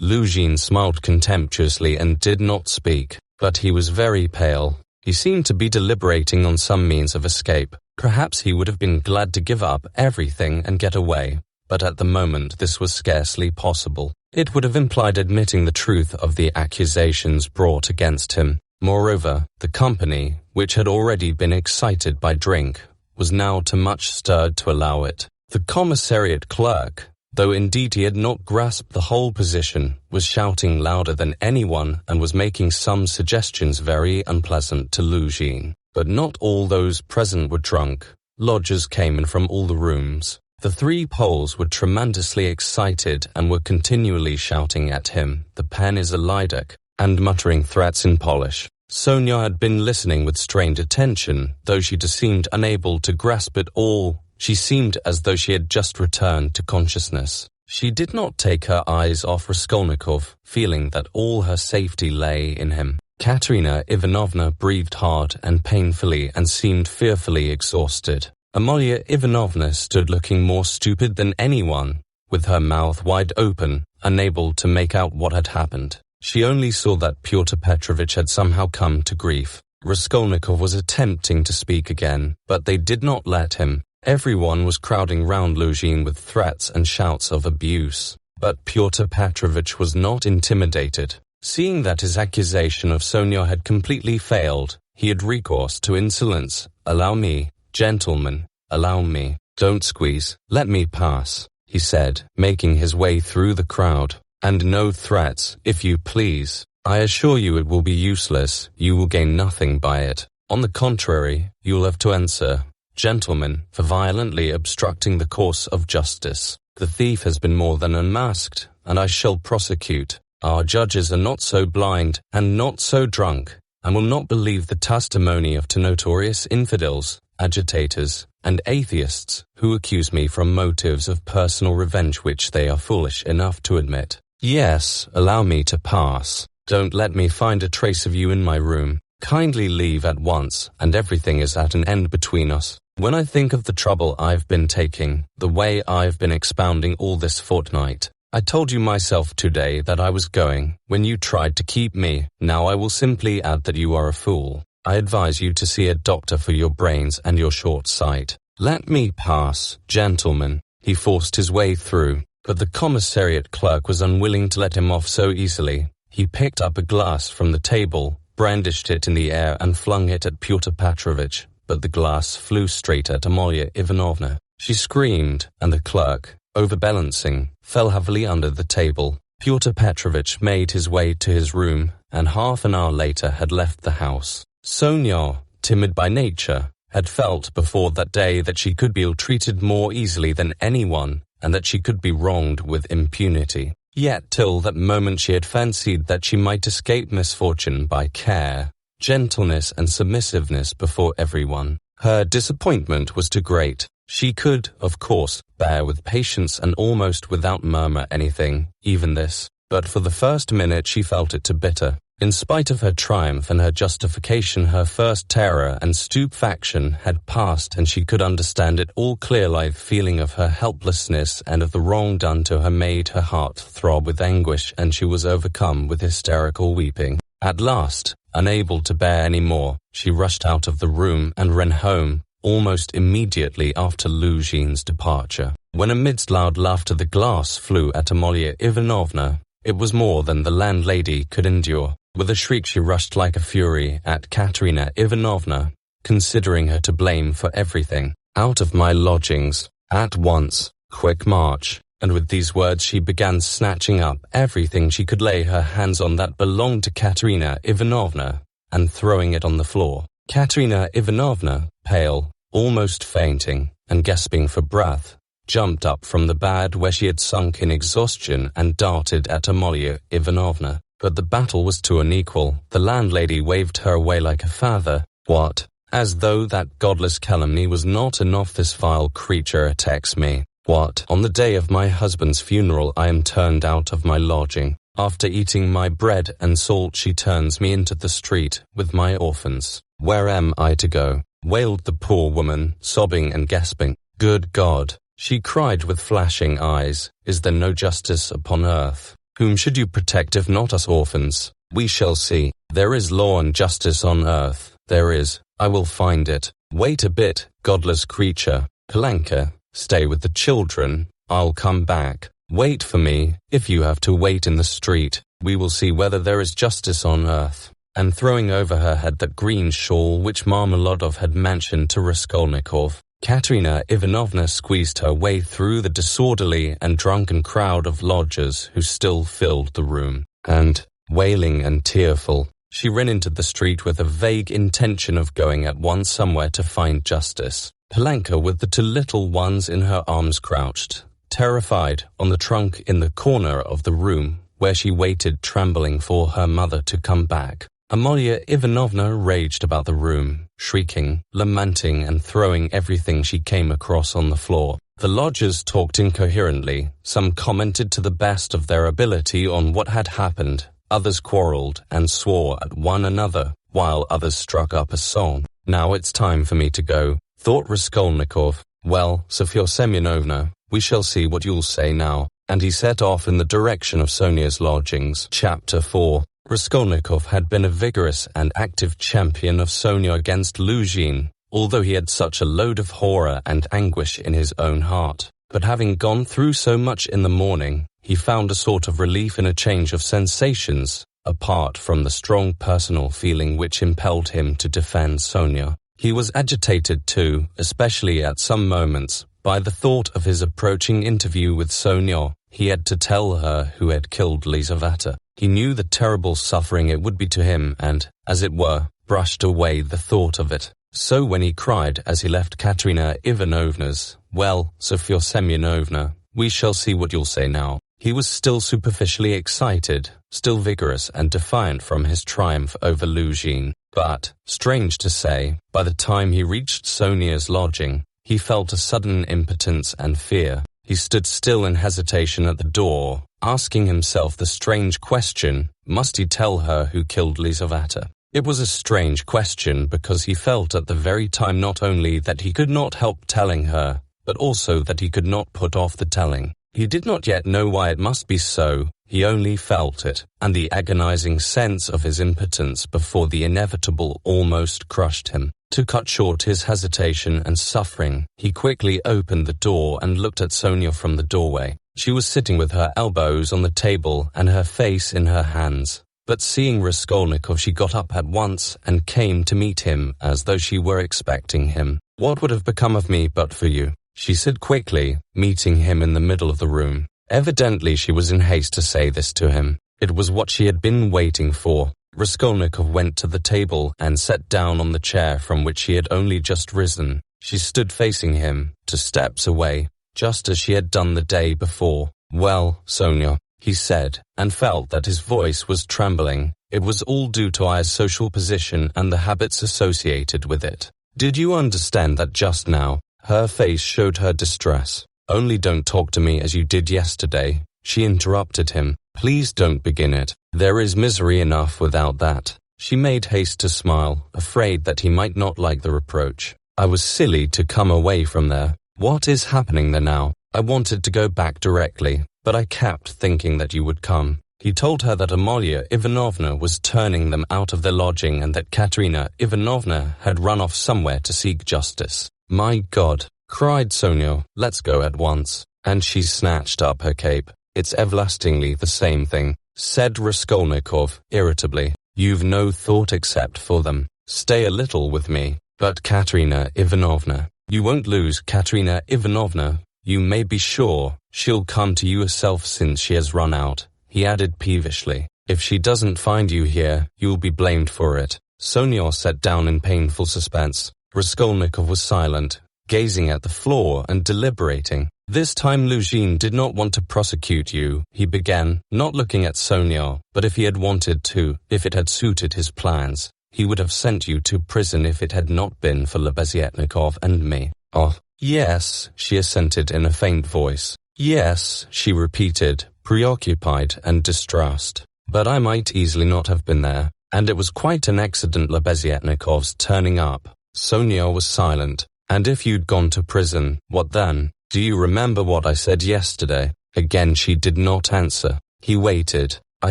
Luzhin smiled contemptuously and did not speak, but he was very pale. He seemed to be deliberating on some means of escape. Perhaps he would have been glad to give up everything and get away, but at the moment this was scarcely possible. It would have implied admitting the truth of the accusations brought against him. Moreover, the company, which had already been excited by drink, was now too much stirred to allow it. The commissariat clerk, though indeed he had not grasped the whole position, was shouting louder than anyone and was making some suggestions very unpleasant to Luzhin. But not all those present were drunk. Lodgers came in from all the rooms. The 3 Poles were tremendously excited and were continually shouting at him, "The pen is a Lidak," and muttering threats in Polish. Sonia had been listening with strained attention, though she seemed unable to grasp it all. She seemed as though she had just returned to consciousness. She did not take her eyes off Raskolnikov, feeling that all her safety lay in him. Katerina Ivanovna breathed hard and painfully and seemed fearfully exhausted. Amalia Ivanovna stood looking more stupid than anyone, with her mouth wide open, unable to make out what had happened. She only saw that Pyotr Petrovich had somehow come to grief. Raskolnikov was attempting to speak again, but they did not let him. Everyone was crowding round Luzhin with threats and shouts of abuse. But Pyotr Petrovich was not intimidated. Seeing that his accusation of Sonia had completely failed, he had recourse to insolence. "Allow me, gentlemen, allow me. Don't squeeze. Let me pass," he said, making his way through the crowd. "And no threats, if you please. I assure you it will be useless. You will gain nothing by it. On the contrary, you will have to answer, gentlemen, for violently obstructing the course of justice. The thief has been more than unmasked, and I shall prosecute. Our judges are not so blind and not so drunk, and will not believe the testimony of notorious infidels, agitators, and atheists, who accuse me from motives of personal revenge which they are foolish enough to admit. Yes, allow me to pass. Don't let me find a trace of you in my room. Kindly leave at once, and everything is at an end between us. When I think of the trouble I've been taking, the way I've been expounding all this fortnight, I told you myself today that I was going, when you tried to keep me. Now I will simply add that you are a fool. I advise you to see a doctor for your brains and your short sight. Let me pass, gentlemen." He forced his way through, but the commissariat clerk was unwilling to let him off so easily. He picked up a glass from the table, brandished it in the air and flung it at Pyotr Petrovich, but the glass flew straight at Amalia Ivanovna. She screamed, and the clerk, overbalancing, fell heavily under the table. Pyotr Petrovich made his way to his room, and half an hour later had left the house. Sonia, timid by nature, had felt before that day that she could be ill-treated more easily than anyone, and that she could be wronged with impunity. Yet till that moment she had fancied that she might escape misfortune by care, gentleness and submissiveness before everyone. Her disappointment was too great. She could, of course, bear with patience and almost without murmur anything, even this, but for the first minute she felt it too bitter. In spite of her triumph and her justification, her first terror and stupefaction had passed, and she could understand it all clearly. The feeling of her helplessness and of the wrong done to her made her heart throb with anguish, and she was overcome with hysterical weeping. At last, unable to bear any more, she rushed out of the room and ran home, almost immediately after Luzhin's departure. When amidst loud laughter the glass flew at Amalia Ivanovna, it was more than the landlady could endure. With a shriek she rushed like a fury at Katerina Ivanovna, considering her to blame for everything. "Out of my lodgings, at once, quick march." And with these words she began snatching up everything she could lay her hands on that belonged to Katerina Ivanovna, and throwing it on the floor. Katerina Ivanovna, pale, almost fainting, and gasping for breath, jumped up from the bed where she had sunk in exhaustion and darted at Amalia Ivanovna. But the battle was too unequal. The landlady waved her away like a feather. "What? As though that godless calumny was not enough, this vile creature attacks me. What? On the day of my husband's funeral I am turned out of my lodging. After eating my bread and salt she turns me into the street with my orphans. Where am I to go?" wailed the poor woman, sobbing and gasping. "Good God," she cried with flashing eyes, "is there no justice upon earth? Whom should you protect if not us orphans? We shall see. There is law and justice on earth. There is. I will find it. Wait a bit, godless creature. Palenka, stay with the children. I'll come back. Wait for me, if you have to wait in the street. We will see whether there is justice on earth." And throwing over her head that green shawl which Marmeladov had mentioned to Raskolnikov, Katerina Ivanovna squeezed her way through the disorderly and drunken crowd of lodgers who still filled the room, and, wailing and tearful, she ran into the street with a vague intention of going at once somewhere to find justice. Palenka, with the two little ones in her arms, crouched, terrified, on the trunk in the corner of the room, where she waited trembling for her mother to come back. Amalia Ivanovna raged about the room, shrieking, lamenting and throwing everything she came across on the floor. The lodgers talked incoherently. Some commented to the best of their ability on what had happened. Others quarreled and swore at one another, while others struck up a song. "Now it's time for me to go," thought Raskolnikov. "Well, Sofya Semyonovna, we shall see what you'll say now." And he set off in the direction of Sonia's lodgings. Chapter 4. Raskolnikov had been a vigorous and active champion of Sonia against Luzhin, although he had such a load of horror and anguish in his own heart. but having gone through so much in the morning, he found a sort of relief in a change of sensations, apart from the strong personal feeling which impelled him to defend Sonia. He was agitated too, especially at some moments, by the thought of his approaching interview with Sonia. He had to tell her who had killed Lizaveta. He knew the terrible suffering it would be to him and, as it were, brushed away the thought of it. So when he cried as he left Katerina Ivanovna's, "Well, Sofya Semyonovna, we shall see what you'll say now," he was still superficially excited, still vigorous and defiant from his triumph over Luzhin. But, strange to say, by the time he reached Sonia's lodging, he felt a sudden impotence and fear. He stood still in hesitation at the door, asking himself the strange question, must he tell her who killed Lizaveta? It was a strange question because he felt at the very time not only that he could not help telling her, but also that he could not put off the telling. He did not yet know why it must be so, he only felt it, and the agonizing sense of his impotence before the inevitable almost crushed him. To cut short his hesitation and suffering, he quickly opened the door and looked at Sonia from the doorway. She was sitting with her elbows on the table and her face in her hands. But seeing Raskolnikov, she got up at once and came to meet him as though she were expecting him. "What would have become of me but for you?" she said quickly, meeting him in the middle of the room. Evidently she was in haste to say this to him. It was what she had been waiting for. Raskolnikov went to the table and sat down on the chair from which he had only just risen. She stood facing him, 2 steps away, just as she had done the day before. "Well, Sonia," he said, and felt that his voice was trembling. It was all due to our social position and the habits associated with it. "Did you understand that just now?" Her face showed her distress. "Only don't talk to me as you did yesterday," she interrupted him. "Please don't begin it. There is misery enough without that." She made haste to smile, afraid that he might not like the reproach. "I was silly to come away from there. What is happening there now? I wanted to go back directly, but I kept thinking that you would come." He told her that Amalia Ivanovna was turning them out of their lodging and that Katerina Ivanovna had run off somewhere to seek justice. "My God!" cried Sonia, "let's go at once." And she snatched up her cape. "It's everlastingly the same thing," said Raskolnikov, irritably. "You've no thought except for them. Stay a little with me." "But Katerina Ivanovna..." "You won't lose Katerina Ivanovna. You may be sure she'll come to you herself since she has run out," he added peevishly. "If she doesn't find you here, you'll be blamed for it." Sonia sat down in painful suspense. Raskolnikov was silent, gazing at the floor and deliberating. "This time Luzhin did not want to prosecute you," he began, not looking at Sonia, "but if he had wanted to, if it had suited his plans, he would have sent you to prison if it had not been for Lebeziatnikov and me." "Oh, yes," she assented in a faint voice. "Yes," she repeated, preoccupied and distressed. "But I might easily not have been there, and it was quite an accident Lebeziatnikov's turning up." Sonia was silent. "And if you'd gone to prison, what then? Do you remember what I said yesterday?" Again she did not answer. He waited. "I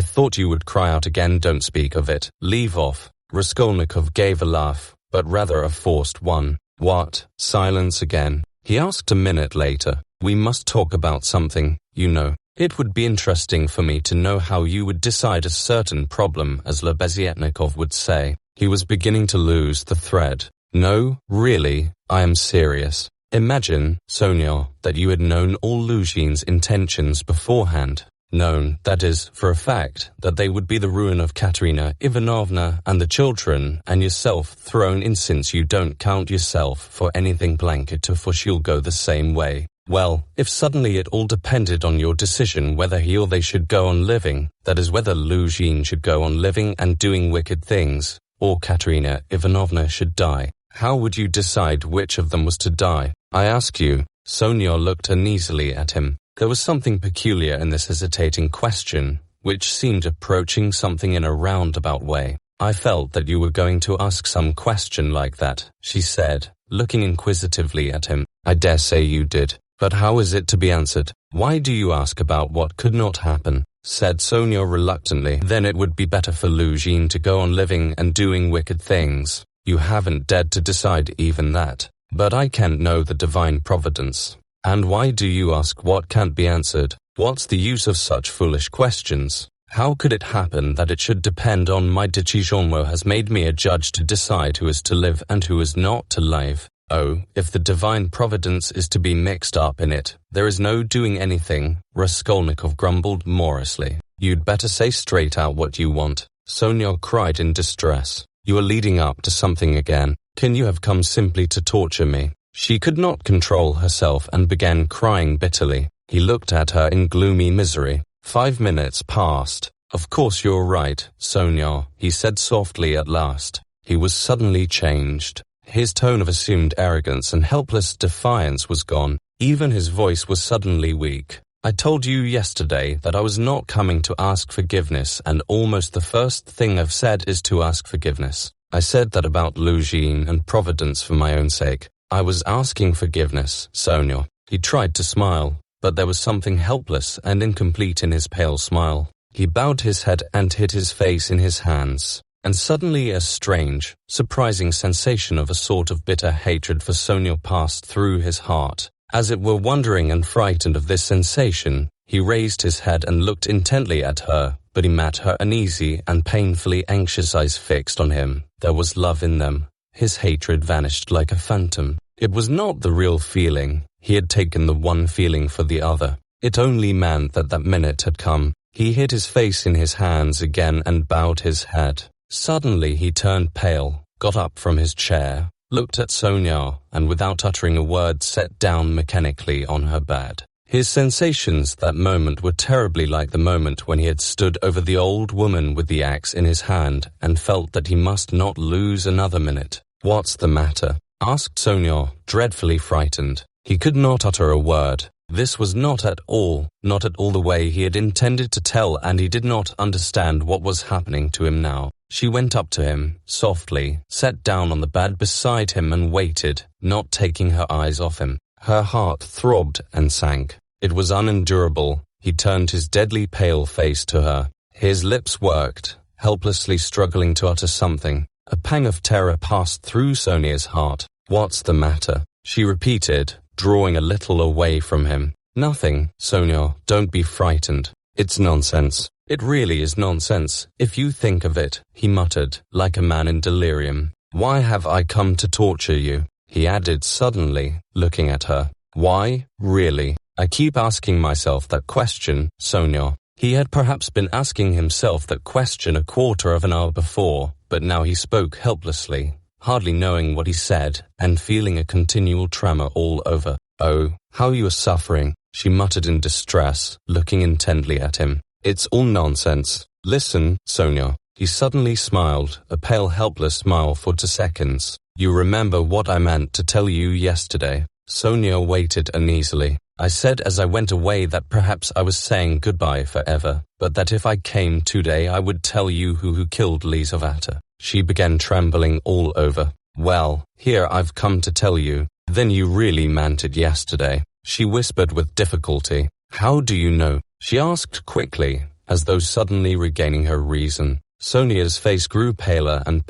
thought you would cry out again. Don't speak of it. Leave off." Raskolnikov gave a laugh, but rather a forced one. "What?" Silence again. He asked a minute later. "We must talk about something, you know. It would be interesting for me to know how you would decide a certain problem, as Lebeziatnikov would say." He was beginning to lose the thread. "No, really, I am serious. Imagine, Sonia, that you had known all Luzhin's intentions beforehand. Known, that is, for a fact, that they would be the ruin of Katerina Ivanovna and the children, and yourself thrown in since you don't count yourself for anything blanket, for she'll go the same way. Well, if suddenly it all depended on your decision whether he or they should go on living, that is, whether Luzhin should go on living and doing wicked things, or Katerina Ivanovna should die, how would you decide which of them was to die? I ask you." Sonia looked uneasily at him. There was something peculiar in this hesitating question, which seemed approaching something in a roundabout way. "I felt that you were going to ask some question like that," she said, looking inquisitively at him. "I dare say you did. But how is it to be answered?" "Why do you ask about what could not happen?" said Sonia reluctantly. "Then it would be better for Luzhin to go on living and doing wicked things. You haven't dared to decide even that. But I can't know the divine providence. And why do you ask what can't be answered? What's the use of such foolish questions? How could it happen that it should depend on my decision has made me a judge to decide who is to live and who is not to live? Oh, if the divine providence is to be mixed up in it, there is no doing anything, Raskolnikov grumbled morosely. You'd better say straight out what you want, Sonia cried in distress. You are leading up to something again. Can you have come simply to torture me? She could not control herself and began crying bitterly. He looked at her in gloomy misery. 5 minutes passed. Of course you're right, Sonia, he said softly at last. He was suddenly changed. His tone of assumed arrogance and helpless defiance was gone. Even his voice was suddenly weak. I told you yesterday that I was not coming to ask forgiveness, and almost the first thing I've said is to ask forgiveness. I said that about Luzhin and Providence for my own sake. I was asking forgiveness, Sonia. He tried to smile, but there was something helpless and incomplete in his pale smile. He bowed his head and hid his face in his hands. And suddenly a strange, surprising sensation of a sort of bitter hatred for Sonia passed through his heart. As it were wondering and frightened of this sensation, he raised his head and looked intently at her, but he met her uneasy and painfully anxious eyes fixed on him. There was love in them. His hatred vanished like a phantom. It was not the real feeling. He had taken the one feeling for the other. It only meant that that minute had come. He hid his face in his hands again and bowed his head. Suddenly he turned pale, got up from his chair, looked at Sonia, and without uttering a word sat down mechanically on her bed. His sensations that moment were terribly like the moment when he had stood over the old woman with the axe in his hand and felt that he must not lose another minute. What's the matter? Asked Sonia, dreadfully frightened. He could not utter a word. This was not at all the way he had intended to tell, and he did not understand what was happening to him now. She went up to him, softly, sat down on the bed beside him and waited, not taking her eyes off him. Her heart throbbed and sank. It was unendurable. He turned his deadly pale face to her. His lips worked, helplessly struggling to utter something. A pang of terror passed through Sonia's heart. What's the matter? She repeated, drawing a little away from him. Nothing, Sonia, don't be frightened. It's nonsense. It really is nonsense, if you think of it, he muttered, like a man in delirium. Why have I come to torture you? He added suddenly, looking at her. Why, really? I keep asking myself that question, Sonia. He had perhaps been asking himself that question a quarter of an hour before, but now he spoke helplessly, hardly knowing what he said, and feeling a continual tremor all over. Oh, how you are suffering, she muttered in distress, looking intently at him. It's all nonsense. Listen, Sonia. He suddenly smiled, a pale, helpless smile for 2 seconds. You remember what I meant to tell you yesterday? Sonia waited uneasily. I said as I went away that perhaps I was saying goodbye forever, but that if I came today I would tell you who killed Lizaveta. She began trembling all over. Well, here I've come to tell you. Then you really meant it yesterday, she whispered with difficulty. How do you know? She asked quickly, as though suddenly regaining her reason. Sonia's face grew paler, and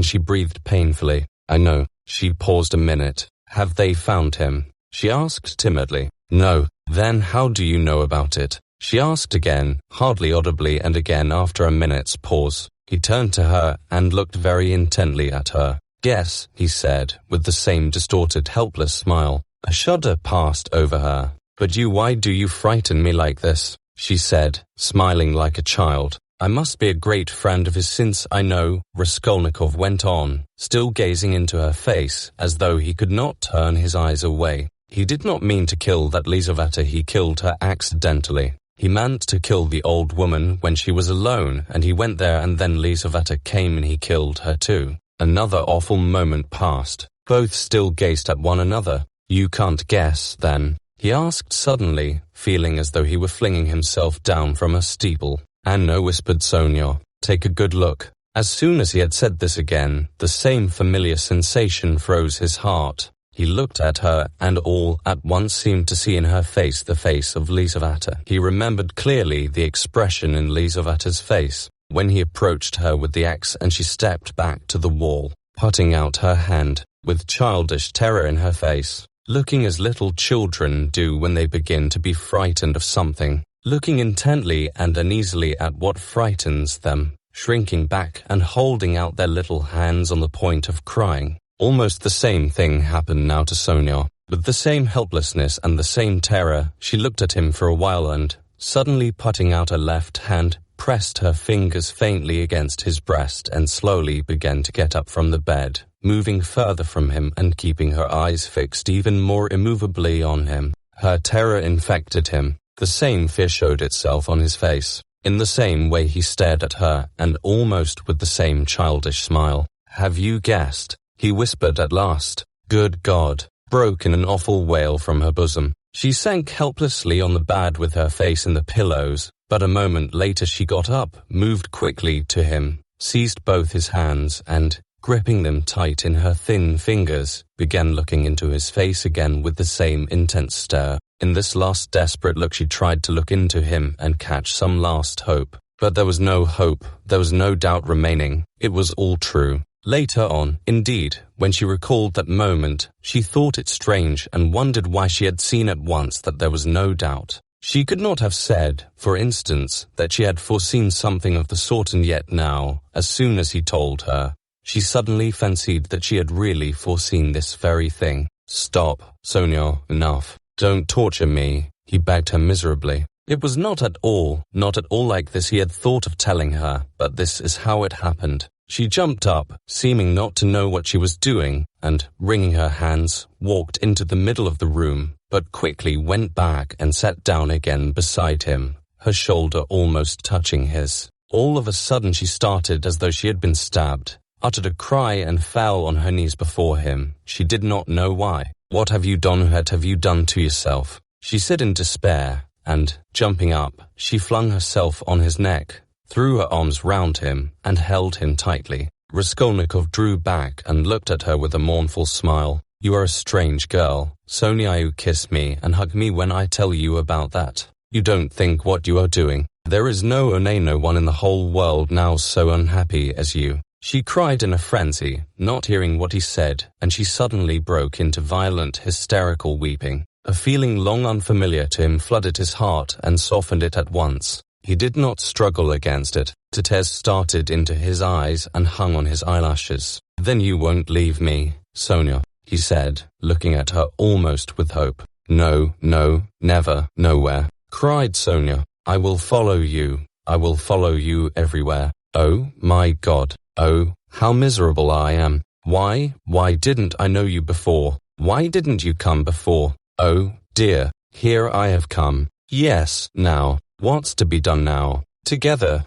she breathed painfully. I know. She paused a minute. Have they found him? She asked timidly. No. Then how do you know about it? She asked again, hardly audibly, and again after a minute's pause. He turned to her and looked very intently at her. Guess, he said, with the same distorted, helpless smile. A shudder passed over her. But why do you frighten me like this? She said, smiling like a child. I must be a great friend of his since I know, Raskolnikov went on, still gazing into her face, as though he could not turn his eyes away. He did not mean to kill that Lizaveta, he killed her accidentally. He meant to kill the old woman when she was alone, and he went there, and then Lizaveta came and he killed her too. Another awful moment passed. Both still gazed at one another. You can't guess, then? He asked suddenly, feeling as though he were flinging himself down from a steeple. Anna, whispered Sonia, take a good look. As soon as he had said this again, the same familiar sensation froze his heart. He looked at her, and all at once seemed to see in her face the face of Lizaveta. He remembered clearly the expression in Lizaveta's face when he approached her with the axe, and she stepped back to the wall, putting out her hand, with childish terror in her face. looking as little children do when they begin to be frightened of something, looking intently and uneasily at what frightens them, shrinking back and holding out their little hands on the point of crying. Almost the same thing happened now to Sonia. With the same helplessness and the same terror, she looked at him for a while and, suddenly putting out her left hand, pressed her fingers faintly against his breast and slowly began to get up from the bed, moving further from him and keeping her eyes fixed even more immovably on him. Her terror infected him. The same fear showed itself on his face. In the same way he stared at her, and almost with the same childish smile. "Have you guessed?" he whispered at last. "Good God!" broke in an awful wail from her bosom. She sank helplessly on the bed with her face in the pillows, but a moment later she got up, moved quickly to him, seized both his hands and, gripping them tight in her thin fingers, began looking into his face again with the same intense stare. In this last desperate look she tried to look into him and catch some last hope. But there was no hope, there was no doubt remaining. It was all true. Later on, indeed, when she recalled that moment, she thought it strange and wondered why she had seen at once that there was no doubt. She could not have said, for instance, that she had foreseen something of the sort, and yet now, as soon as he told her, she suddenly fancied that she had really foreseen this very thing. "Stop, Sonia, enough. Don't torture me," he begged her miserably. It was not at all like this he had thought of telling her, but this is how it happened. She jumped up, seeming not to know what she was doing, and, wringing her hands, walked into the middle of the room, but quickly went back and sat down again beside him, her shoulder almost touching his. All of a sudden she started as though she had been stabbed, uttered a cry and fell on her knees before him. She did not know why. "What have you done? What have you done to yourself?" she said in despair, and, jumping up, she flung herself on his neck, threw her arms round him, and held him tightly. Raskolnikov drew back and looked at her with a mournful smile. "You are a strange girl, Sonia. You kiss me and hug me when I tell you about that. You don't think what you are doing. There is no one in the whole world now so unhappy as you." She cried in a frenzy, not hearing what he said, and she suddenly broke into violent, hysterical weeping. A feeling long unfamiliar to him flooded his heart and softened it at once. He did not struggle against it. The tears started into his eyes and hung on his eyelashes. "Then you won't leave me, Sonia," he said, looking at her almost with hope. "No, no, never, nowhere," cried Sonia. "I will follow you. I will follow you everywhere. Oh, my God. Oh, how miserable I am. Why didn't I know you before? Why didn't you come before? Oh, dear, here I have come. Yes, now, what's to be done now? Together,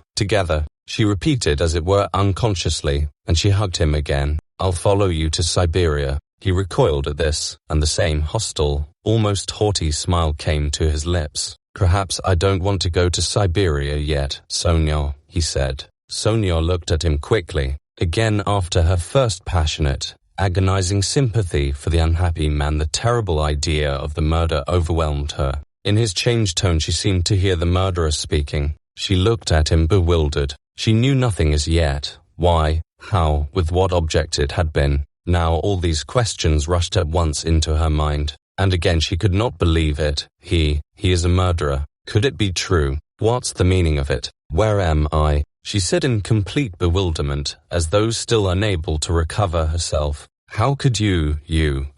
she repeated as it were unconsciously, and she hugged him again. "I'll follow you to Siberia." He recoiled at this, and the same hostile, almost haughty smile came to his lips. "Perhaps I don't want to go to Siberia yet, Sonia," he said. Sonia looked at him quickly. Again, after her first passionate, agonizing sympathy for the unhappy man, the terrible idea of the murder overwhelmed her. In his changed tone she seemed to hear the murderer speaking. She looked at him bewildered. She knew nothing as yet. Why, how, with what object it had been. Now all these questions rushed at once into her mind. And again she could not believe it. He is a murderer. Could it be true? What's the meaning of it? Where am I? She said in complete bewilderment, as though still unable to recover herself. How could you,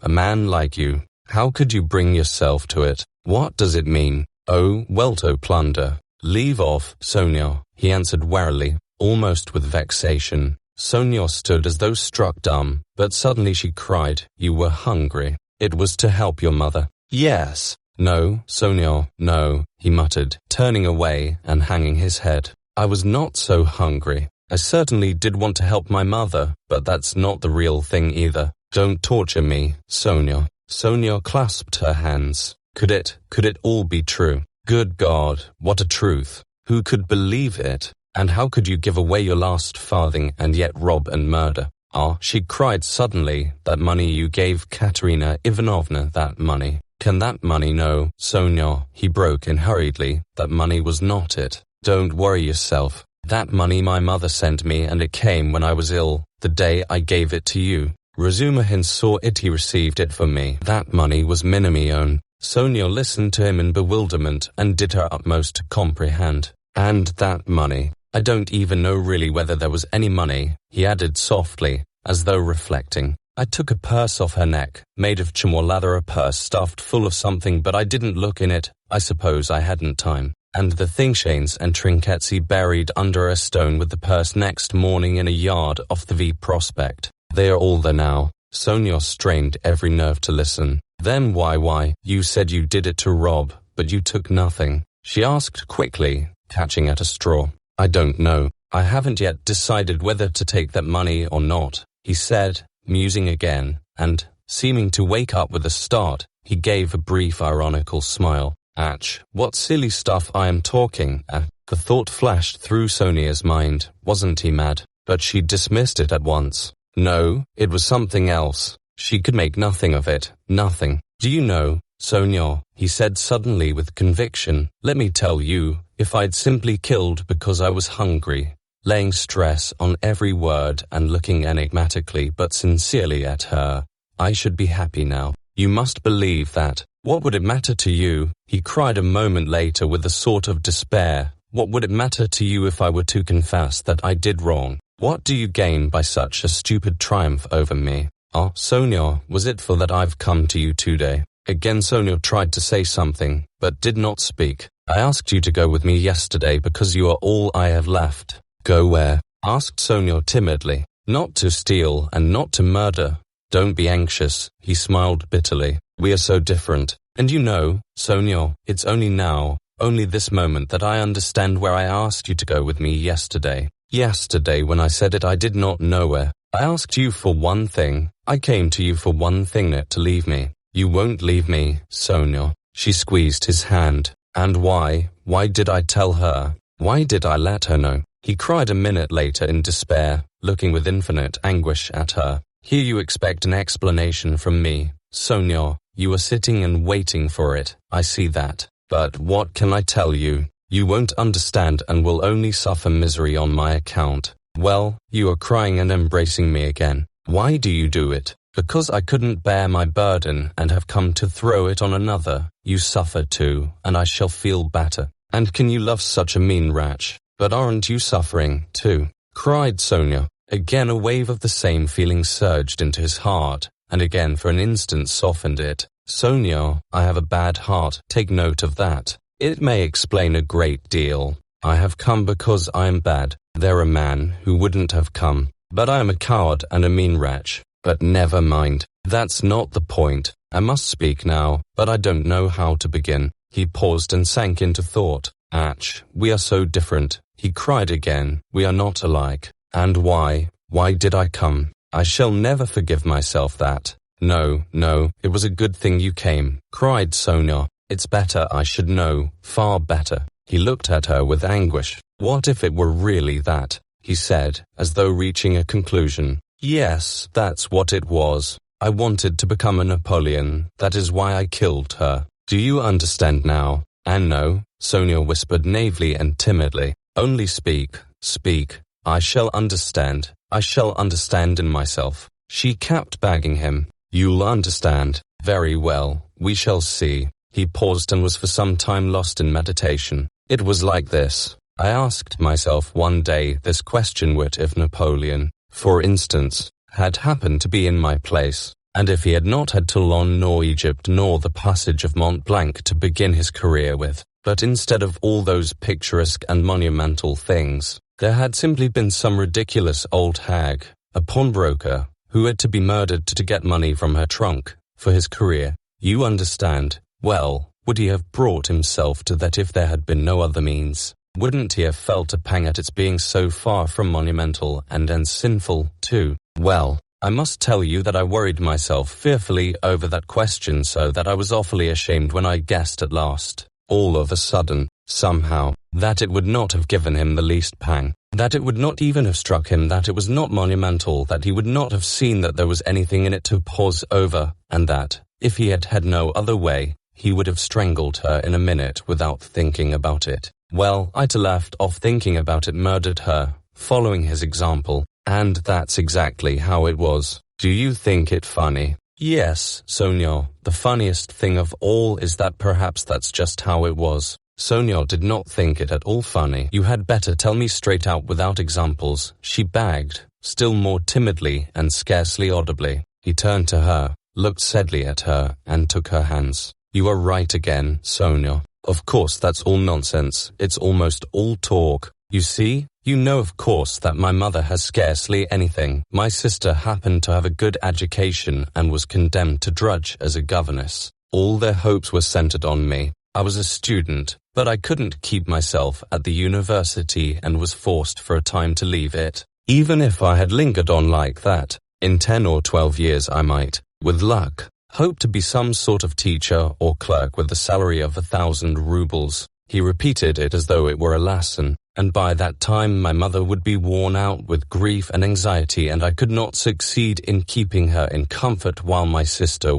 a man like you, how could you bring yourself to it? What does it mean? Oh, well, to plunder. Leave off, Sonia, he answered warily, almost with vexation. Sonia stood as though struck dumb, but suddenly she cried, "You were hungry. It was to help your mother." "Yes." "No, Sonia, no," he muttered, turning away and hanging his head. "I was not so hungry. I certainly did want to help my mother, but that's not the real thing either. Don't torture me, Sonia." Sonia clasped her hands. Could it all be true? Good God, what a truth. Who could believe it? And how could you give away your last farthing and yet rob and murder? Ah, she cried suddenly, that money you gave Katerina Ivanovna, that money. Can that money know, Sonia, he broke in hurriedly, that money was not it. Don't worry yourself. That money my mother sent me, and it came when I was ill, the day I gave it to you. Razumihin saw it, he received it for me. That money was Minamione. Sonia listened to him in bewilderment and did her utmost to comprehend. And that money, I don't even know really whether there was any money, he added softly, as though reflecting. I took a purse off her neck, made of chamois leather, a purse stuffed full of something, but I didn't look in it. I suppose I hadn't time. And the things and trinkets he buried under a stone with the purse next morning in a yard off the V Prospect. They are all there now. Sonia strained every nerve to listen. Then why, you said you did it to rob, but you took nothing, she asked quickly, catching at a straw. I don't know. I haven't yet decided whether to take that money or not, he said, musing again, and, seeming to wake up with a start, he gave a brief ironical smile. Ach, what silly stuff I am talking. The thought flashed through Sonia's mind. Wasn't he mad? But she dismissed it at once. No, it was something else. She could make nothing of it. Nothing. Do you know, Sonia, he said suddenly with conviction, let me tell you, if I'd simply killed because I was hungry, laying stress on every word and looking enigmatically but sincerely at her, I should be happy now. You must believe that. What would it matter to you? He cried a moment later with a sort of despair. What would it matter to you if I were to confess that I did wrong? What do you gain by such a stupid triumph over me? Ah, Sonia, was it for that I've come to you today? Again Sonia tried to say something, but did not speak. I asked you to go with me yesterday because you are all I have left. Go where? Asked Sonia timidly. Not to steal and not to murder. Don't be anxious, he smiled bitterly. We are so different. And you know, Sonia, it's only now, only this moment that I understand where I asked you to go with me yesterday. Yesterday when I said it I did not know where. I asked you for one thing. I came to you for one thing, not to leave me. You won't leave me, Sonia. She squeezed his hand. And why? Why did I tell her? Why did I let her know? He cried a minute later in despair, looking with infinite anguish at her. Here you expect an explanation from me, Sonia. You are sitting and waiting for it, I see that. But what can I tell you? You won't understand and will only suffer misery on my account. Well, you are crying and embracing me again. Why do you do it? Because I couldn't bear my burden and have come to throw it on another. You suffer too, and I shall feel better. And can you love such a mean wretch? But aren't you suffering too? Cried Sonia. Again a wave of the same feeling surged into his heart, and again for an instant softened it. Sonia, I have a bad heart, take note of that. It may explain a great deal. I have come because I am bad. There are men who wouldn't have come. But I am a coward and a mean wretch. But never mind. That's not the point. I must speak now, but I don't know how to begin. He paused and sank into thought. Ach, we are so different. He cried again. We are not alike. And why? Why did I come? I shall never forgive myself that. No, it was a good thing you came, cried Sonia. It's better I should know, far better. He looked at her with anguish. What if it were really that? He said, as though reaching a conclusion. Yes, that's what it was. I wanted to become a Napoleon. That is why I killed her. Do you understand now? And no, Sonia whispered naively and timidly. Only speak. I shall understand in myself. She kept begging him. You'll understand. Very well, we shall see. He paused and was for some time lost in meditation. It was like this. I asked myself one day this question: what if Napoleon, for instance, had happened to be in my place, and if he had not had Toulon nor Egypt nor the passage of Mont Blanc to begin his career with, but instead of all those picturesque and monumental things, there had simply been some ridiculous old hag, a pawnbroker, who had to be murdered to get money from her trunk, for his career. You understand. Well, would he have brought himself to that if there had been no other means? Wouldn't he have felt a pang at its being so far from monumental and then sinful, too? Well, I must tell you that I worried myself fearfully over that question, so that I was awfully ashamed when I guessed at last, all of a sudden, somehow, that it would not have given him the least pang, that it would not even have struck him that it was not monumental, that he would not have seen that there was anything in it to pause over, and that, if he had had no other way, he would have strangled her in a minute without thinking about it. Well, I'd left off thinking about it, murdered her, following his example, and that's exactly how it was. Do you think it funny? Yes, Sonia, the funniest thing of all is that perhaps that's just how it was. Sonia did not think it at all funny. You had better tell me straight out without examples, she begged, still more timidly and scarcely audibly. He turned to her, looked steadily at her, and took her hands. You are right again, Sonia. Of course that's all nonsense, it's almost all talk. You see, you know of course that my mother has scarcely anything. My sister happened to have a good education and was condemned to drudge as a governess. All their hopes were centered on me. I was a student, but I couldn't keep myself at the university and was forced for a time to leave it. Even if I had lingered on like that, in 10 or 12 years I might, with luck, hope to be some sort of teacher or clerk with a salary of 1,000 rubles. He repeated it as though it were a lesson. And by that time my mother would be worn out with grief and anxiety, and I could not succeed in keeping her in comfort, while my sister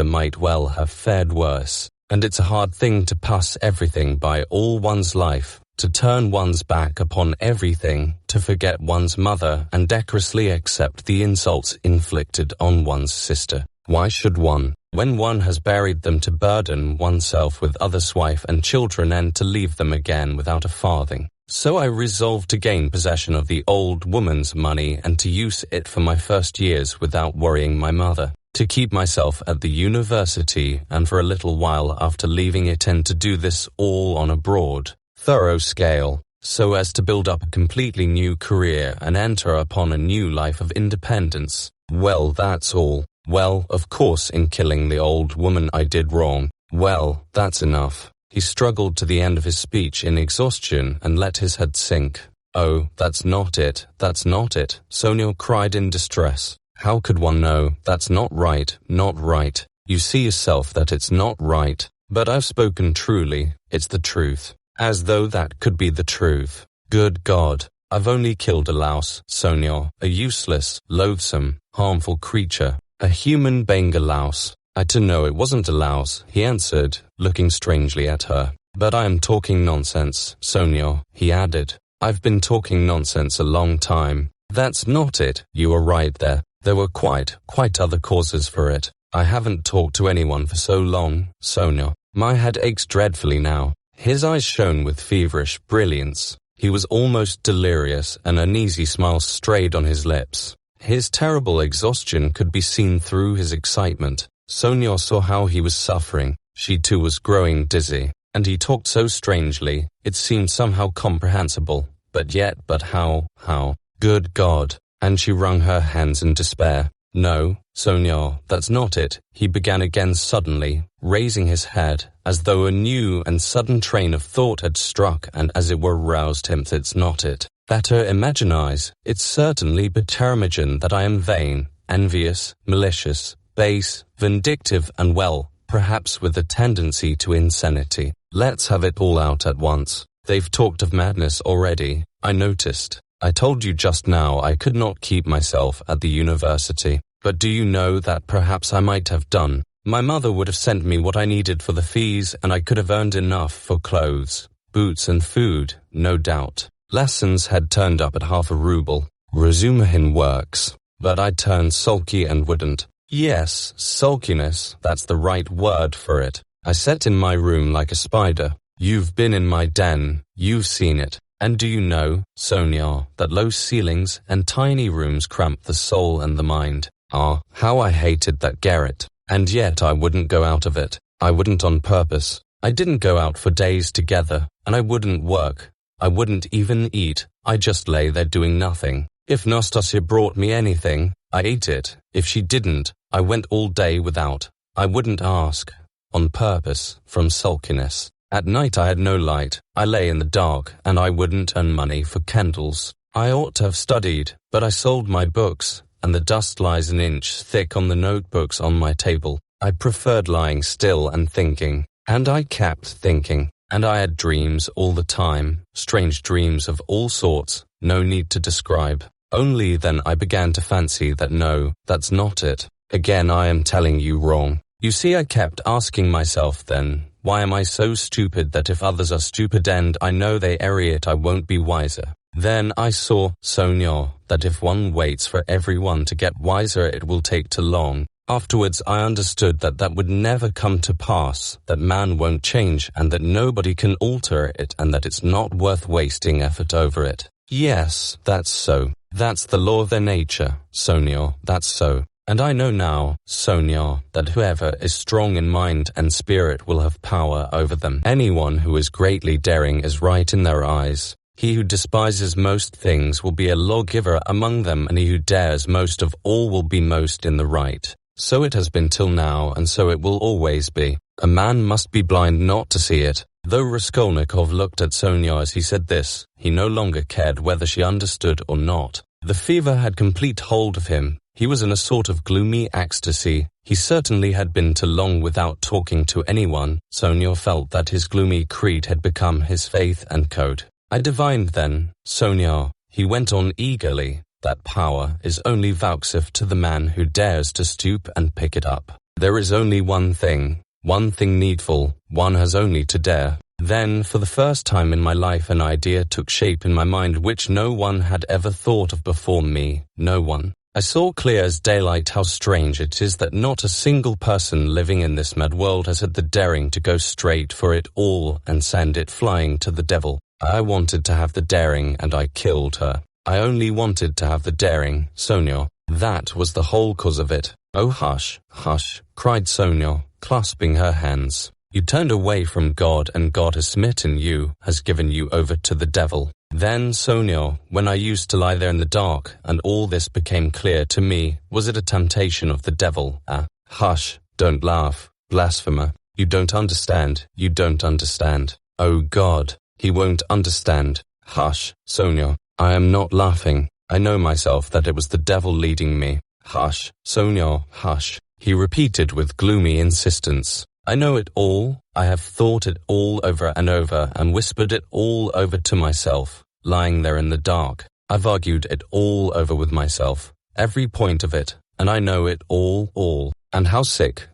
might well have fared worse. And it's a hard thing to pass everything by all one's life, to turn one's back upon everything, to forget one's mother and decorously accept the insults inflicted on one's sister. Why should one, when one has buried them, to burden oneself with others' wife and children and to leave them again without a farthing? So I resolved to gain possession of the old woman's money and to use it for my first years without worrying my mother, to keep myself at the university and for a little while after leaving it, and to do this all on a broad, thorough scale, so as to build up a completely new career and enter upon a new life of independence. Well, that's all. Well, of course in killing the old woman I did wrong. Well, that's enough. He struggled to the end of his speech in exhaustion and let his head sink. Oh, that's not it, Sonia cried in distress. How could one know? That's not right, not right. You see yourself that it's not right. But I've spoken truly, it's the truth. As though that could be the truth. Good God, I've only killed a louse, Sonia, a useless, loathsome, harmful creature. A human Bengal louse. I to know it wasn't a louse, he answered, looking strangely at her. But I am talking nonsense, Sonia, he added. I've been talking nonsense a long time. That's not it, you are right there. There were quite other causes for it. I haven't talked to anyone for so long, Sonia. My head aches dreadfully now. His eyes shone with feverish brilliance. He was almost delirious, and an uneasy smile strayed on his lips. His terrible exhaustion could be seen through his excitement. Sonia saw how he was suffering. She too was growing dizzy, and he talked so strangely, it seemed somehow comprehensible. But how? Good God! And she wrung her hands in despair. No, Sonia, that's not it, he began again suddenly, raising his head, as though a new and sudden train of thought had struck and as it were roused him. That's not it. Better imaginize, it's certainly betermagen that I am vain, envious, malicious, base, vindictive, and well, perhaps with a tendency to insanity. Let's have it all out at once. They've talked of madness already, I noticed. I told you just now I could not keep myself at the university, but do you know that perhaps I might have done? My mother would have sent me what I needed for the fees, and I could have earned enough for clothes, boots, and food, no doubt. Lessons had turned up at half a ruble. Razumihin works. But I turned sulky and wouldn't. Yes, sulkiness, that's the right word for it. I sat in my room like a spider. You've been in my den, you've seen it. And do you know, Sonia, that low ceilings and tiny rooms cramp the soul and the mind? Ah, how I hated that garret. And yet I wouldn't go out of it. I wouldn't on purpose. I didn't go out for days together, and I wouldn't work. I wouldn't even eat. I just lay there doing nothing. If Nastasia brought me anything, I ate it. If she didn't, I went all day without. I wouldn't ask. On purpose, from sulkiness. At night I had no light. I lay in the dark, and I wouldn't earn money for candles. I ought to have studied, but I sold my books, and the dust lies an inch thick on the notebooks on my table. I preferred lying still and thinking, and I kept thinking. And I had dreams all the time, strange dreams of all sorts, no need to describe. Only then I began to fancy that no, that's not it. Again I am telling you wrong. You see, I kept asking myself then, why am I so stupid that if others are stupid and I know they are it, I won't be wiser? Then I saw, Sonia, that if one waits for everyone to get wiser it will take too long. Afterwards I understood that that would never come to pass, that man won't change and that nobody can alter it and that it's not worth wasting effort over it. Yes, that's so. That's the law of their nature, Sonia, that's so. And I know now, Sonia, that whoever is strong in mind and spirit will have power over them. Anyone who is greatly daring is right in their eyes. He who despises most things will be a lawgiver among them, and he who dares most of all will be most in the right. So it has been till now, and so it will always be. A man must be blind not to see it. Though Raskolnikov looked at Sonia as he said this, he no longer cared whether she understood or not. The fever had complete hold of him. He was in a sort of gloomy ecstasy. He certainly had been too long without talking to anyone. Sonia felt that his gloomy creed had become his faith and code. I divined then, Sonia, he went on eagerly, that power is only vouchsafed to the man who dares to stoop and pick it up. There is only one thing needful, one has only to dare. Then, for the first time in my life, an idea took shape in my mind which no one had ever thought of before me, no one. I saw clear as daylight how strange it is that not a single person living in this mad world has had the daring to go straight for it all and send it flying to the devil. I wanted to have the daring and I killed her. I only wanted to have the daring, Sonia. That was the whole cause of it. Oh, hush, hush, cried Sonia, clasping her hands. You turned away from God and God has smitten you, has given you over to the devil. Then, Sonia, when I used to lie there in the dark and all this became clear to me, was it a temptation of the devil? Hush, don't laugh, blasphemer. You don't understand, you don't understand. Oh God, he won't understand. Hush, Sonia, I am not laughing. I know myself that it was the devil leading me. Hush, Sonia, hush, he repeated with gloomy insistence. I know it all. I have thought it all over and whispered it all over to myself, lying there in the dark. I've argued it all over with myself, every point of it, and I know it all. And how sick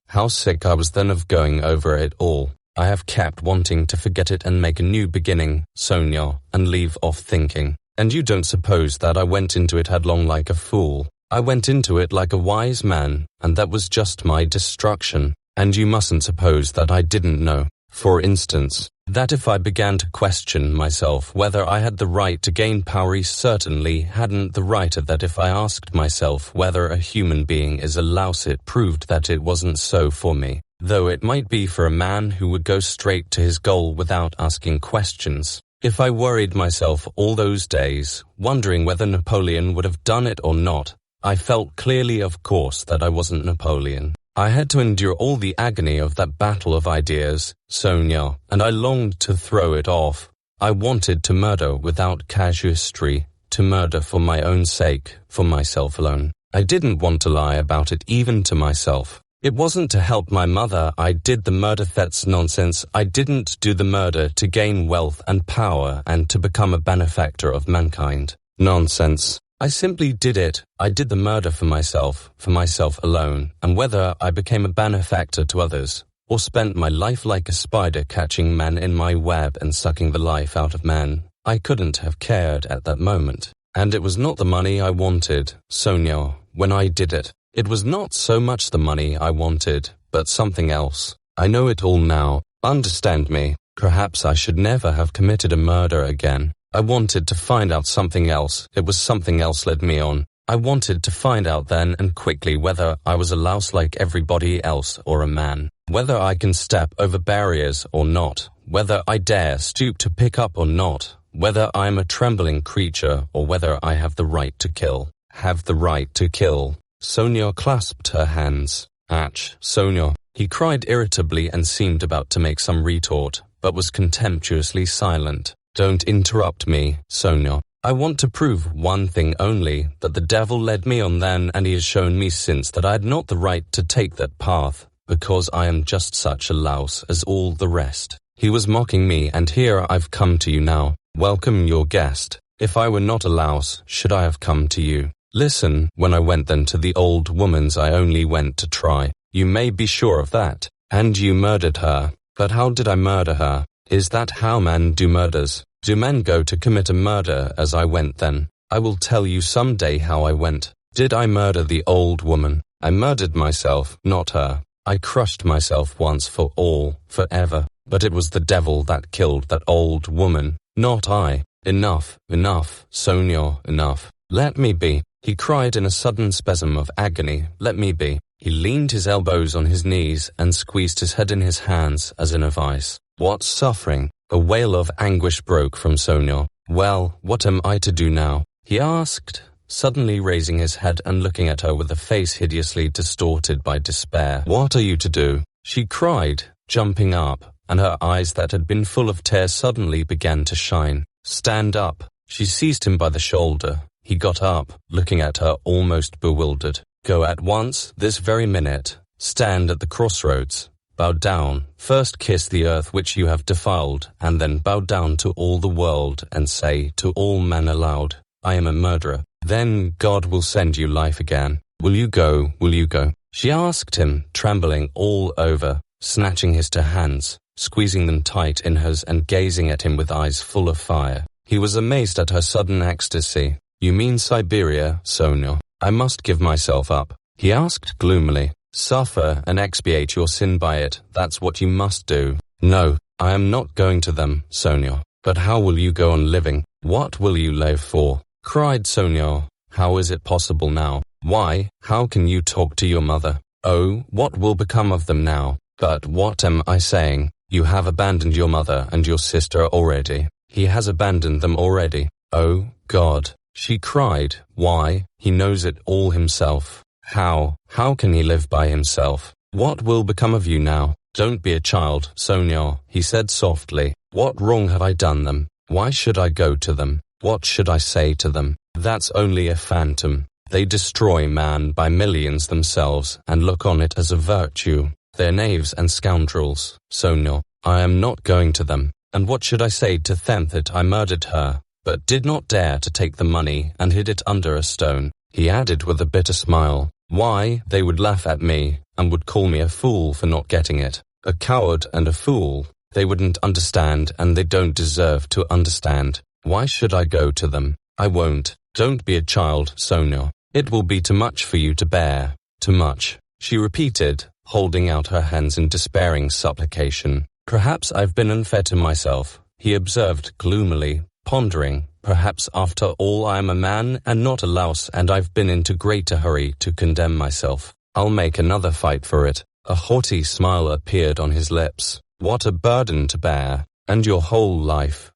I was then of going over it all. I have kept wanting to forget it and make a new beginning, Sonia, and leave off thinking. And you don't suppose that I went into it headlong like a fool. I went into it like a wise man, and that was just my destruction. And you mustn't suppose that I didn't know, for instance, that if I began to question myself whether I had the right to gain power, I certainly hadn't the right, that if I asked myself whether a human being is a louse, it proved that it wasn't so for me, though it might be for a man who would go straight to his goal without asking questions. If I worried myself all those days, wondering whether Napoleon would have done it or not, I felt clearly, of course, that I wasn't Napoleon. I had to endure all the agony of that battle of ideas, Sonia, and I longed to throw it off. I wanted to murder without casuistry, to murder for my own sake, for myself alone. I didn't want to lie about it even to myself. It wasn't to help my mother I did the murder, that's nonsense. I didn't do the murder to gain wealth and power and to become a benefactor of mankind. Nonsense. I simply did it. I did the murder for myself alone, and whether I became a benefactor to others, or spent my life like a spider catching man in my web and sucking the life out of man, I couldn't have cared at that moment. And it was not the money I wanted, Sonia, when I did it. It was not so much the money I wanted, but something else. I know it all now. Understand me. Perhaps I should never have committed a murder again. I wanted to find out something else. It was something else led me on. I wanted to find out then and quickly whether I was a louse like everybody else or a man, whether I can step over barriers or not, whether I dare stoop to pick up or not, whether I am a trembling creature or whether I have the right to kill. Have the right to kill. Sonia clasped her hands. Ach, Sonia, he cried irritably and seemed about to make some retort, but was contemptuously silent. Don't interrupt me, Sonia. I want to prove one thing only, that the devil led me on then and he has shown me since that I had not the right to take that path, because I am just such a louse as all the rest. He was mocking me and here I've come to you now. Welcome your guest. If I were not a louse, should I have come to you? Listen, when I went then to the old woman's I only went to try. You may be sure of that. And you murdered her. But how did I murder her? Is that how men do murders? Do men go to commit a murder as I went then? I will tell you some day how I went. Did I murder the old woman? I murdered myself, not her. I crushed myself once for all, forever. But it was the devil that killed that old woman, not I. Enough, enough, Sonia, enough. Let me be. He cried in a sudden spasm of agony. Let me be. He leaned his elbows on his knees and squeezed his head in his hands as in a vice. What suffering! A wail of anguish broke from Sonia. Well, what am I to do now? He asked, suddenly raising his head and looking at her with a face hideously distorted by despair. What are you to do? She cried, jumping up, and her eyes that had been full of tears suddenly began to shine. Stand up. She seized him by the shoulder. He got up, looking at her almost bewildered. Go at once, this very minute. Stand at the crossroads. Bow down. First kiss the earth which you have defiled, and then bow down to all the world and say to all men aloud, I am a murderer. Then God will send you life again. Will you go? Will you go? She asked him, trembling all over, snatching his two hands, squeezing them tight in hers and gazing at him with eyes full of fire. He was amazed at her sudden ecstasy. You mean Siberia, Sonia? I must give myself up. He asked gloomily. Suffer and expiate your sin by it, that's what you must do. No, I am not going to them, Sonia. But how will you go on living? What will you live for? Cried Sonia. How is it possible now? Why, how can you talk to your mother? Oh, what will become of them now? But what am I saying? You have abandoned your mother and your sister already. He has abandoned them already. Oh, God, she cried. Why, he knows it all himself. How can he live by himself? What will become of you now? Don't be a child, Sonia, he said softly. What wrong have I done them? Why should I go to them? What should I say to them? That's only a phantom. They destroy man by millions themselves and look on it as a virtue. They're knaves and scoundrels, Sonia. I am not going to them. And what should I say to them that I murdered her, but did not dare to take the money and hid it under a stone? He added with a bitter smile. Why, they would laugh at me and would call me a fool for not getting it. A coward and a fool. They wouldn't understand and they don't deserve to understand. Why should I go to them? I won't. Don't be a child, Sonia. It will be too much for you to bear. Too much, she repeated, holding out her hands in despairing supplication. Perhaps I've been unfair to myself, he observed gloomily, pondering. Perhaps after all I am a man and not a louse and I've been in too great a hurry to condemn myself. I'll make another fight for it. A haughty smile appeared on his lips. What a burden to bear. And your whole life.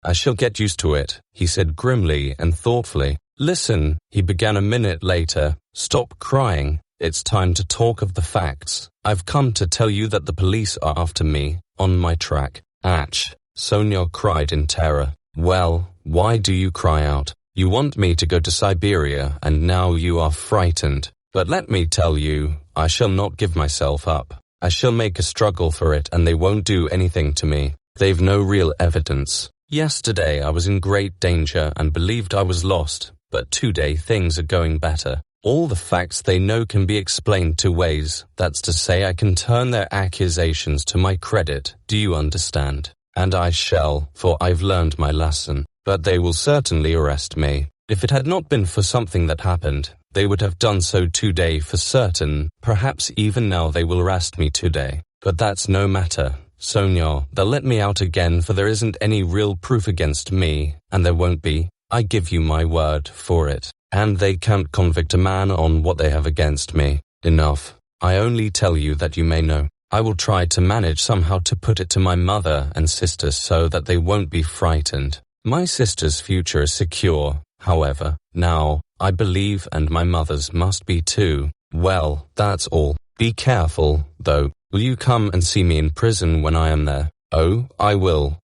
I shall get used to it, he said grimly and thoughtfully. Listen, he began a minute later. Stop crying. It's time to talk of the facts. I've come to tell you that the police are after me, on my track. Ach! Sonia cried in terror. Well, why do you cry out? You want me to go to Siberia and now you are frightened. But let me tell you, I shall not give myself up. I shall make a struggle for it and they won't do anything to me. They've no real evidence. Yesterday I was in great danger and believed I was lost, but today things are going better. All the facts they know can be explained two ways. That's to say I can turn their accusations to my credit. Do you understand? And I shall, for I've learned my lesson. But they will certainly arrest me. If it had not been for something that happened, they would have done so today for certain. Perhaps even now they will arrest me today. But that's no matter. Sonia, they'll let me out again for there isn't any real proof against me, and there won't be. I give you my word for it. And they can't convict a man on what they have against me. Enough. I only tell you that you may know. I will try to manage somehow to put it to my mother and sister so that they won't be frightened. My sister's future is secure, however, now, I believe, and my mother's must be too. Well, that's all. Be careful, though. Will you come and see me in prison when I am there? Oh, I will.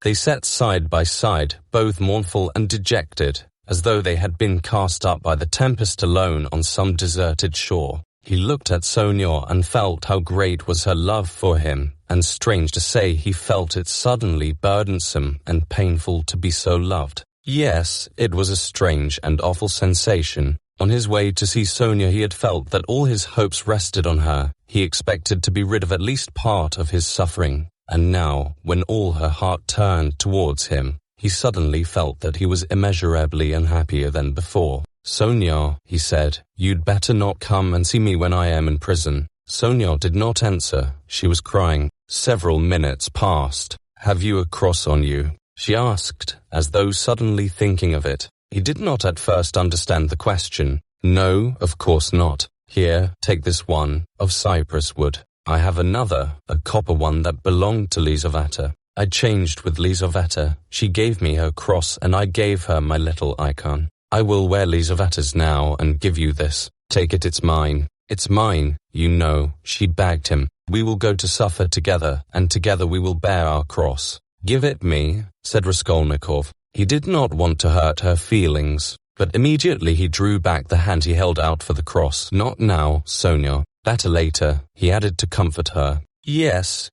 They sat side by side, both mournful and dejected, as though they had been cast up by the tempest alone on some deserted shore. He looked at Sonia and felt how great was her love for him, and strange to say he felt it suddenly burdensome and painful to be so loved. Yes, it was a strange and awful sensation. On his way to see Sonia he had felt that all his hopes rested on her. He expected to be rid of at least part of his suffering. And now, when all her heart turned towards him, he suddenly felt that he was immeasurably unhappier than before. "Sonia," he said, "you'd better not come and see me when I am in prison." Sonia did not answer. She was crying. Several minutes passed. "Have you a cross on you?" she asked, as though suddenly thinking of it. He did not at first understand the question. "No, of course not. Here, take this one, of cypress wood. I have another, a copper one that belonged to Lizaveta. I changed with Lizaveta. She gave me her cross and I gave her my little icon. I will wear Lizaveta's now and give you this. Take it, it's mine. It's mine, you know," she begged him. "We will go to suffer together, and together we will bear our cross." "Give it me," said Raskolnikov. He did not want to hurt her feelings, but immediately he drew back the hand he held out for the cross. "Not now, Sonia. Better later," he added to comfort her. Yes,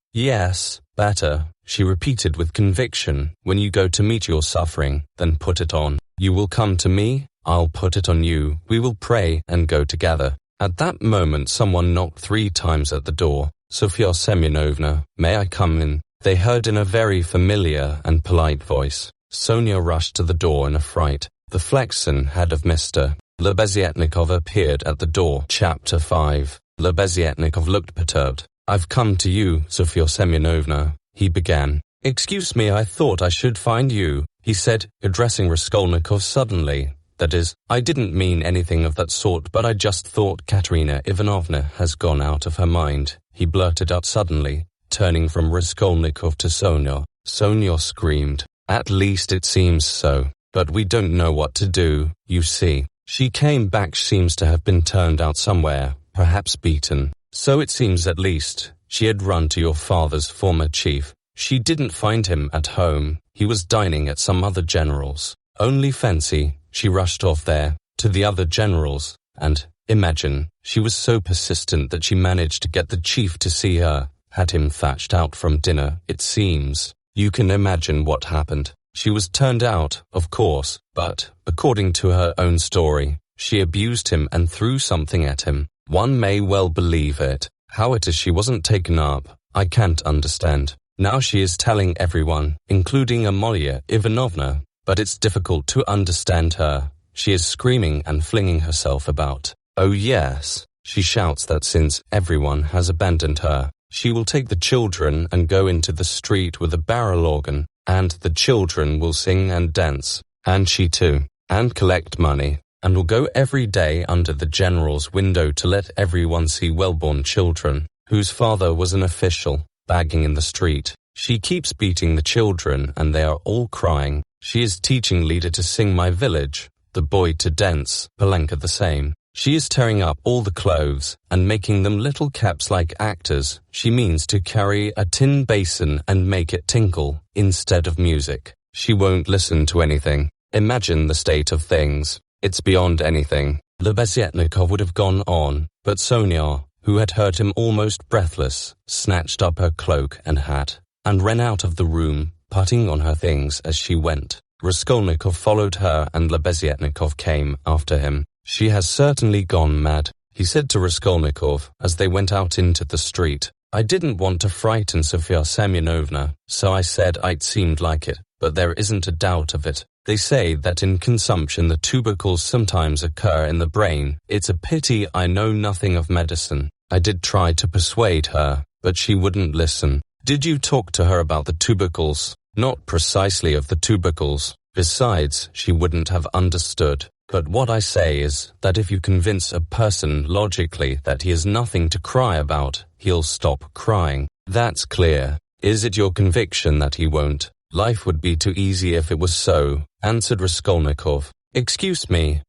better," she repeated with conviction. "When you go to meet your suffering, then put it on. You will come to me, I'll put it on you. We will pray and go together." At that moment someone knocked 3 times at the door. "Sofya Semyonovna, may I come in?" they heard in a very familiar and polite voice. Sonia rushed to the door in a fright. The Flexen head of Mr. Lebeziatnikov appeared at the door. Chapter 5. Lebeziatnikov looked perturbed. "I've come to you, Sofya Semyonovna," he began. "Excuse me, I thought I should find you," he said, addressing Raskolnikov suddenly. "That is, I didn't mean anything of that sort, but I just thought Katerina Ivanovna has gone out of her mind," he blurted out suddenly, turning from Raskolnikov to Sonia. Sonia screamed. "At least it seems so. But we don't know what to do, you see. She came back, seems to have been turned out somewhere, perhaps beaten. So it seems at least. She had run to your father's former chief. She didn't find him at home. He was dining at some other general's. Only fancy, she rushed off there, to the other general's, and, imagine, she was so persistent that she managed to get the chief to see her, had him fetched out from dinner, it seems. You can imagine what happened. She was turned out, of course, but, according to her own story, she abused him and threw something at him. One may well believe it. How it is she wasn't taken up, I can't understand. Now she is telling everyone, including Amalia Ivanovna, but it's difficult to understand her. She is screaming and flinging herself about. Oh yes, she shouts that since everyone has abandoned her, she will take the children and go into the street with a barrel organ, and the children will sing and dance, and she too, and collect money, and will go every day under the general's window to let everyone see well-born children, whose father was an official, begging in the street. She keeps beating the children and they are all crying. She is teaching Lida to sing My Village, the boy to dance, Palenka the same. She is tearing up all the clothes and making them little caps like actors. She means to carry a tin basin and make it tinkle instead of music. She won't listen to anything. Imagine the state of things. It's beyond anything. Lebeziatnikov would have gone on, but Sonia, who had heard him almost breathless, snatched up her cloak and hat and ran out of the room, putting on her things as she went. Raskolnikov followed her and Lebeziatnikov came after him. She has certainly gone mad, he said to Raskolnikov as they went out into the street. I didn't want to frighten Sofya Semyonovna, so I said it seemed like it, but there isn't a doubt of it. They say that in consumption the tubercles sometimes occur in the brain. It's a pity I know nothing of medicine. I did try to persuade her, but she wouldn't listen. Did you talk to her about the tubercles? Not precisely of the tubercles. Besides, she wouldn't have understood. But what I say is that if you convince a person logically that he has nothing to cry about, he'll stop crying. That's clear. Is it your conviction that he won't? Life would be too easy if it was so, answered Raskolnikov. Excuse me.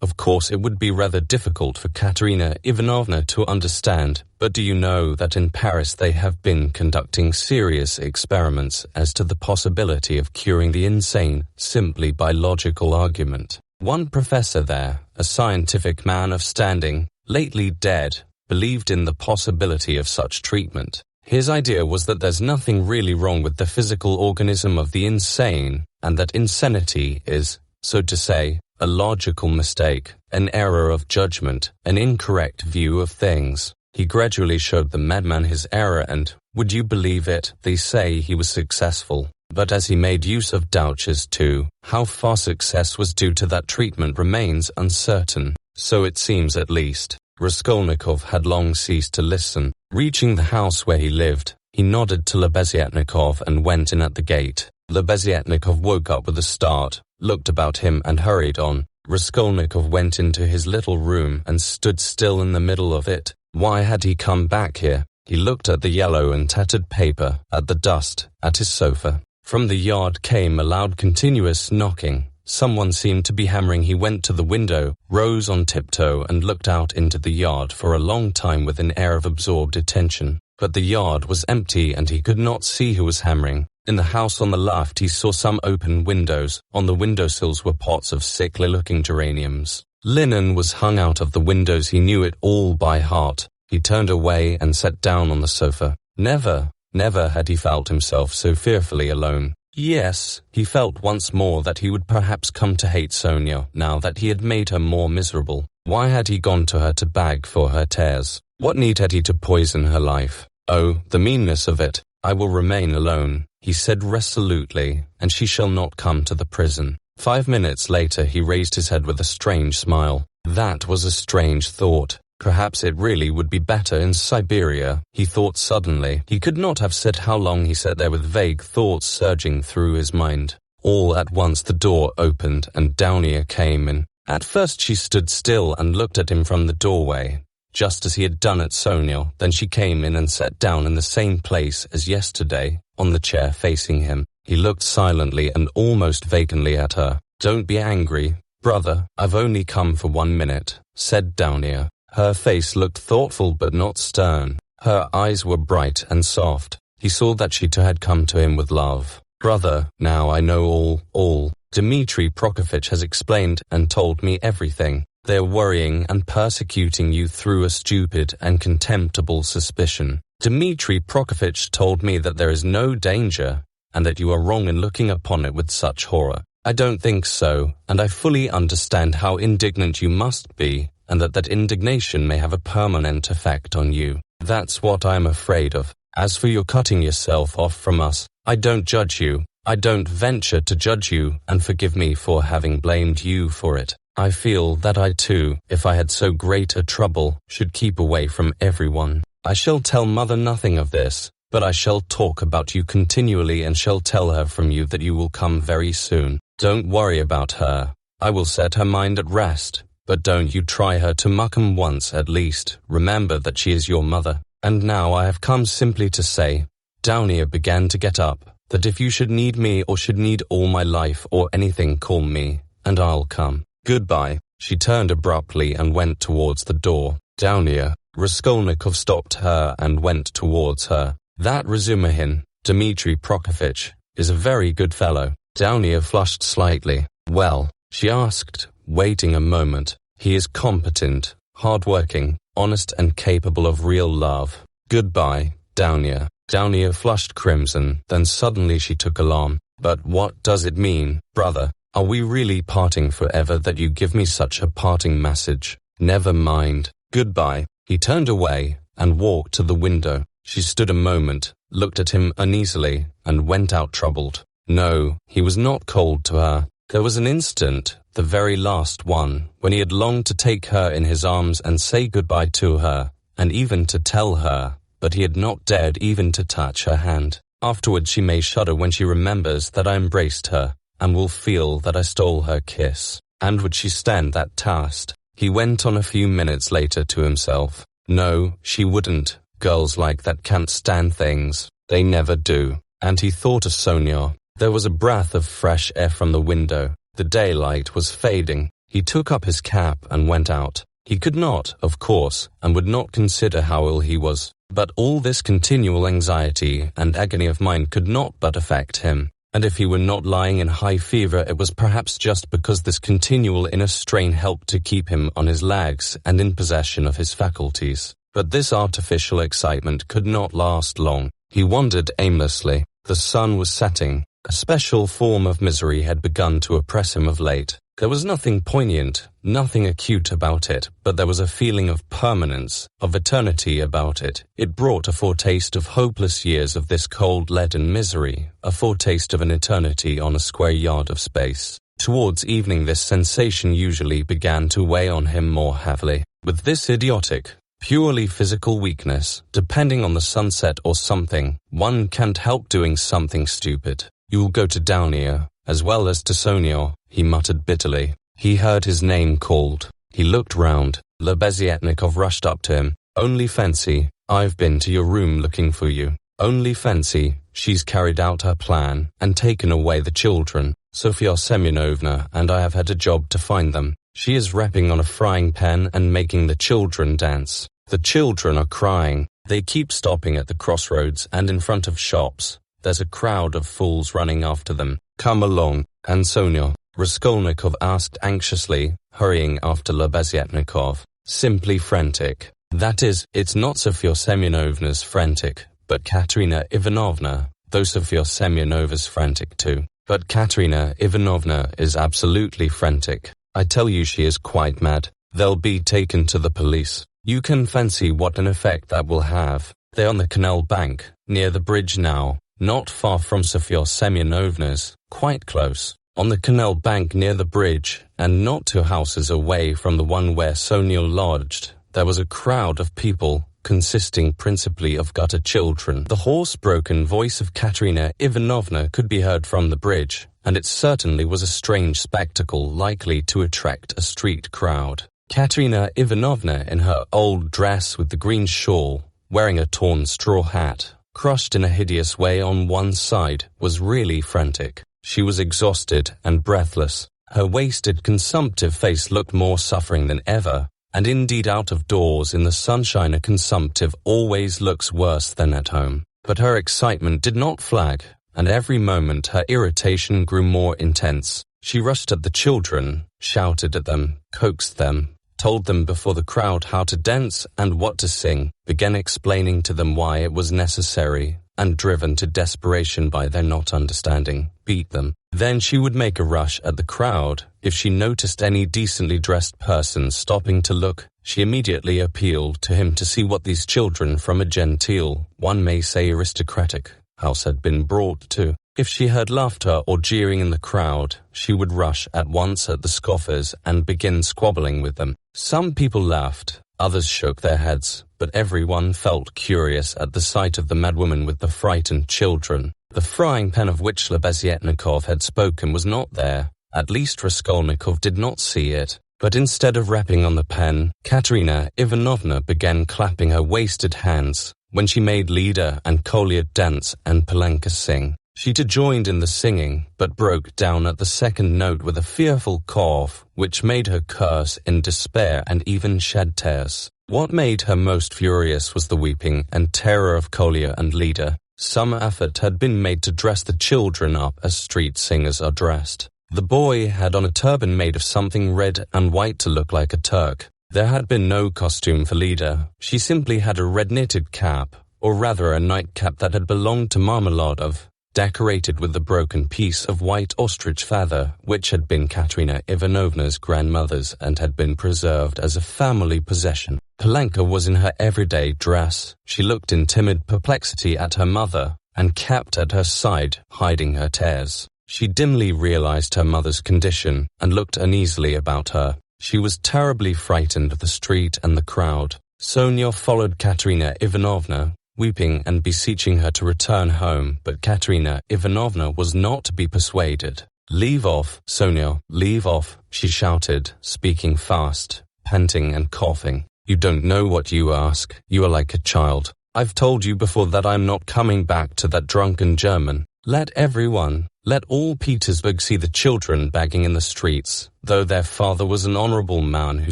Of course it would be rather difficult for Katerina Ivanovna to understand, but do you know that in Paris they have been conducting serious experiments as to the possibility of curing the insane simply by logical argument? One professor there, a scientific man of standing, lately dead, believed in the possibility of such treatment. His idea was that there's nothing really wrong with the physical organism of the insane, and that insanity is, so to say, a logical mistake, an error of judgment, an incorrect view of things. He gradually showed the madman his error and, Would you believe it? They say he was successful. But as he made use of douches too, how far success was due to that treatment remains uncertain. So it seems at least. Raskolnikov had long ceased to listen. Reaching the house where he lived, he nodded to Lebeziatnikov and went in at the gate. Lebeziatnikov woke up with a start, looked about him and hurried on. Raskolnikov went into his little room and stood still in the middle of it. Why had he come back here? He looked at the yellow and tattered paper, at the dust, at his sofa. From the yard came a loud continuous knocking. Someone seemed to be hammering. He went to the window, rose on tiptoe and looked out into the yard for a long time with an air of absorbed attention. But the yard was empty and he could not see who was hammering. In the house on the left he saw some open windows. On the windowsills were pots of sickly-looking geraniums. Linen was hung out of the windows. He knew it all by heart. He turned away and sat down on the sofa. Never had he felt himself so fearfully alone. Yes, he felt once more that he would perhaps come to hate Sonia now that he had made her more miserable. Why had he gone to her to beg for her tears? What need had he to poison her life? Oh, the meanness of it. I will remain alone, he said resolutely, and she shall not come to the prison. 5 minutes later he raised his head with a strange smile. That was a strange thought. Perhaps it really would be better in Siberia, he thought suddenly. He could not have said how long he sat there with vague thoughts surging through his mind. All at once the door opened and Downia came in. At first she stood still and looked at him from the doorway, just as he had done at Sonia. Then she came in and sat down in the same place as yesterday, on the chair facing him. He looked silently and almost vacantly at her. Don't be angry, brother, I've only come for 1 minute, said Downia. Her face looked thoughtful but not stern. Her eyes were bright and soft. He saw that she too had come to him with love. Brother, now I know all. Dmitri Prokofitch has explained and told me everything. They are worrying and persecuting you through a stupid and contemptible suspicion. Dmitri Prokofitch told me that there is no danger and that you are wrong in looking upon it with such horror. I don't think so, and I fully understand how indignant you must be, and that indignation may have a permanent effect on you. That's what I'm afraid of. As for your cutting yourself off from us, I don't judge you. I don't venture to judge you, and forgive me for having blamed you for it. I feel that I too, if I had so great a trouble, should keep away from everyone. I shall tell mother nothing of this, but I shall talk about you continually and shall tell her from you that you will come very soon. Don't worry about her. I will set her mind at rest. But don't you try her to muck 'em once at least. Remember that she is your mother. And now I have come simply to say, Downia began to get up, that if you should need me or should need all my life or anything, call me, and I'll come. Goodbye. She turned abruptly and went towards the door. Downia. Raskolnikov stopped her and went towards her. That Razumihin, Dmitri Prokofitch, is a very good fellow. Downia flushed slightly. Well, she asked, waiting a moment. He is competent, hard-working, honest and capable of real love. Goodbye, Downia. Downia flushed crimson, then suddenly she took alarm. But what does it mean, brother? Are we really parting forever that you give me such a parting message? Never mind. Goodbye. He turned away and walked to the window. She stood a moment, looked at him uneasily, and went out troubled. No, he was not cold to her. There was an instant, the very last one, when he had longed to take her in his arms and say goodbye to her, and even to tell her, but he had not dared even to touch her hand. Afterwards she may shudder when she remembers that I embraced her, and will feel that I stole her kiss. And would she stand that test? He went on a few minutes later to himself. No, she wouldn't. Girls like that can't stand things. They never do. And he thought of Sonia. There was a breath of fresh air from the window. The daylight was fading. He took up his cap and went out. He could not, of course, and would not consider how ill he was. But all this continual anxiety and agony of mind could not but affect him. And if he were not lying in high fever, it was perhaps just because this continual inner strain helped to keep him on his legs and in possession of his faculties. But this artificial excitement could not last long. He wandered aimlessly. The sun was setting. A special form of misery had begun to oppress him of late. There was nothing poignant, nothing acute about it, but there was a feeling of permanence, of eternity about it. It brought a foretaste of hopeless years of this cold leaden misery, a foretaste of an eternity on a square yard of space. Towards evening this sensation usually began to weigh on him more heavily. With this idiotic, purely physical weakness, depending on the sunset or something, one can't help doing something stupid. You'll go to Downier, as well as to Sonia, he muttered bitterly. He heard his name called. He looked round. Lebeziatnikov rushed up to him. Only fancy, I've been to your room looking for you. Only fancy, she's carried out her plan and taken away the children. Sofya Semyonovna and I have had a job to find them. She is rapping on a frying pan and making the children dance. The children are crying. They keep stopping at the crossroads and in front of shops. There's a crowd of fools running after them. Come along, and Sonia, Raskolnikov asked anxiously, hurrying after Lebeziatnikov. Simply frantic. That is, it's not Sofya Semyonovna's frantic, but Katerina Ivanovna, though Sofya Semyonovna's frantic too. But Katerina Ivanovna is absolutely frantic. I tell you she is quite mad. They'll be taken to the police. You can fancy what an effect that will have. They're on the canal bank, near the bridge now, not far from Sofya Semyonovna's, quite close. On the canal bank near the bridge, and not 2 houses away from the one where Sonia lodged, there was a crowd of people, consisting principally of gutter children. The hoarse-broken voice of Katerina Ivanovna could be heard from the bridge, and it certainly was a strange spectacle likely to attract a street crowd. Katerina Ivanovna, in her old dress with the green shawl, wearing a torn straw hat, crushed in a hideous way on one side, was really frantic. She was exhausted and breathless. Her wasted, consumptive face looked more suffering than ever, and indeed out of doors in the sunshine a consumptive always looks worse than at home. But her excitement did not flag, and every moment her irritation grew more intense. She rushed at the children, shouted at them, coaxed them, told them before the crowd how to dance and what to sing, began explaining to them why it was necessary, and driven to desperation by their not understanding, beat them. Then she would make a rush at the crowd. If she noticed any decently dressed person stopping to look, she immediately appealed to him to see what these children from a genteel, one may say aristocratic, house had been brought to. If she heard laughter or jeering in the crowd, she would rush at once at the scoffers and begin squabbling with them. Some people laughed, others shook their heads, but everyone felt curious at the sight of the madwoman with the frightened children. The frying pan of which Lebeziatnikov had spoken was not there. At least Raskolnikov did not see it. But instead of rapping on the pan, Katerina Ivanovna began clapping her wasted hands. When she made Lida and Kolya dance and Palenka sing, she too joined in the singing, but broke down at the second note with a fearful cough, which made her curse in despair and even shed tears. What made her most furious was the weeping and terror of Kolya and Lida. Some effort had been made to dress the children up as street singers are dressed. The boy had on a turban made of something red and white to look like a Turk. There had been no costume for Lida. She simply had a red knitted cap, or rather a nightcap that had belonged to Marmeladov, decorated with the broken piece of white ostrich feather, which had been Katerina Ivanovna's grandmother's and had been preserved as a family possession. Palenka was in her everyday dress. She looked in timid perplexity at her mother, and kept at her side, hiding her tears. She dimly realized her mother's condition, and looked uneasily about her. She was terribly frightened of the street and the crowd. Sonia followed Katerina Ivanovna, weeping and beseeching her to return home, but Katerina Ivanovna was not to be persuaded. "Leave off, Sonia, leave off," she shouted, speaking fast, panting and coughing. "You don't know what you ask. You are like a child. I've told you before that I'm not coming back to that drunken German. Let all Petersburg see the children begging in the streets, though their father was an honorable man who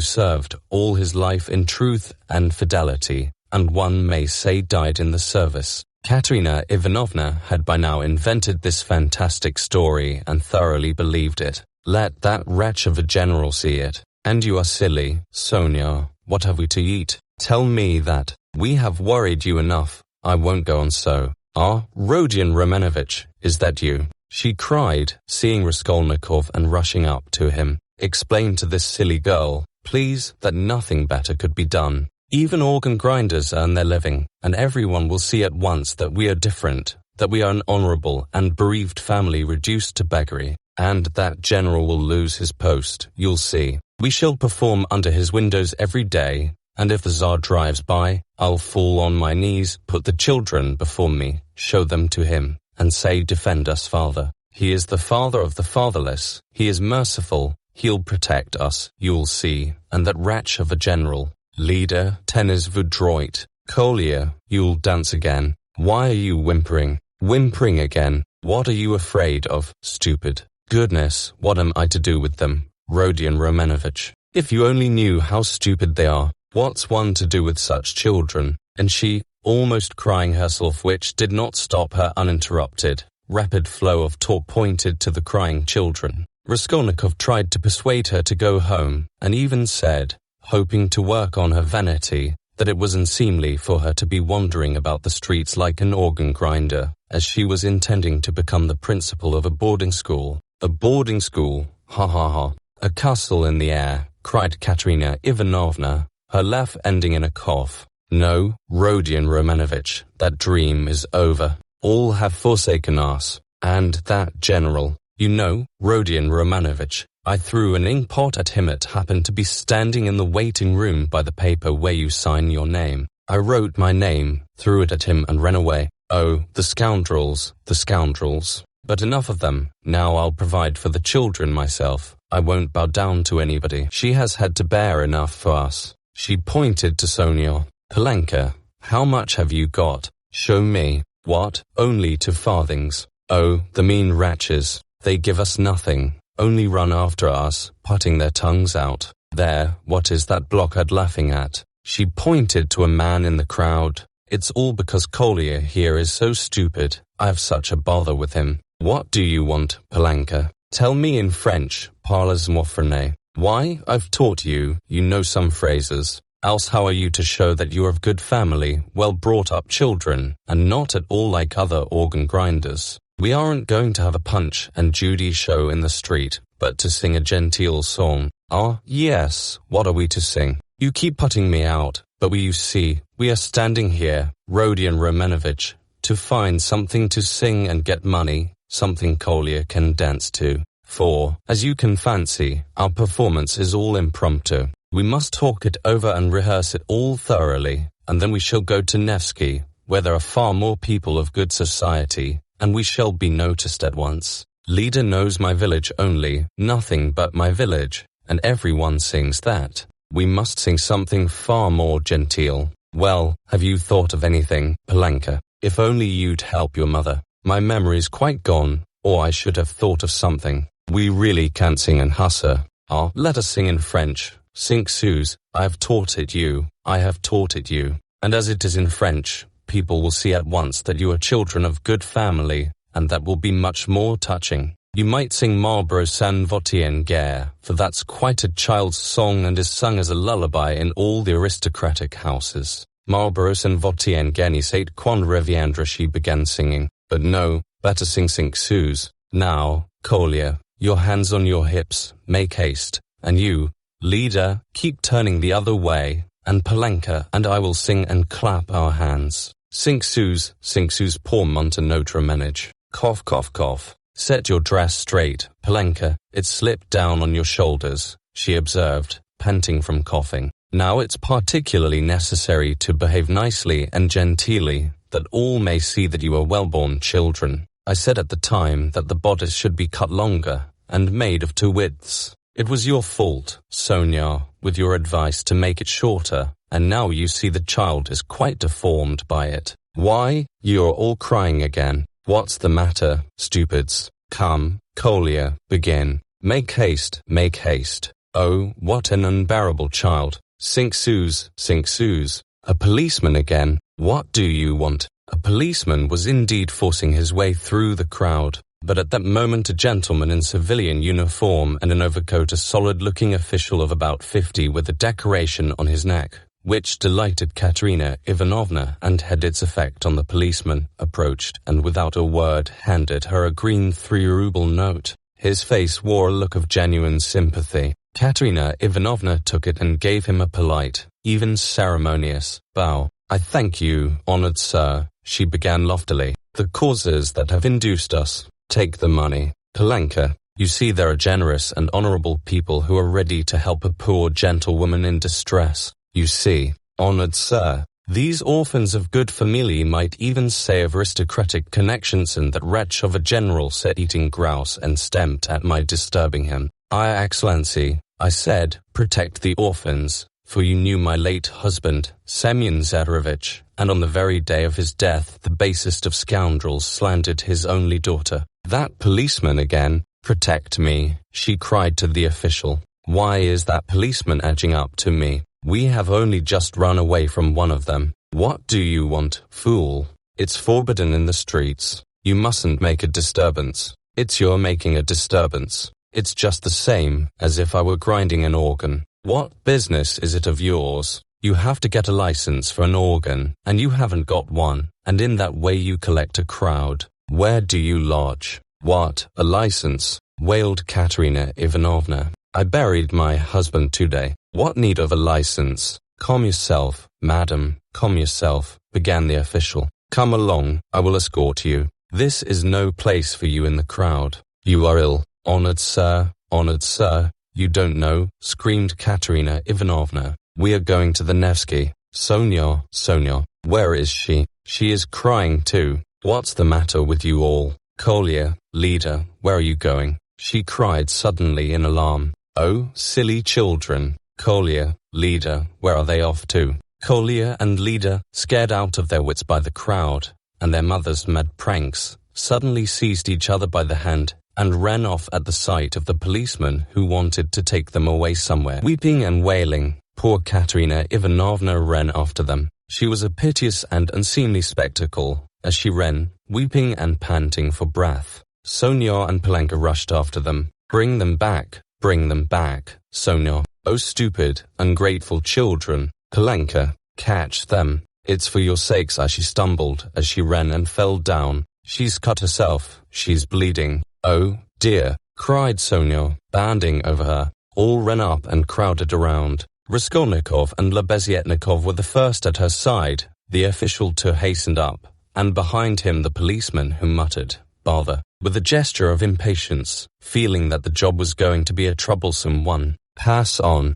served all his life in truth and fidelity, and one may say died in the service." Katerina Ivanovna had by now invented this fantastic story and thoroughly believed it. Let that wretch of a general see it. "And you are silly, Sonia. What have we to eat? Tell me that. We have worried you enough. I won't go on so. Ah, Rodion Romanovich, is that you? she cried, seeing Raskolnikov and rushing up to him. Explain to this silly girl, please, that nothing better could be done. Even organ grinders earn their living, and everyone will see at once that we are different, that we are an honorable and bereaved family reduced to beggary, and that General will lose his post, you'll see. We shall perform under his windows every day, and if the Tsar drives by, I'll fall on my knees, put the children before me, show them to him, and say, defend us, Father. He is the father of the fatherless, he is merciful, he'll protect us, you'll see, and that wretch of a general. Leader, tennis Voudroit. Collier, you'll dance again. Why are you whimpering? Whimpering again. What are you afraid of, stupid? Goodness, what am I to do with them? Rodion Romanovich. If you only knew how stupid they are. What's one to do with such children? And she, almost crying herself, which did not stop her uninterrupted, rapid flow of talk pointed to the crying children. Raskolnikov tried to persuade her to go home, and even said, hoping to work on her vanity, that it was unseemly for her to be wandering about the streets like an organ grinder, as she was intending to become the principal of a boarding school. A boarding school, ha ha ha. A castle in the air, cried Katerina Ivanovna, her laugh ending in a cough. No, Rodion Romanovich, that dream is over. All have forsaken us. And that general, you know, Rodion Romanovich, I threw an inkpot at him. It happened to be standing in the waiting room by the paper where you sign your name. I wrote my name, threw it at him and ran away. Oh, the scoundrels, the scoundrels. But enough of them. Now I'll provide for the children myself. I won't bow down to anybody. She has had to bear enough for us. She pointed to Sonia. Palenka, how much have you got? Show me. What? Only 2 farthings. Oh, the mean wretches. They give us nothing. Only run after us, putting their tongues out. There, what is that blockhead laughing at? She pointed to a man in the crowd. It's all because Collier here is so stupid. I have such a bother with him. What do you want, Palenka? Tell me in French, parlez-moi français. Why, I've taught you, you know some phrases. Else how are you to show that you are of good family, well-brought-up children, and not at all like other organ grinders? We aren't going to have a Punch and Judy show in the street, but to sing a genteel song. Ah, yes, what are we to sing? You keep putting me out, but you see, we are standing here, Rodion Romanovich, to find something to sing and get money, something Collier can dance to. For, as you can fancy, our performance is all impromptu. We must talk it over and rehearse it all thoroughly, and then we shall go to Nevsky, where there are far more people of good society, and we shall be noticed at once. Leader knows my village only, nothing but my village, and everyone sings that. We must sing something far more genteel. Well, have you thought of anything, Palenka? If only you'd help your mother. My memory's quite gone, or I should have thought of something. We really can't sing in Hussar. Ah, let us sing in French. Cinq sous, I have taught it you, I have taught it you. And as it is in French, people will see at once that you are children of good family, and that will be much more touching. You might sing Marlborough Sans Voter en Guerre, for that's quite a child's song and is sung as a lullaby in all the aristocratic houses. Marlborough Sans Voter en Guerre sait quand reviendra, she began singing. But no, better sing Cinq sous. Now, Collier, your hands on your hips, make haste, and you, Leader, keep turning the other way, and Palenka and I will sing and clap our hands. Cinq sous, pour monte notre ménage. Cough, cough, cough. Set your dress straight, Palenka. It slipped down on your shoulders, she observed, panting from coughing. Now it's particularly necessary to behave nicely and genteelly, that all may see that you are well-born children. I said at the time that the bodice should be cut longer, and made of 2 widths. It was your fault, Sonia, with your advice to make it shorter, and now you see the child is quite deformed by it. Why, you're all crying again. What's the matter, stupids? Come, Collier, begin. Make haste, make haste. Oh, what an unbearable child. Cinq sous. A policeman again. What do you want? A policeman was indeed forcing his way through the crowd, but at that moment a gentleman in civilian uniform and an overcoat, a solid-looking official of about 50 with a decoration on his neck, which delighted Katerina Ivanovna and had its effect on the policeman, approached and without a word handed her a green 3-ruble note. His face wore a look of genuine sympathy. Katerina Ivanovna took it and gave him a polite, even ceremonious, bow. "I thank you, honored sir," she began loftily. "The causes that have induced us. Take the money. Polenka, you see there are generous and honorable people who are ready to help a poor gentlewoman in distress. You see, honored sir, these orphans of good family might even say of aristocratic connections, and that wretch of a general sat eating grouse and stamped at my disturbing him. Excellency, I said, protect the orphans, for you knew my late husband, Semyon Zaharovich, and on the very day of his death the basest of scoundrels slandered his only daughter. That policeman again, protect me," she cried to the official. "Why is that policeman edging up to me? We have only just run away from one of them. What do you want, fool? It's forbidden in the streets. You mustn't make a disturbance. It's you're making a disturbance. It's just the same as if I were grinding an organ. What business is it of yours? You have to get a license for an organ, and you haven't got one, and in that way you collect a crowd. Where do you lodge?" "What, a license?" wailed Katerina Ivanovna. "I buried my husband today. What need of a license?" "Calm yourself, madam, calm yourself," began the official. "Come along, I will escort you. This is no place for you in the crowd. You are ill, honored sir, you don't know," screamed Katerina Ivanovna. "We are going to the Nevsky. Sonia, where is she? She is crying too. What's the matter with you all? Kolya, Lida, where are you going?" she cried suddenly in alarm. "Oh, silly children. Kolya, Lida, where are they off to?" Kolya and Lida, scared out of their wits by the crowd and their mother's mad pranks, suddenly seized each other by the hand and ran off at the sight of the policeman who wanted to take them away somewhere. Weeping and wailing, poor Katerina Ivanovna ran after them. She was a piteous and unseemly spectacle as she ran, weeping and panting for breath. Sonia and Polenka rushed after them. Bring them back, Sonia. Oh, stupid, ungrateful children. Polenka, catch them. It's for your sakes," she stumbled as she ran and fell down. "She's cut herself. She's bleeding." "Oh, dear," cried Sonia, bounding over her. All ran up and crowded around. Raskolnikov and Lebeziatnikov were the first at her side. The official too hastened up, and behind him the policeman, who muttered, "Bother," with a gesture of impatience, feeling that the job was going to be a troublesome one. Pass on,"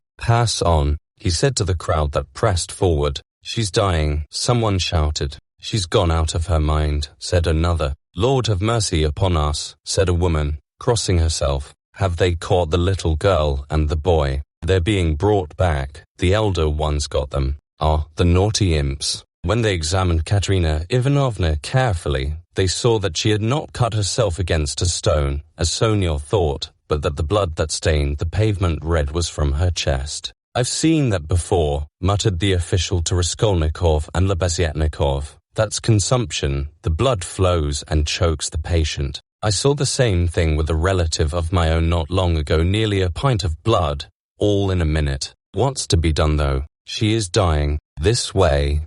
he said to the crowd that pressed forward. "She's dying," someone shouted. "She's gone out of her mind," said another. "Lord have mercy upon us," said a woman, crossing herself. "Have they caught the little girl and the boy? They're being brought back. The elder ones got them. Ah, the naughty imps." When they examined Katerina Ivanovna carefully, they saw that she had not cut herself against a stone, as Sonia thought, but that the blood that stained the pavement red was from her chest. "I've seen that before," muttered the official to Raskolnikov and Lebeziatnikov. "That's consumption. The blood flows and chokes the patient. I saw the same thing with a relative of my own not long ago, nearly a pint of blood, all in a minute. What's to be done though? She is dying. This way,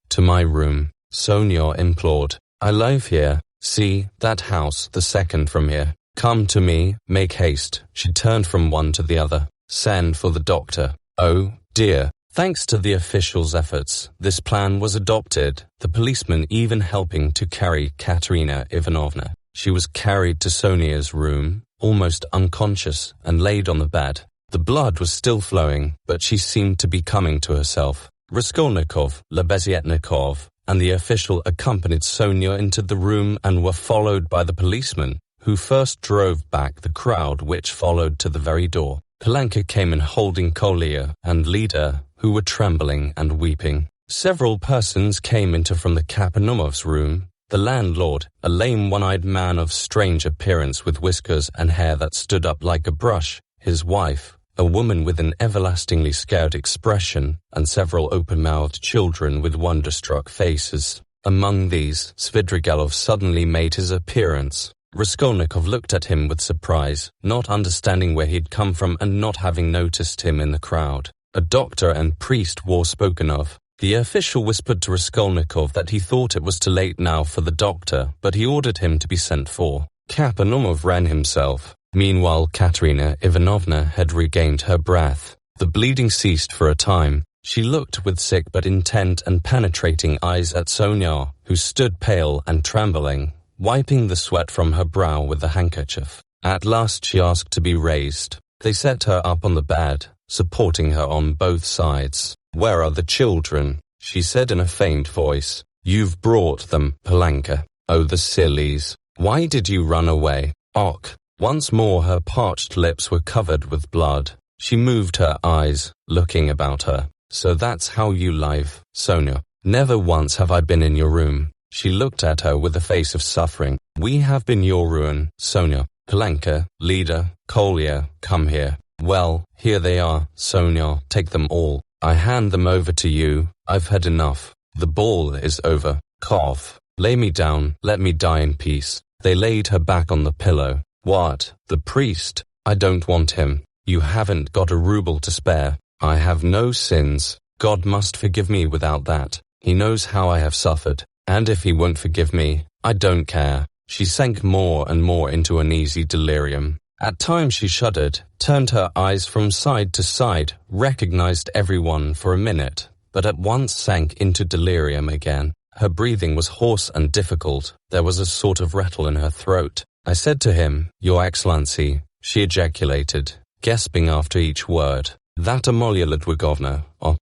to my room," Sonia implored. "I live here. See, that house, the second from here. Come to me, make haste." She turned from one to the other. "Send for the doctor." Oh, dear. Thanks to the official's efforts, this plan was adopted, the policeman even helping to carry Katerina Ivanovna. She was carried to Sonia's room, almost unconscious, and laid on the bed. The blood was still flowing, but she seemed to be coming to herself. Raskolnikov, Lebeziatnikov, and the official accompanied Sonia into the room and were followed by the policeman, who first drove back the crowd which followed to the very door. Polenka came in holding Kolya and Lida, who were trembling and weeping. Several persons came into from the Kapanumov's room. The landlord, a lame one-eyed man of strange appearance with whiskers and hair that stood up like a brush, his wife, a woman with an everlastingly scared expression, and several open-mouthed children with wonder-struck faces. Among these, Svidrigailov suddenly made his appearance. Raskolnikov looked at him with surprise, not understanding where he'd come from and not having noticed him in the crowd. A doctor and priest were spoken of. The official whispered to Raskolnikov that he thought it was too late now for the doctor, but he ordered him to be sent for. Kapanomov ran himself. Meanwhile, Katerina Ivanovna had regained her breath. The bleeding ceased for a time. She looked with sick but intent and penetrating eyes at Sonia, who stood pale and trembling, wiping the sweat from her brow with a handkerchief. At last she asked to be raised. They set her up on the bed, supporting her on both sides. "Where are the children?" she said in a faint voice. "You've brought them, Palenka. Oh, the sillies. Why did you run away?" Och! Once more her parched lips were covered with blood. She moved her eyes, looking about her. "So that's how you live, Sonia. Never once have I been in your room." She looked at her with a face of suffering. "We have been your ruin, Sonia. Palenka, Lida, Kolya, come here." "Well, here they are, Sonia. Take them all. I hand them over to you. I've had enough. The ball is over. Cough. Lay me down. Let me die in peace." They laid her back on the pillow. "What? The priest? I don't want him. You haven't got a ruble to spare. I have no sins. God must forgive me without that. He knows how I have suffered. And if he won't forgive me, I don't care." She sank more and more into an easy delirium. At times she shuddered, turned her eyes from side to side, recognized everyone for a minute, but at once sank into delirium again. Her breathing was hoarse and difficult. There was a sort of rattle in her throat. "I said to him, 'Your Excellency,'" she ejaculated, gasping after each word. "That Amalia Ludwigovna,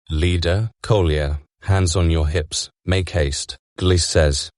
Lida, Kolya, hands on your hips, make haste. Glises,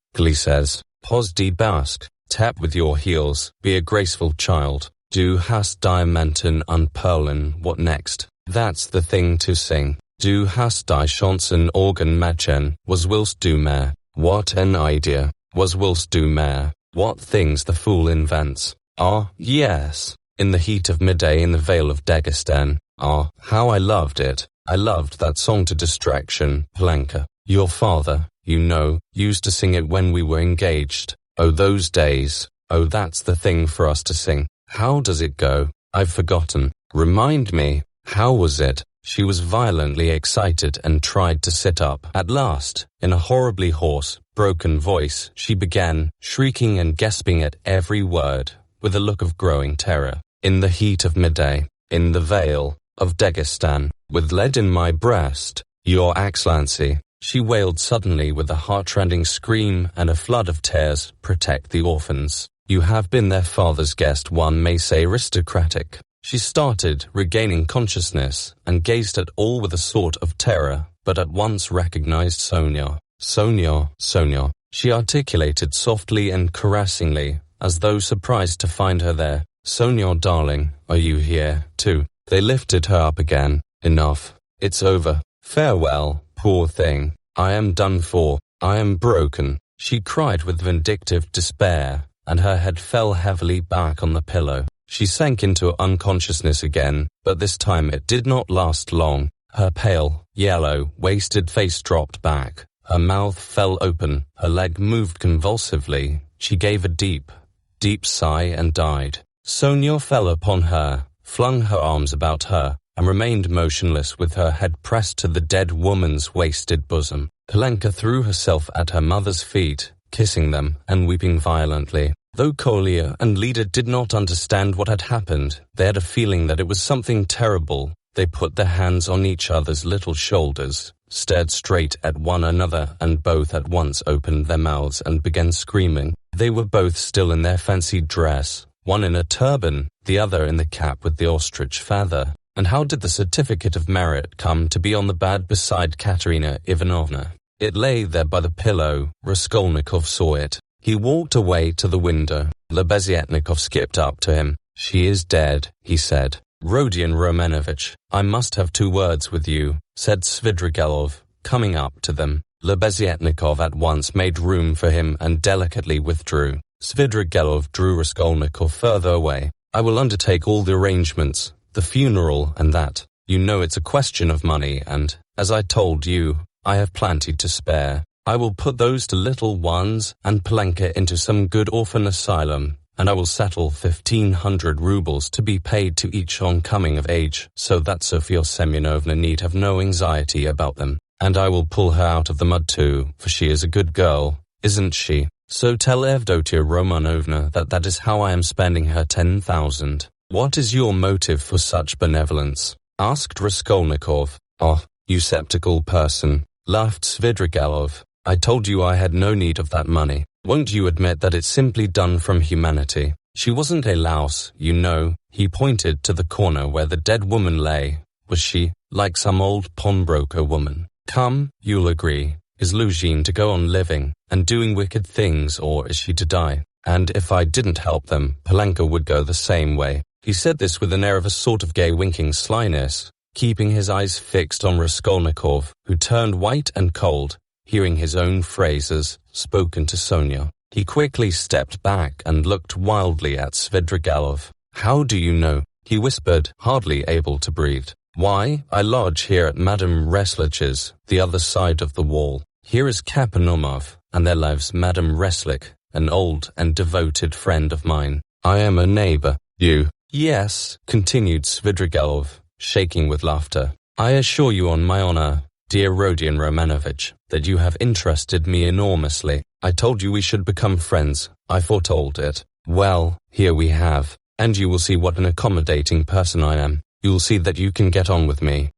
pos di bask, tap with your heels, be a graceful child. Du hast diamanten und Perlen, what next? That's the thing to sing. Du hast die Chancen organ machen, was willst du mehr? What an idea, was willst du mehr? What things the fool invents. Ah, yes, in the heat of midday in the Vale of Dagestan. Ah, how I loved it. I loved that song to distraction, Palenka. Your father, you know, used to sing it when we were engaged. Oh, those days. Oh, that's the thing for us to sing. How does it go? I've forgotten. Remind me. How was it?" She was violently excited and tried to sit up. At last, in a horribly hoarse, broken voice, she began, shrieking and gasping at every word, with a look of growing terror. "In the heat of midday, in the Vale of Dagestan, with lead in my breast, Your Excellency," she wailed suddenly with a heart-rending scream and a flood of tears, "protect the orphans. You have been their father's guest, one may say aristocratic." She started, regaining consciousness, and gazed at all with a sort of terror, but at once recognized Sonia. "Sonia, Sonia," she articulated softly and caressingly, as though surprised to find her there. "Sonia, darling, are you here, too?" They lifted her up again. "Enough. It's over. Farewell, poor thing. I am done for. I am broken," she cried with vindictive despair, and her head fell heavily back on the pillow. She sank into unconsciousness again, but this time it did not last long. Her pale, yellow, wasted face dropped back. Her mouth fell open. Her leg moved convulsively. She gave a deep, deep sigh and died. Sonia fell upon her, flung her arms about her, and remained motionless with her head pressed to the dead woman's wasted bosom. Palenka threw herself at her mother's feet, kissing them and weeping violently. Though Kolya and Lida did not understand what had happened, they had a feeling that it was something terrible. They put their hands on each other's little shoulders, stared straight at one another, and both at once opened their mouths and began screaming. They were both still in their fancy dress, one in a turban, the other in the cap with the ostrich feather. And how did the certificate of merit come to be on the bed beside Katerina Ivanovna? It lay there by the pillow. Raskolnikov saw it. He walked away to the window. Lebeziatnikov skipped up to him. "She is dead," he said. "Rodion Romanovich, I must have 2 words with you," said Svidrigailov, coming up to them. Lebeziatnikov at once made room for him and delicately withdrew. Svidrigailov drew Raskolnikov further away. "I will undertake all the arrangements, the funeral and that. You know it's a question of money and, as I told you, I have plenty to spare. I will put those 2 little ones and Palenka into some good orphan asylum, and I will settle 1,500 rubles to be paid to each on coming of age, so that Sofia Semyonovna need have no anxiety about them. And I will pull her out of the mud too, for she is a good girl, isn't she? So tell Evdotia Romanovna that is how I am spending her 10,000. What is your motive for such benevolence? Asked Raskolnikov. Oh, you sceptical person, laughed Svidrigailov. I told you I had no need of that money. Won't you admit that it's simply done from humanity? She wasn't a louse, you know. He pointed to the corner where the dead woman lay. Was she, like some old pawnbroker woman? Come, you'll agree. Is Luzhin to go on living and doing wicked things, or is she to die? And if I didn't help them, Palenka would go the same way. He said this with an air of a sort of gay winking slyness, keeping his eyes fixed on Raskolnikov, who turned white and cold, hearing his own phrases spoken to Sonia. He quickly stepped back and looked wildly at Svidrigailov. How do you know? He whispered, hardly able to breathe. Why, I lodge here at Madame Reslich's, the other side of the wall. Here is Kapanomov, and there lives Madame Reslich, an old and devoted friend of mine. I am a neighbor. You? Yes, continued Svidrigailov, shaking with laughter. I assure you on my honor, dear Rodion Romanovich, that you have interested me enormously. I told you we should become friends. I foretold it. Well, here we have, and you will see what an accommodating person I am. You'll see that you can get on with me.